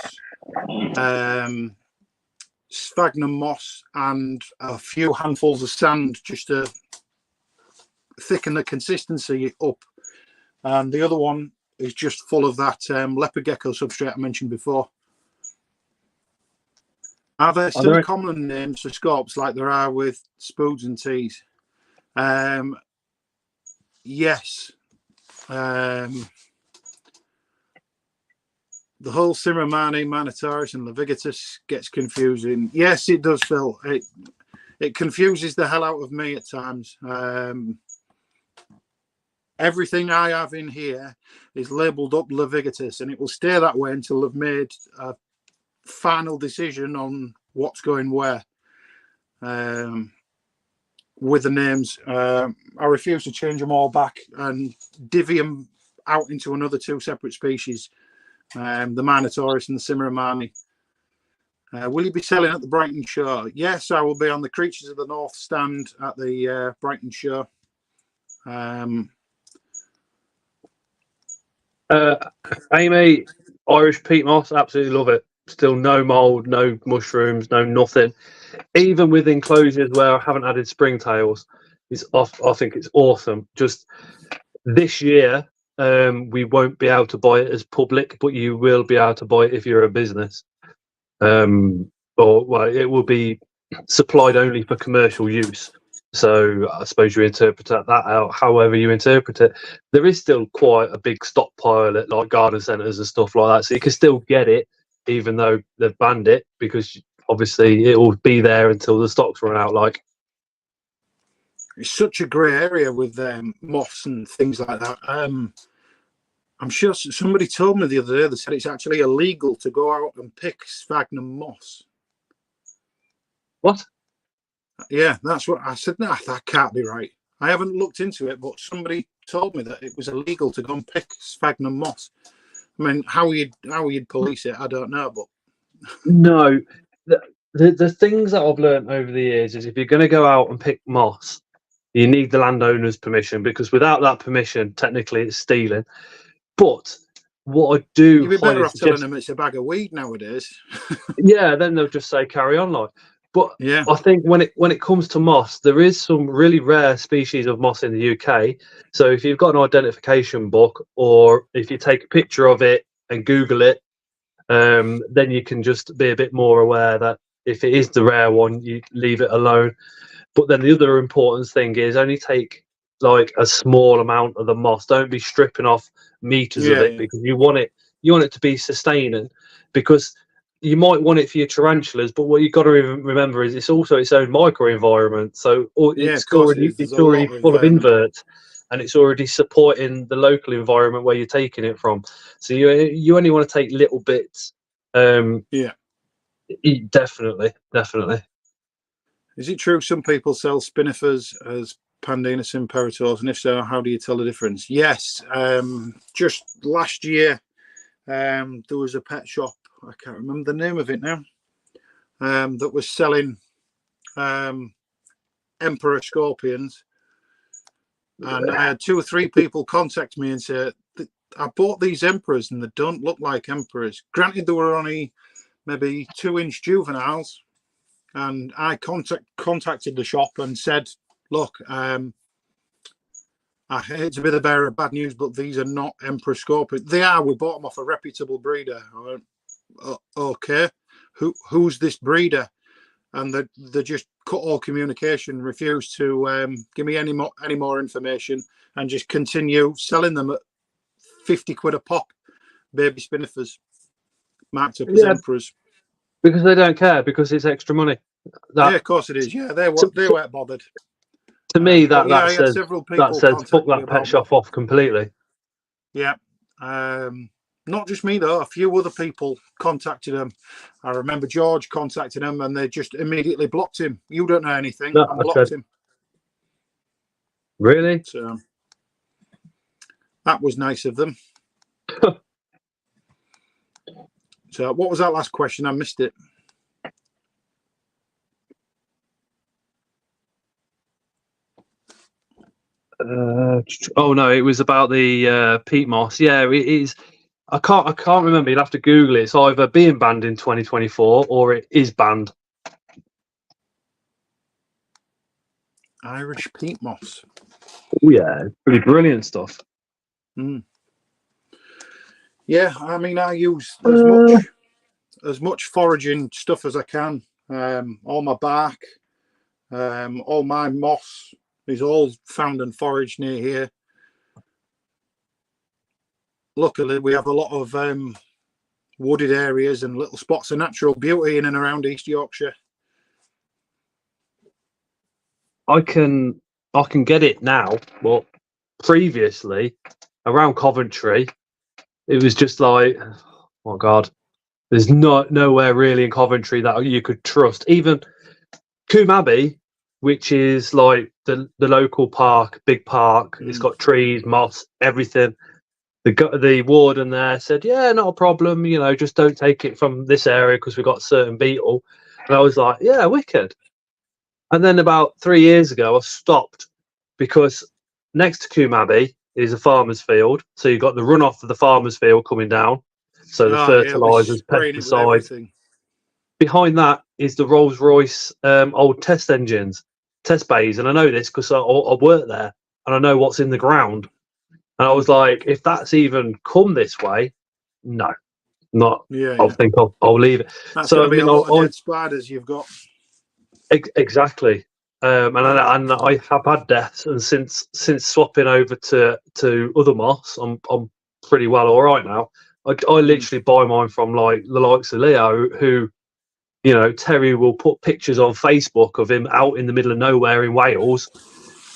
sphagnum moss, and a few handfuls of sand just to thicken the consistency up. And the other one is just full of that leopard gecko substrate I mentioned before. Are there still common names for scorps like there are with spoods and teas? Yes. The whole Cimarroni, Manitoris, and Levigatus gets confusing. Yes, it does, Phil. It confuses the hell out of me at times. Everything I have in here is labelled up Levigatus, and it will stay that way until I've made a final decision on what's going where. With the names, I refuse to change them all back and divvy them out into another 2 separate species. The Manitoris and the Cimarroni. Will you be selling at the Brighton show? Yes, I will be on the Creatures of the North stand at the Brighton show. Amy, Irish peat moss, absolutely love it. Still no mold, no mushrooms, no nothing. Even with enclosures where I haven't added springtails, I think it's awesome. Just this year, we won't be able to buy it as public, but you will be able to buy it if you're a business. Or well, it will be supplied only for commercial use. So I suppose you interpret that out however you interpret it. There is still quite a big stockpile at like garden centres and stuff like that, so you can still get it even though they've banned it, because obviously it will be there until the stocks run out. Like, it's such a grey area with moss and things like that. I'm sure somebody told me the other day, they said it's actually illegal to go out and pick sphagnum moss. what? Yeah, that's what I said. No, that can't be right. I haven't looked into it, but somebody told me that it was illegal to go and pick sphagnum moss. I mean, how you'd police it, I don't know. But No, the things that I've learned over the years is if you're going to go out and pick moss, you need the landowner's permission, because without that permission, technically it's stealing. But what I do, you'd be better off telling them it's a bag of weed nowadays. Yeah, then they'll just say carry on, like. But yeah, I think when it comes to moss, there is some really rare species of moss in the UK. So if you've got an identification book, or if you take a picture of it and Google it, then you can just be a bit more aware that if it is the rare one, you leave it alone. But then the other important thing is only take like a small amount of the moss. Don't be stripping off meters of it, because you want it to be sustaining, because you might want it for your tarantulas, but what you've got to remember is it's also its own microenvironment. So it's already full of inverts, and it's already supporting the local environment where you're taking it from. So you only want to take little bits. Yeah, definitely. Is it true some people sell spinifers as Pandinus imperators, and if so, how do you tell the difference? Yes, just last year there was a pet shop, I can't remember the name of it now, that was selling emperor scorpions, and I had 2 or 3 people contact me and say, I bought these emperors and they don't look like emperors. Granted, they were only maybe 2-inch juveniles, and I contacted the shop and said, look, I hate to be the bearer of bad news, but these are not emperor scorpions. They are. We bought them off a reputable breeder. I went, okay, who's this breeder? And they just cut all communication, refused to give me any more information, and just continue selling them at 50 quid a pop, baby spinifers marked up as emperors, because they don't care, because it's extra money. Yeah, of course it is. Yeah, they weren't bothered. To me, that says fuck that pet shop off completely. Yeah. Not just me though, a few other people contacted him. I remember George contacted him, and they just immediately blocked him. You don't know anything, and blocked him. Really? So that was nice of them. So what was that last question? I missed it. Oh no, it was about the peat moss. Yeah, it is. I can't remember. You'll have to Google it. It's either being banned in 2024 or it is banned. Irish peat moss. Oh yeah, pretty brilliant stuff. Mm. Yeah, I mean, I use as much foraging stuff as I can. All my bark, all my moss, It's all found and foraged near here. Luckily, we have a lot of wooded areas and little spots of natural beauty in and around East Yorkshire. I can get it now, but previously around Coventry, it was just like, oh God, there's nowhere really in Coventry that you could trust. Even Coombe Abbey, which is like the local park, big park. It's got trees, moss, everything. The warden there said, yeah, not a problem. You know, just don't take it from this area because we've got a certain beetle. And I was like, yeah, wicked. And then about 3 years ago, I stopped because next to Coombe Abbey is a farmer's field. So you've got the runoff of the farmer's field coming down. So the fertilisers, pesticides. Behind that is the Rolls-Royce old test engines, test bays. And I know this because I work there and I know what's in the ground. And I was like, if that's even come this way, no, not. Yeah, I think I'll leave it. That's So going to be a lot of dead spiders you've got. Exactly. And I have had deaths, and since swapping over to other moss, I'm pretty well all right now. I literally buy mine from like the likes of Leo, who, you know, Terry will put pictures on Facebook of him out in the middle of nowhere in Wales,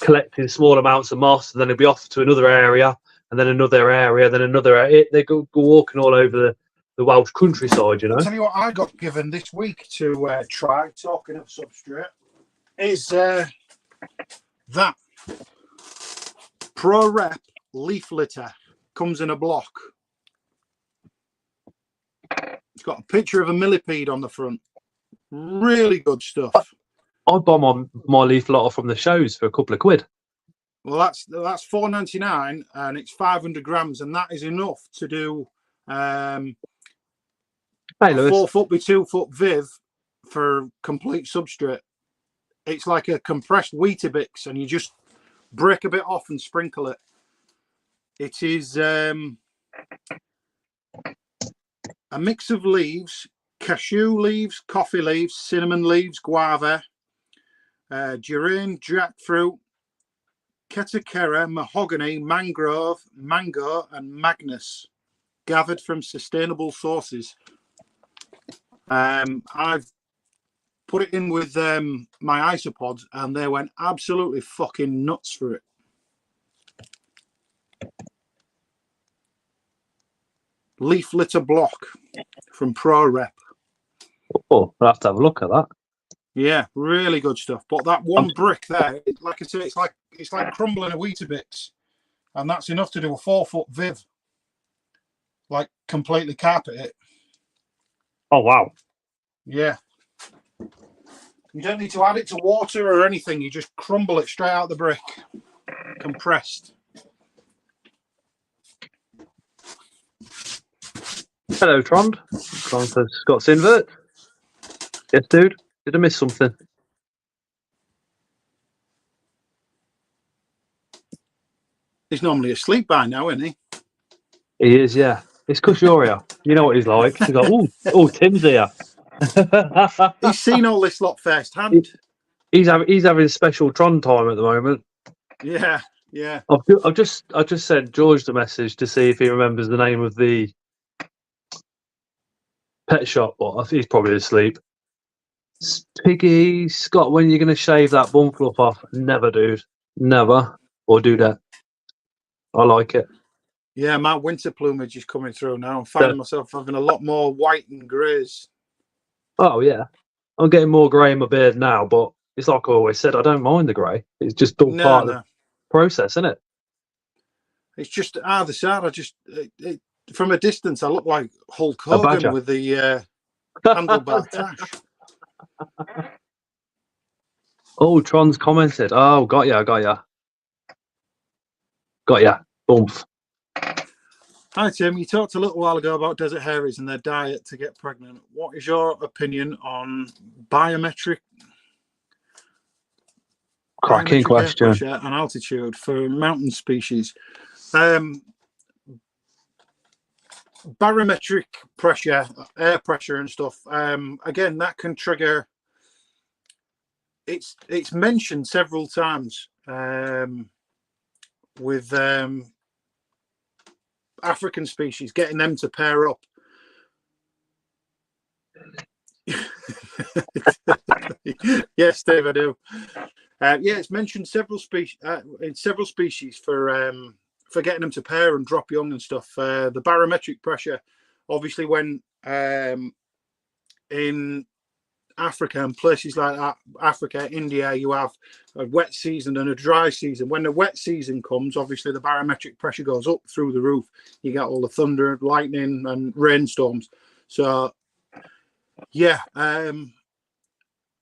collecting small amounts of moss, and then he'll be off to another area, and then another area, then another area. They go walking all over the Welsh countryside, you know. I'll tell you what I got given this week to try, talking of substrate, is that Pro Rep leaf litter. Comes in a block. It's got a picture of a millipede on the front. Really good stuff. I buy my leaf litter from the shows for a couple of quid. Well, that's $4.99, and it's 500 grams, and that is enough to do a 4 foot by 2 foot viv for complete substrate. It's like a compressed Weetabix, and you just break a bit off and sprinkle it. It is a mix of leaves: cashew leaves, coffee leaves, cinnamon leaves, guava, gerane, jackfruit, Ketakera, mahogany, mangrove, mango, and Magnus, gathered from sustainable sources. I've put it in with my isopods, and they went absolutely fucking nuts for it. Leaf litter block from Pro Rep. Oh, I'll have to have a look at that. Yeah, really good stuff. But that one brick there, like I say, it's like crumbling a Weetabix, and that's enough to do a 4 foot viv. Like completely carpet it. Oh wow! Yeah. You don't need to add it to water or anything. You just crumble it straight out the brick, compressed. Hello, Trond. Trond says Scott's invert. Yes, dude. Did I miss something? He's normally asleep by now, isn't he? He is, yeah. It's because you're here. You know what he's like. He's like, oh, Tim's here. He's seen all this lot firsthand. He's having special Tron time at the moment. Yeah, yeah. I've just sent George the message to see if he remembers the name of the pet shop, but I think he's probably asleep. Piggy, Scott, when are you going to shave that bum fluff off? Never, dude. Never. Or do that. I like it. Yeah, my winter plumage is coming through now. I'm finding myself having a lot more white and greys. Oh, yeah. I'm getting more grey in my beard now, but it's like I always said, I don't mind the grey. It's just all part of the process, isn't it? It's just either side. From a distance, I look like Hulk Hogan with the handlebar tash. Oh, Tron's commented. Oh, got ya. Boomf. Hi, Tim. You talked a little while ago about desert haries and their diet to get pregnant. What is your opinion on biometric cracking question pressure and altitude for mountain species? Barometric pressure, air pressure and stuff, again, that can trigger. It's mentioned several times with African species, getting them to pair up. Yes, Dave, I do. Yeah, it's mentioned several species in several species for getting them to pair and drop young and stuff. The barometric pressure, obviously, when in Africa and places like that, Africa, India, you have a wet season and a dry season. When the wet season comes, obviously the barometric pressure goes up through the roof. You get all the thunder, lightning, and rainstorms. So, yeah,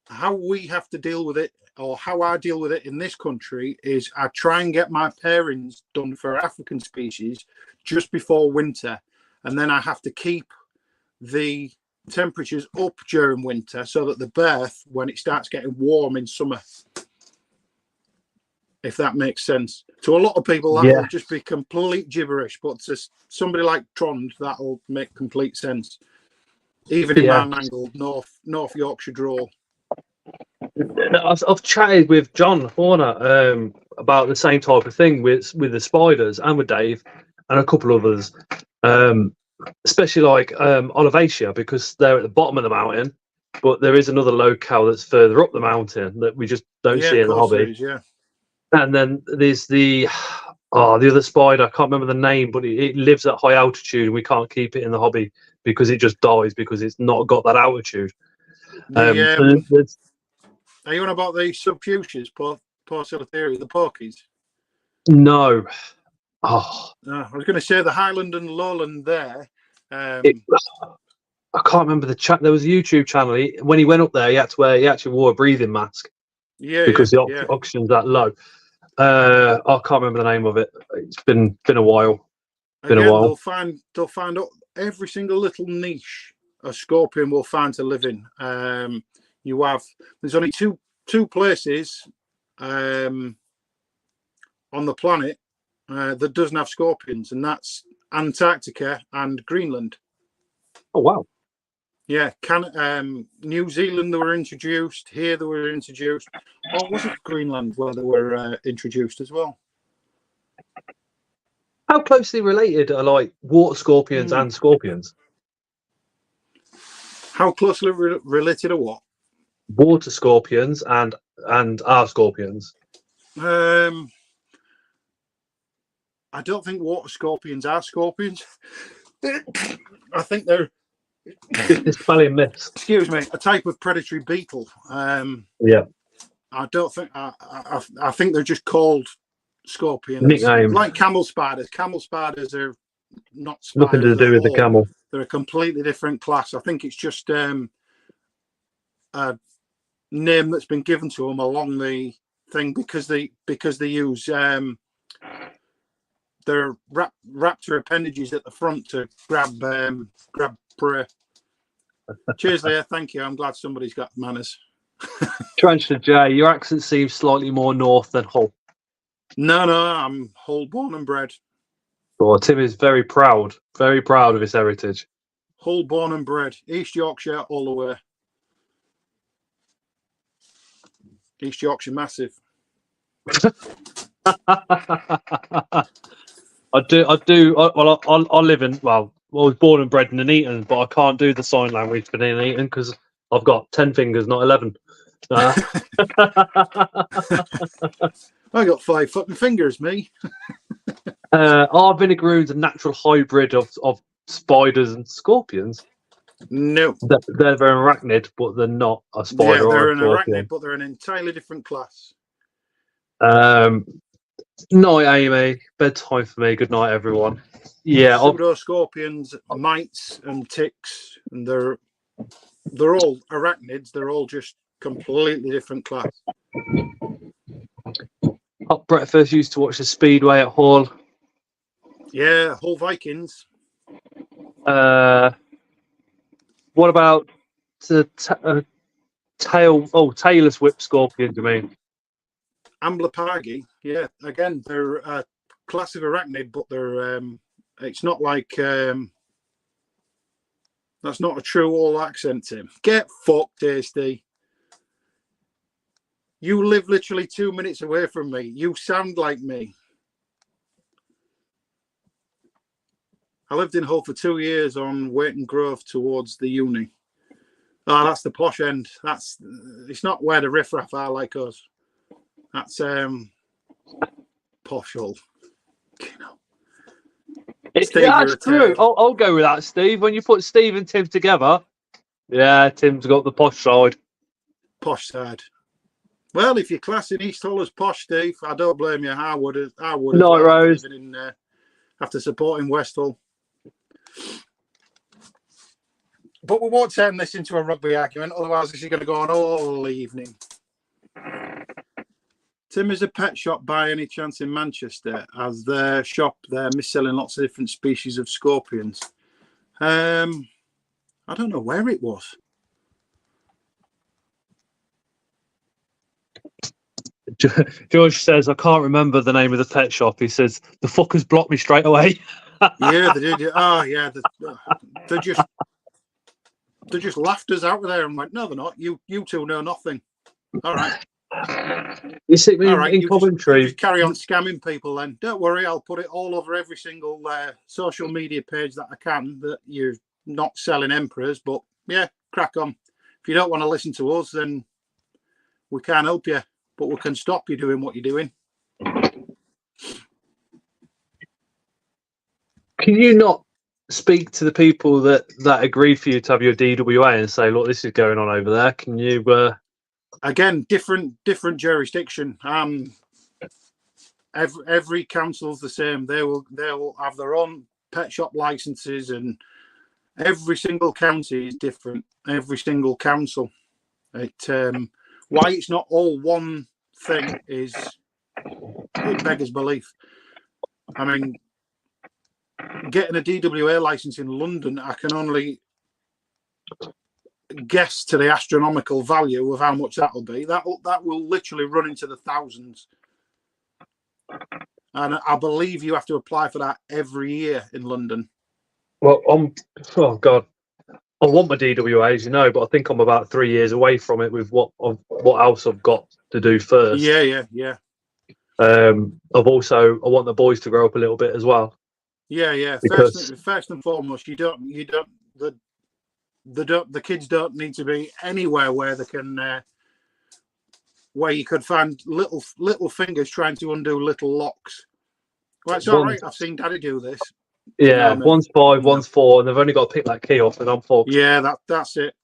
how we have to deal with it, or how I deal with it in this country, is I try and get my pairings done for African species just before winter, and then I have to keep the temperatures up during winter so that the birth, when it starts getting warm in summer, if that makes sense. To a lot of people, that'll just be complete gibberish, but to somebody like Trond, that'll make complete sense. Even in my mangled North Yorkshire drawl. I've chatted with John Horner about the same type of thing with the spiders, and with Dave and a couple others, especially like Olivaceae, because they're at the bottom of the mountain, but there is another locale that's further up the mountain that we just don't see in the hobby. And then there's the other spider, I can't remember the name, but it lives at high altitude and we can't keep it in the hobby because it just dies because it's not got that altitude. Are you on about the subfuchsias, Porcelatheria, the porkies? No. I was going to say the Highland and Lowland there. I can't remember the chat. There was a YouTube channel. When he went up there, he actually wore a breathing mask. Yeah, because the oxygen's that low. I can't remember the name of it. It's been a while. They'll find out every single little niche a scorpion will find to live in. There's only two places on the planet that doesn't have scorpions, and that's Antarctica and Greenland. Oh wow! Yeah, New Zealand they were introduced. Here they were introduced. Or was it Greenland where they were introduced as well? How closely related are like water scorpions and scorpions? How closely related are what? Water scorpions and our scorpions. I don't think water scorpions are scorpions. I think they're spelling myths. Excuse me, a type of predatory beetle. Yeah. I don't think I think they're just called scorpions. Nickname. Like camel spiders. Camel spiders are not spiders. Nothing to do with the camel. They're a completely different class. I think it's just a name that's been given to them along the thing because they use their raptor appendages at the front to grab prey. Cheers, Leah. Thank you. I'm glad somebody's got manners. Tarantula J, your accent seems slightly more north than Hull. No, I'm Hull born and bred. Well, Tim is very proud of his heritage. Hull born and bred. East Yorkshire all the way. East Yorkshire massive. I live in, I was born and bred in Nuneaton, but I can't do the sign language for Nuneaton because I've got 10 fingers, not 11. I got 5 fucking fingers, me. Are vinegaroons a natural hybrid of spiders and scorpions? No. They're an arachnid, but they're not a spider. Yeah, they're or a an scorpion. arachnid, but they're an entirely different class. Night, Amy. Bedtime for me. Good night, everyone. Yeah, Pseudo scorpions, mites, and ticks, and they're all arachnids. They're all just completely different class. Hot breakfast. Used to watch the Speedway at Hall. Yeah, Hull Vikings. What about the tailless whip scorpion? You mean? Amblypagi, yeah. Again, they're a class of arachnid, but they're it's not like that's not a true all accent, Tim. Get fucked, Tasty. You live literally 2 minutes away from me. You sound like me. I lived in Hull for 2 years on Waiting Grove towards the uni. Oh, that's the posh end. It's not where the riffraff are like us. That's posh Hull. You know. Steve, Yeah, you're that's a true. turd. I'll go with that, Steve. When you put Steve and Tim together, yeah, Tim's got the posh side. Posh side. Well, if you're classing East Hull as posh, Steve, I don't blame you. I would as Night well, Rose. living in after supporting West Hull. But we won't turn this into a rugby argument, otherwise this is going to go on all evening. Tim, is a pet shop by any chance in Manchester? As their shop, they're mis-selling lots of different species of scorpions. I don't know where it was. George says, I can't remember the name of the pet shop. He says, the fuckers blocked me straight away. Yeah, they did. Oh, yeah. They just laughed us out there and went, no, they're not. You two know nothing. All right. You see me All right, in Coventry. just carry on scamming people then. Don't worry, I'll put it all over every single social media page that I can that you're not selling emperors. But yeah, crack on. If you don't want to listen to us, then we can't help you, but we can stop you doing what you're doing. Can you not speak to the people that agree for you to have your DWA and say, look, this is going on over there? Can you... Again, different jurisdiction. Every council's the same. They'll have their own pet shop licenses, and every single county is different. Every single council. Why it's not all one thing is it beggars belief. I mean, getting a DWA license in London, I can only guess to the astronomical value of how much that'll be. That will literally run into the thousands, and I believe you have to apply for that every year in London. Well, oh God, I want my DWA, as you know, but I think I'm about 3 years away from it with what else I've got to do first. Yeah. I want the boys to grow up a little bit as well. Yeah. Because First and foremost, the kids don't need to be anywhere where they can where you could find little fingers trying to undo little locks. Well, it's all right. I've seen Daddy do this. Yeah, one's 5, one's 4, and they've only got to pick that key off, and I'm fucked. Yeah, that's it.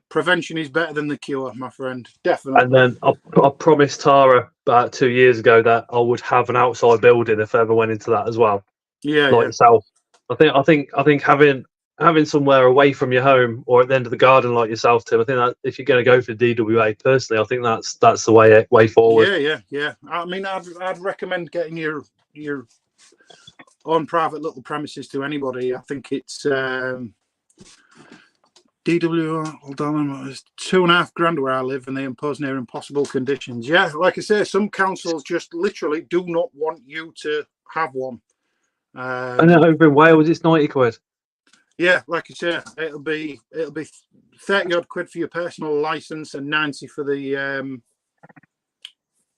Prevention is better than the cure, my friend. Definitely. And then I promised Tara about 2 years ago that I would have an outside building if I ever went into that as well. Yeah, like yourself. I think having somewhere away from your home or at the end of the garden like yourself, Tim, I think that if you're going to go for DWA, personally, I think that's the way forward. Yeah. I mean, I'd recommend getting your own private little premises to anybody. I think it's DWA. Hold on, it's $2,500 where I live, and they impose near impossible conditions. Yeah, like I say, some councils just literally do not want you to have one. And then over in Wales, it's 90 quid. Yeah, like I say, it'll be 30 odd quid for your personal license and 90 for the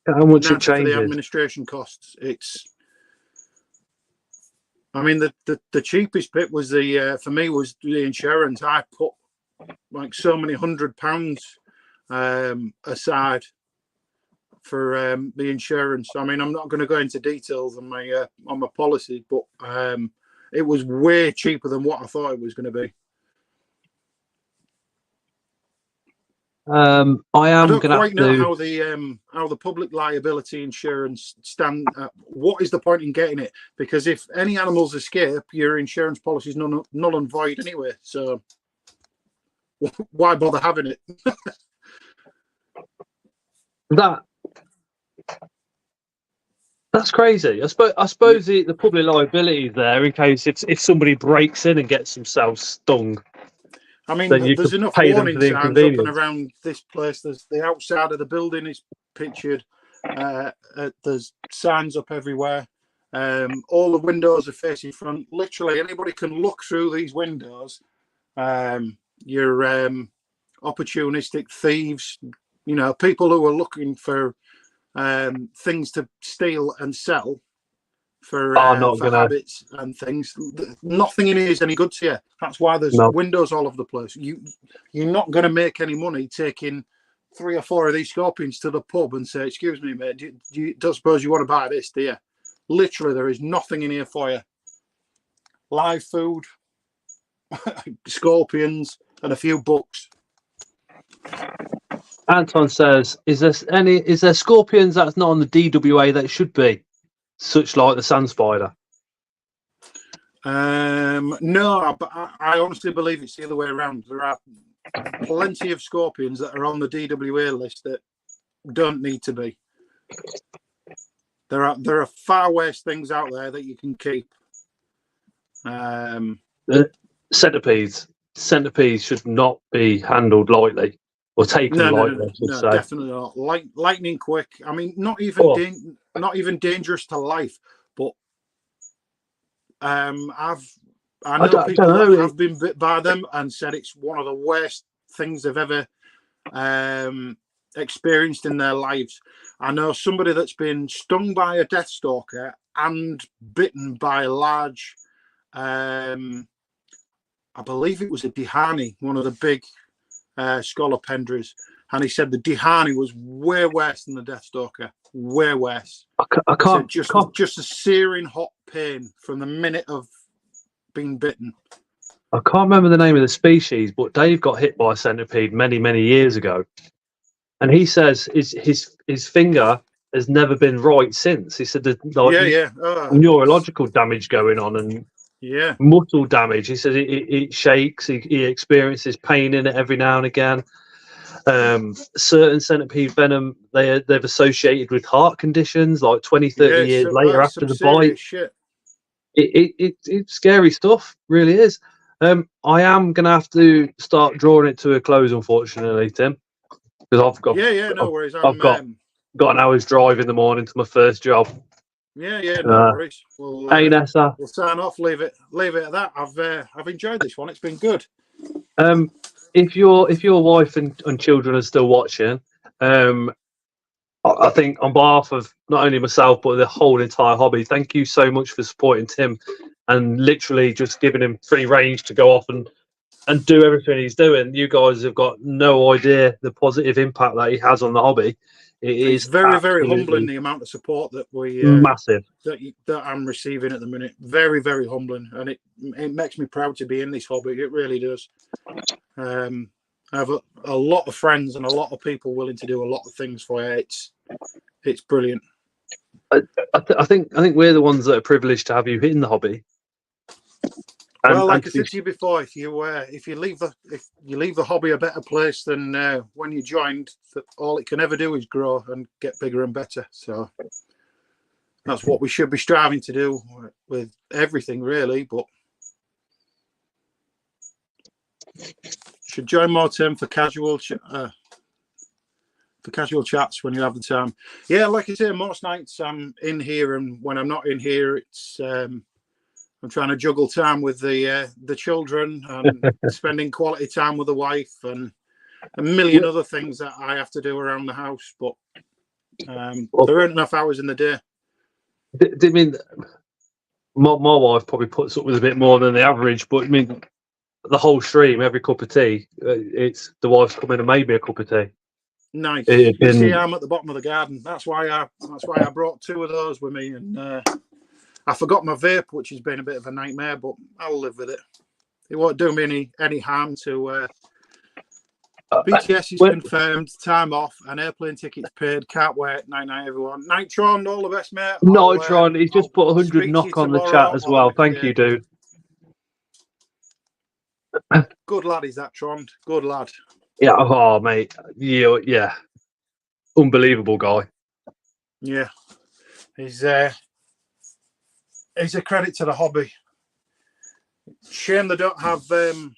how much it for changes? the administration costs. I mean, the cheapest bit was for me was the insurance. I put like so many £100 aside for the insurance. I mean, I'm not going to go into details on my policy, but it was way cheaper than what I thought it was going to be. I don't quite know how the public liability insurance stand. What is the point in getting it? Because if any animals escape, your insurance policy is null and void anyway. So why bother having it? That's crazy. I suppose the public liability is there in case if somebody breaks in and gets themselves stung. I mean, there's enough warning signs up and around this place. There's the outside of the building is pictured. There's signs up everywhere. All the windows are facing front. Literally, anybody can look through these windows. Your opportunistic thieves, You know, people who are looking for things to steal and sell for habits and things. Nothing in here is any good to you. That's why there's windows all over the place. You're not going to make any money taking 3 or 4 of these scorpions to the pub and say, "Excuse me, mate, don't suppose you want to buy this, do you?" Literally, there is nothing in here for you. Live food, scorpions, and a few books. Anton says, "Is there scorpions that's not on the DWA that should be, such like the sand spider?" No, but I honestly believe it's the other way around. There are plenty of scorpions that are on the DWA list that don't need to be. There are far worse things out there that you can keep. Centipedes should not be handled lightly or taken lightly. No, definitely not. Lightning quick. I mean, not even dangerous to life, but I know people that have been bit by them and said it's one of the worst things they've ever experienced in their lives. I know somebody that's been stung by a deathstalker and bitten by a large, I believe it was a Dihani, one of the big scolopendras, and he said the Dihani was way worse than the deathstalker, way worse. I can't just a searing hot pain from the minute of being bitten. I can't remember the name of the species, but Dave got hit by a centipede many years ago, and he says his finger has never been right since. He said there's neurological damage going on and muscle damage. He said it shakes. He experiences pain in it every now and again. Certain centipede venom they've associated with heart conditions like 20-30 years later after the bite. Shit. It's scary stuff, really is. I am gonna have to start drawing it to a close, unfortunately, Tim, because I've got no worries. I've got an hour's drive in the morning to my first job. No worries. Hey Nessa, we'll sign off. Leave it at that. I've enjoyed this one. It's been good. If your wife and children are still watching, I think on behalf of not only myself but the whole entire hobby, thank you so much for supporting Tim and literally just giving him free range to go off and do everything he's doing. You guys have got no idea the positive impact that he has on the hobby. It's very humbling, the amount of support that we massive that I'm receiving at the minute. Very humbling, and it makes me proud to be in this hobby. It really does. I have a lot of friends and a lot of people willing to do a lot of things for you. It's brilliant. I think we're the ones that are privileged to have you in the hobby. Well, like I said to you before, if you leave the hobby a better place than when you joined, all it can ever do is grow and get bigger and better. So that's what we should be striving to do with everything, really. But should join more, Tim, for casual chats when you have the time. Yeah, like I say, most nights I'm in here, and when I'm not in here, it's I'm trying to juggle time with the children and spending quality time with the wife and a million other things that I have to do around the house. But there aren't enough hours in the day. I mean, my wife probably puts up with a bit more than the average, but I mean, the whole stream, every cup of tea, it's the wife's come in and made me a cup of tea. Nice. You see, I'm at the bottom of the garden. That's why I brought 2 of those with me, and I forgot my vape, which has been a bit of a nightmare, but I'll live with it. It won't do me any harm to. BTS is confirmed, time off, and airplane tickets paid. Can't wait. Night, everyone. Nitron, all the best, mate. Nitron, he's just put 100 knock on the chat as well. Thank you, dude. Good lad, is that Tron? Good lad. Yeah, oh mate, yeah, unbelievable guy. Yeah, he's a credit to the hobby. Shame they don't have the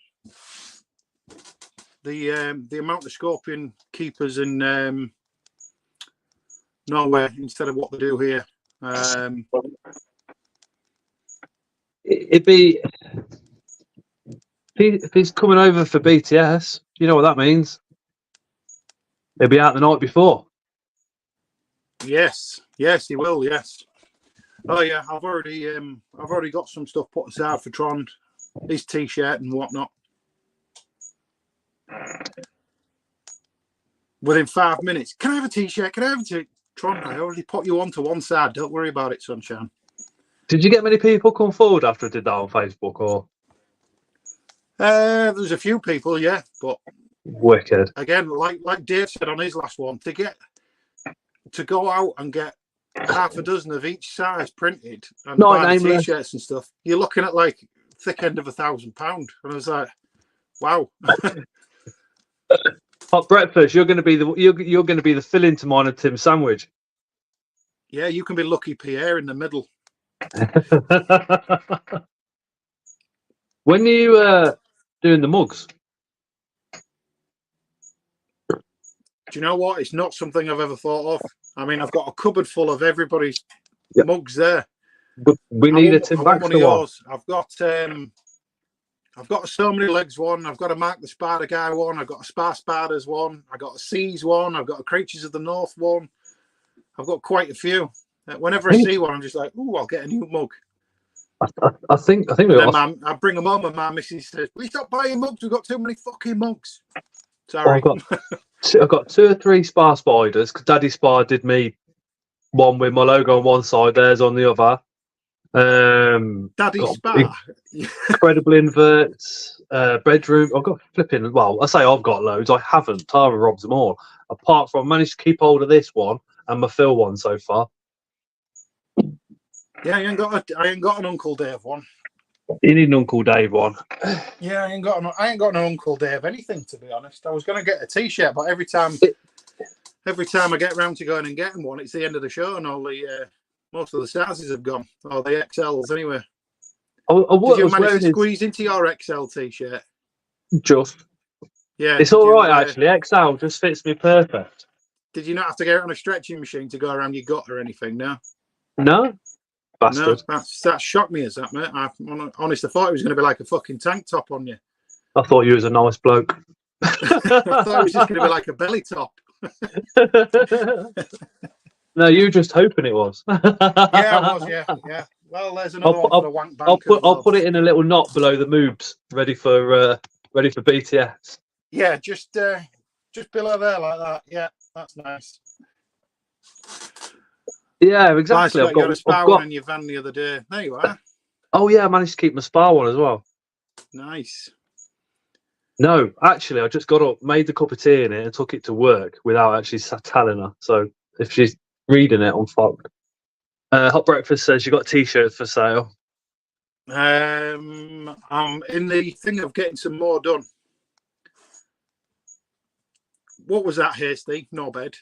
amount of scorpion keepers in Norway instead of what they do here. It'd be if he's coming over for BTS, you know what that means. He'll be out the night before. Yes, he will. Yes. Oh yeah, I've already got some stuff put aside for Tron, his t-shirt and whatnot. Within 5 minutes, can I have a t-shirt? Can I have a t-shirt? Tron, I already put you onto one side. Don't worry about it, sunshine. Did you get many people come forward after I did that on Facebook? Or There's a few people, yeah, but wicked. again, like Dave said on his last one, to go out and get half a dozen of each size printed and buy the t-shirts and stuff, you're looking at like thick end of £1,000. And I was like, wow. Hot breakfast. You're going to be the fill-in to mine of Tim's sandwich. Yeah, you can be Lucky Pierre in the middle. When are you doing the mugs? Do you know what? It's not something I've ever thought of. I mean, I've got a cupboard full of everybody's mugs there. But we need a Tim Baxter one. I've got a So Many Legs one. I've got a Mark the Spider Guy one. I've got a Spar Spiders one. I've got a Seas one. I've got a Creatures of the North one. I've got quite a few. Whenever I see one, I'm just like, "Ooh, I'll get a new mug." I think I bring them home, and my missus says, "We stop buying mugs. We've got too many fucking mugs." Sorry. I've got 2 or 3 Spar Spiders because Daddy Spar did me one with my logo on one side, theirs on the other. Daddy Spar. Incredible inverts, bedroom. I've got flipping. Well, I say I've got loads. I haven't. Tara robs them all. Apart from, I managed to keep hold of this one and my Phil one so far. Yeah, I ain't got an Uncle Dave one. You need an Uncle Dave one. Yeah, I ain't got an Uncle Dave anything, to be honest. I was going to get a t-shirt, but every time I get round to going and getting one, it's the end of the show, and all the most of the sizes have gone, or the XLs anyway. Did you manage to squeeze into your XL t-shirt? Just. Yeah, it's all right actually. XL just fits me perfect. Did you not have to get on a stretching machine to go around your gut or anything? No. No. Bastard. No, that shocked me as that, mate. Honestly, I thought it was going to be like a fucking tank top on you. I thought you was a nice bloke. I thought it was just going to be like a belly top. No, you were just hoping it was. Yeah, I was. Yeah. Well, there's another one for the wank bank. I'll put it in a little knot below the moobs, ready for BTS. Yeah, just below there like that. Yeah, that's nice. Yeah, exactly. Nice, you got a Spar one in your van the other day. There you are. Oh yeah, I managed to keep my Spar one as well. Nice. No, actually, I just got up, made the cup of tea in it, and took it to work without actually telling her. So if she's reading it, I'm fucked. Hot Breakfast says you got t-shirts for sale. I'm in the thing of getting some more done. What was that here, Steve? No bed.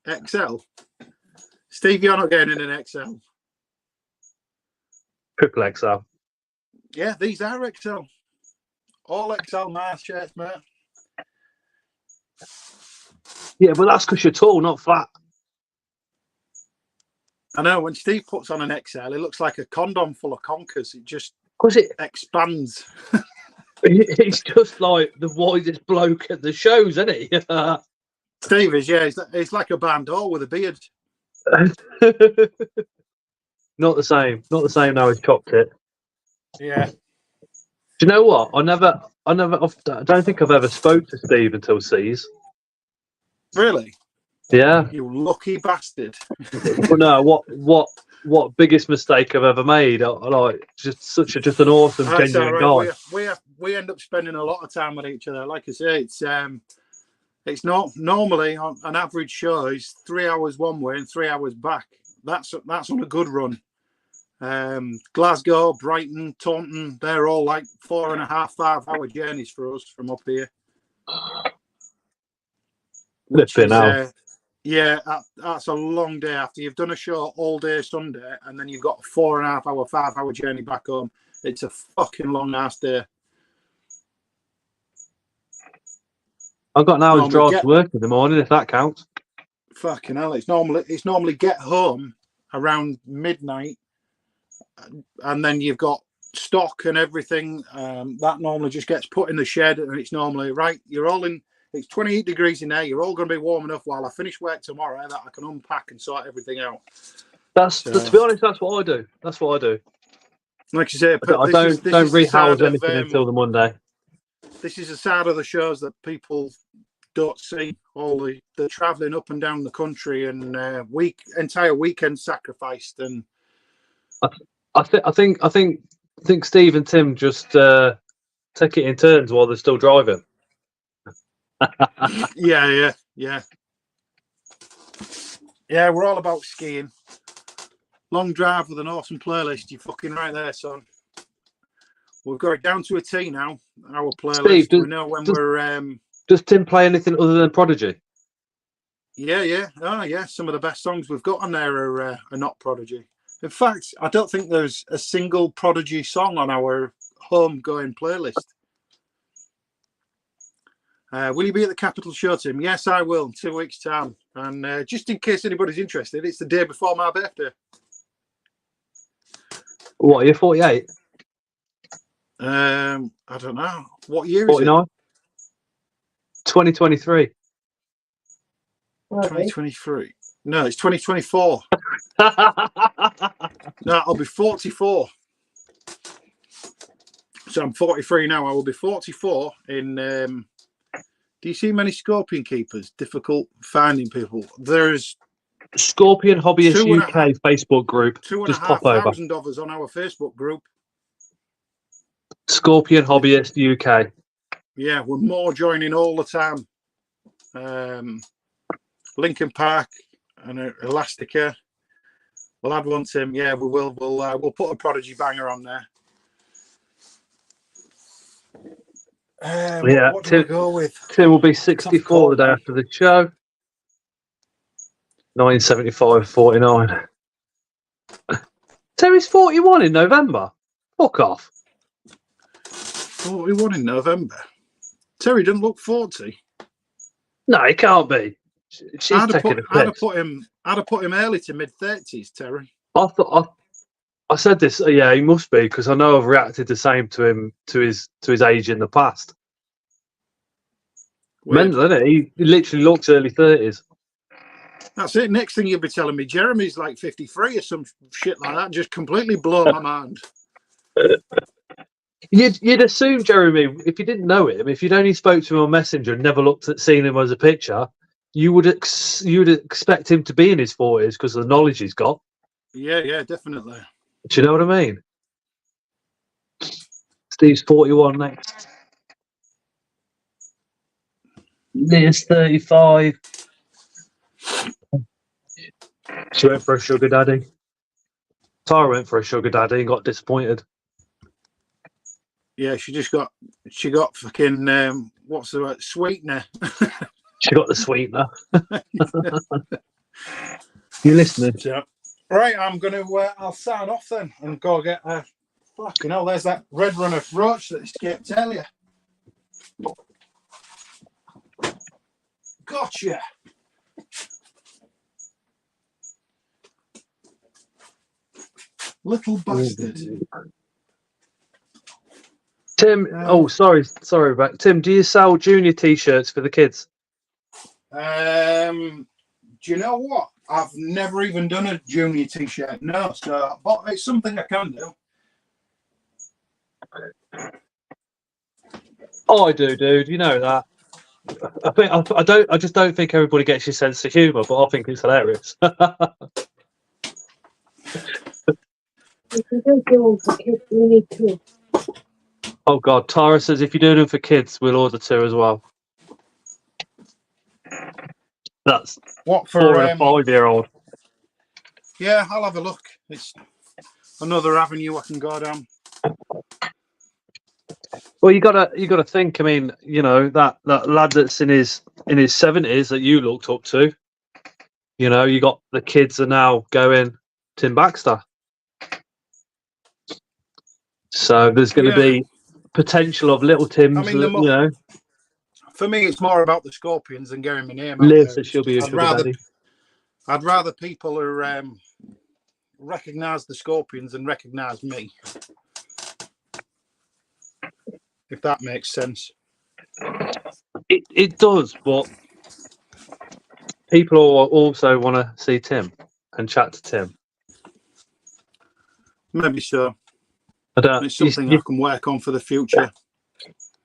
XL. Steve, you're not getting in an XL. Triple XL. Yeah, these are XL. All XL Mars shirts, mate. Yeah, but that's because you're tall, not fat. I know, when Steve puts on an XL, it looks like a condom full of conkers. It just expands. He's just like the widest bloke at the shows, isn't he? Steve is, yeah. It's like a bandor with a beard. Not the same. Not the same now. He's chopped it. Yeah. Do you know what? I don't think I've ever spoke to Steve until C's. Really? Yeah. You lucky bastard. Well, no. What biggest mistake I've ever made? Like just an awesome, genuine guy. We end up spending a lot of time with each other. Like I say, it's not normally on an average show is 3 hours one way and 3 hours back. That's on a good run. Glasgow, Brighton, Taunton, they're all like 4.5, 5 hour journeys for us from up here. Yeah, that's a long day after you've done a show all day Sunday, and then you've got a 4.5 hour, 5 hour journey back home. It's a fucking long ass day. I've got an hour's drive to work in the morning, if that counts. Fucking hell! It's normally get home around midnight, and then you've got stock and everything. That normally just gets put in the shed, and it's normally right. You're all in It's 28 degrees in there. You're all going to be warm enough while I finish work tomorrow that I can unpack and sort everything out. To be honest, that's what I do. That's what I do. Like you say, I don't rehouse anything until the Monday. This is the side of the shows that people don't see. All the travelling up and down the country and entire weekend sacrificed. And I think Steve and Tim just take it in turns while they're still driving. yeah. We're all about skiing. Long drive with an awesome playlist. You're fucking right there, son. We've got it down to a T now. Our playlist. Steve, we know when we're. Does Tim play anything other than Prodigy? Yeah. Oh, yeah. Some of the best songs we've got on there are not Prodigy. In fact, I don't think there's a single Prodigy song on our home-going playlist. Will you be at the Capital Show, Tim? Yes, I will, in 2 weeks' time. And just in case anybody's interested, it's the day before my birthday. What, you're 48? I don't know. What year 49? is it? 2023. 2023. No, it's 2024. No, I'll be 44. So I'm 43 now. I will be 44 in... do you see many scorpion keepers? Difficult finding people. There's... Scorpion Hobbyist UK Facebook group. Just pop over. 2,500 of us on our Facebook group. Scorpion Hobbyist UK. Yeah, we're more joining all the time. Lincoln Park and Elastica. We'll add one, Tim. Yeah, we will. We'll put a Prodigy banger on there. What do we go with? Tim will be 64 the day after the show. 1975-49. Terry's 41 in November. Fuck off. 41 in November. Terry doesn't look 40. No, he can't be. She's taking a piss. I'd have put him early to mid-30s, Terry. I said this. Yeah, he must be, because I know I've reacted the same to him to his age in the past. Weird. Mental, isn't it? He literally looks early 30s. That's it. Next thing you'll be telling me, Jeremy's like 53 or some shit like that. Just completely blow my mind. You'd assume, Jeremy, if you didn't know him, if you'd only spoke to him on Messenger and never seen him as a picture, you would expect him to be in his 40s because of the knowledge he's got. Yeah, definitely. Do you know what I mean? Steve's 41 next. Leah's 35. She went for a sugar daddy. Tara went for a sugar daddy and got disappointed. Yeah, she got fucking what's the word? Sweetener. She got the sweetener. You listening? So, right, I'm gonna. I'll sign off then and go get a. Fucking hell, there's that red runner roach that escaped earlier. Gotcha. Little bastard. Tim, sorry, but Tim, do you sell junior t-shirts for the kids? Do you know what? I've never even done a junior t-shirt. No, so but it's something I can do. Oh, I do, dude. You know that. I just don't think everybody gets your sense of humour, but I think it's hilarious. If you don't do one for kids, we need two. Oh God, Tara says if you do them for kids, we'll order two as well. That's what for 4 and a 5-year-old. Yeah, I'll have a look. It's another avenue I can go down. Well, you gotta think. I mean, you know that lad that's in his 70s that you looked up to. You know, you got the kids are now going Tim Baxter. So there's going to be potential of little Tims. I mean, you know, for me, it's more about the Scorpions than getting my name out Liv there. says she'll be a sugar daddy. I'd rather people who recognise the Scorpions and recognise me. If that makes sense. It does, but people also want to see Tim and chat to Tim. Maybe so. I don't. It's something I can work on for the future.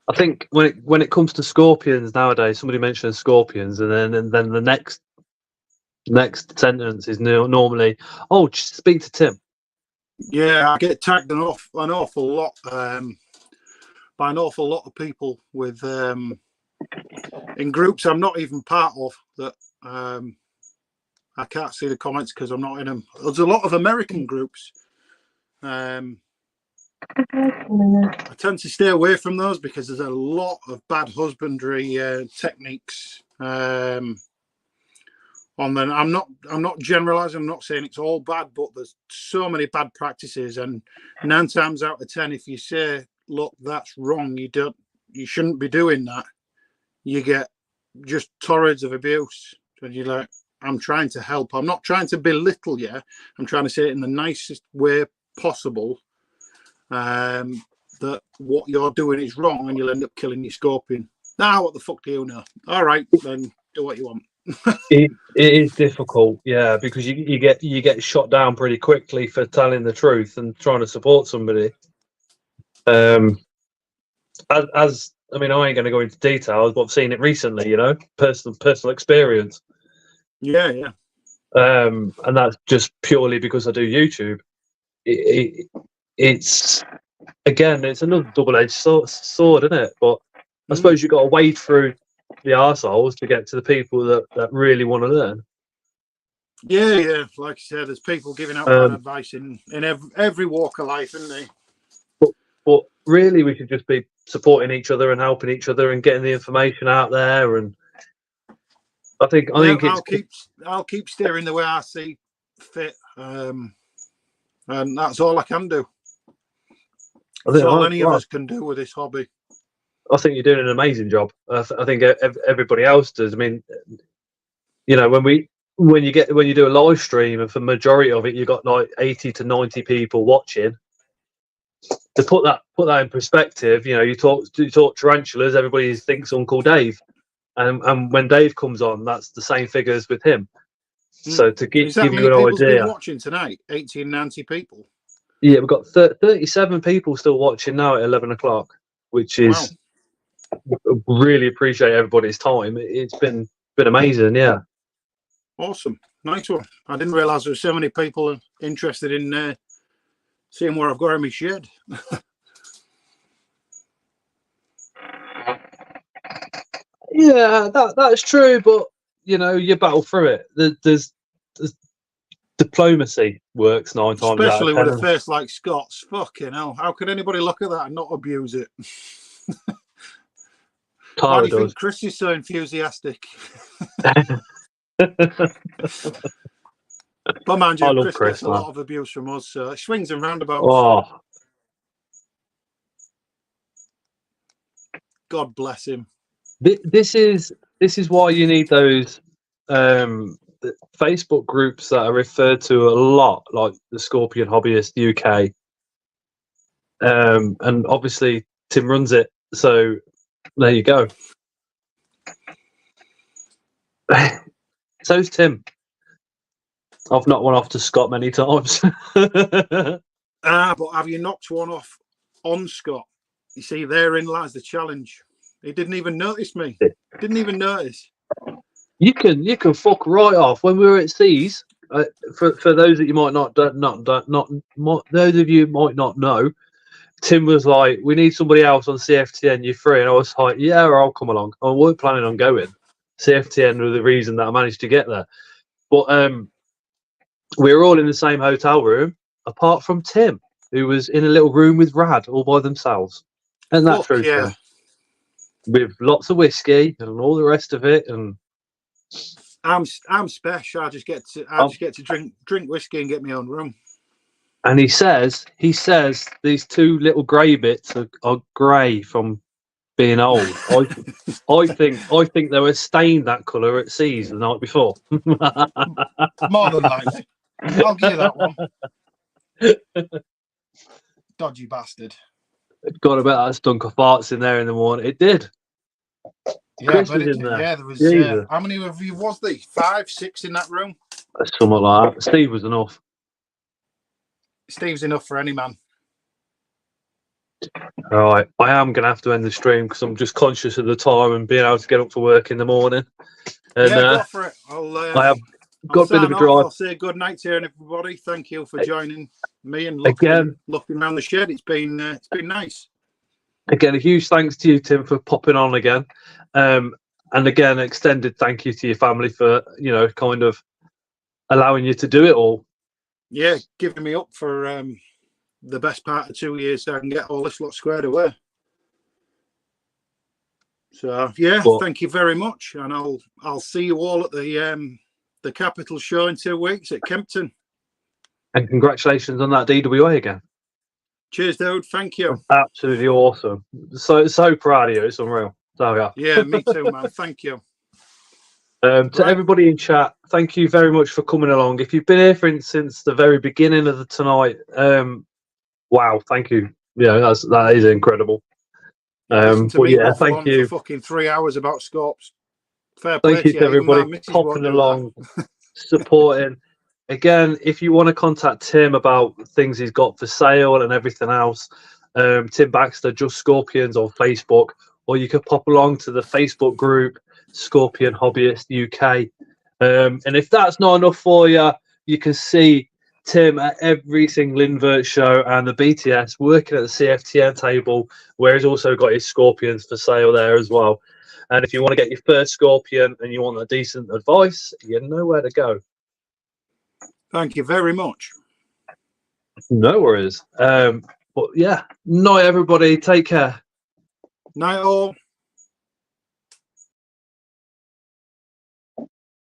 I think when it comes to scorpions nowadays, somebody mentions scorpions, and then the next sentence is normally, "Oh, just speak to Tim." Yeah, I get tagged an awful lot by an awful lot of people with in groups I'm not even part of that. I can't see the comments because I'm not in them. There's a lot of American groups. I tend to stay away from those because there's a lot of bad husbandry techniques on them. I'm not generalizing. I'm not saying it's all bad, but there's so many bad practices, and 9 times out of 10, if you say, "Look, that's wrong. You shouldn't be doing that," you get just torrents of abuse, and you're like, "I'm trying to help. I'm not trying to belittle you. I'm trying to say it in the nicest way possible. That what you're doing is wrong, and you'll end up killing your scorpion." Now, what the fuck do you know? All right, then do what you want. It is difficult, yeah, because you get shot down pretty quickly for telling the truth and trying to support somebody. As I mean, I ain't going to go into details, but I've seen it recently. Personal experience. Yeah. And that's just purely because I do YouTube. It's again, it's another double-edged sword, isn't it? But I suppose you've got to wade through the arseholes to get to the people that really want to learn. Yeah. Like I said, there's people giving out bad advice in every walk of life, isn't they? But really, we should just be supporting each other and helping each other and getting the information out there. And I think I'll keep steering the way I see fit, and that's all I can do. That's all any of us can do with this hobby. I think you're doing an amazing job. I think everybody else does. I mean, when you do a live stream, and for the majority of it, you've got like 80 to 90 people watching. To put that in perspective, you talk tarantulas, everybody thinks Uncle Dave, and when Dave comes on, that's the same figures with him. So to give you an idea, been watching tonight, 80 and 90 people. Yeah, we've got 37 people still watching now at 11 o'clock, which is really appreciate everybody's time. It's been amazing, yeah. Awesome, nice one. I didn't realise there were so many people interested in seeing where I've got in my shed. Yeah, that's true, but you battle through it. There's diplomacy works 9 times out of 10. Especially with a face like Scott's. Fucking hell, how can anybody look at that and not abuse it? Why do you think Chris is so enthusiastic? But man, Chris gets a lot of abuse from us, so it swings and roundabouts. Oh. God bless him. This is why you need those Facebook groups that are referred to a lot, like the Scorpion Hobbyist UK. And obviously Tim runs it, so there you go. So's Tim. I've knocked one off to Scott many times. But have you knocked one off on Scott? You see, therein lies the challenge. He didn't even notice me. Didn't even notice. You can fuck right off. When we were at Seas, for those that you might not those of you might not know, Tim was like, "We need somebody else on CFTN. You're free," and I was like, "Yeah, I'll come along." I weren't planning on going. CFTN was the reason that I managed to get there, but we were all in the same hotel room, apart from Tim, who was in a little room with Rad all by themselves, and that's true. Yeah. With lots of whiskey and all the rest of it, and I'm special. I just get to drink whiskey and get my own room. And he says these 2 little grey bits are grey from being old. I think they were stained that colour at Seas the night before. More than likely. I'll give you that one. Dodgy bastard. Got a bit of that stunk of farts in there in the morning. It did. Yeah, Chris but was in there. yeah, there was. Jesus. How many of you was there? 5, 6 in that room. Somewhat like that. Steve was enough. Steve's enough for any man. All right, I am going to have to end the stream because I'm just conscious of the time and being able to get up for work in the morning. And Yeah, go for it. I have got a bit of a I'll drive. I'll say good night to everybody. Thank you for joining me and Again. looking around the shed. It's been nice. Again, a huge thanks to you, Tim, for popping on again. And again, extended thank you to your family for, you know, kind of allowing you to do it all. Yeah, giving me up for the best part of 2 years so I can get all this lot squared away. So yeah, thank you very much, and I'll see you all at the Capital show in 2 weeks at Kempton. And congratulations on that DWA again. Cheers, dude. Thank you. Absolutely awesome. So proud of you. It's unreal. So yeah. Yeah, me too, man. Thank you. To everybody in chat, thank you very much for coming along. If you've been here since the very beginning of the tonight, wow, thank you. Yeah, that is incredible. But yeah, thank you. For fucking 3 hours about scorps. Fair play Thank you to everybody popping along, supporting. Again, if you want to contact Tim about things he's got for sale and everything else, Tim Baxter, Just Scorpions on Facebook, or you could pop along to the Facebook group, Scorpion Hobbyist UK. And if that's not enough for you, you can see Tim at every single invert show and the BTS working at the CFTN table, where he's also got his Scorpions for sale there as well. And if you want to get your first Scorpion and you want a decent advice, you know where to go. Thank you very much. No worries. But yeah, night everybody. Take care. Night all.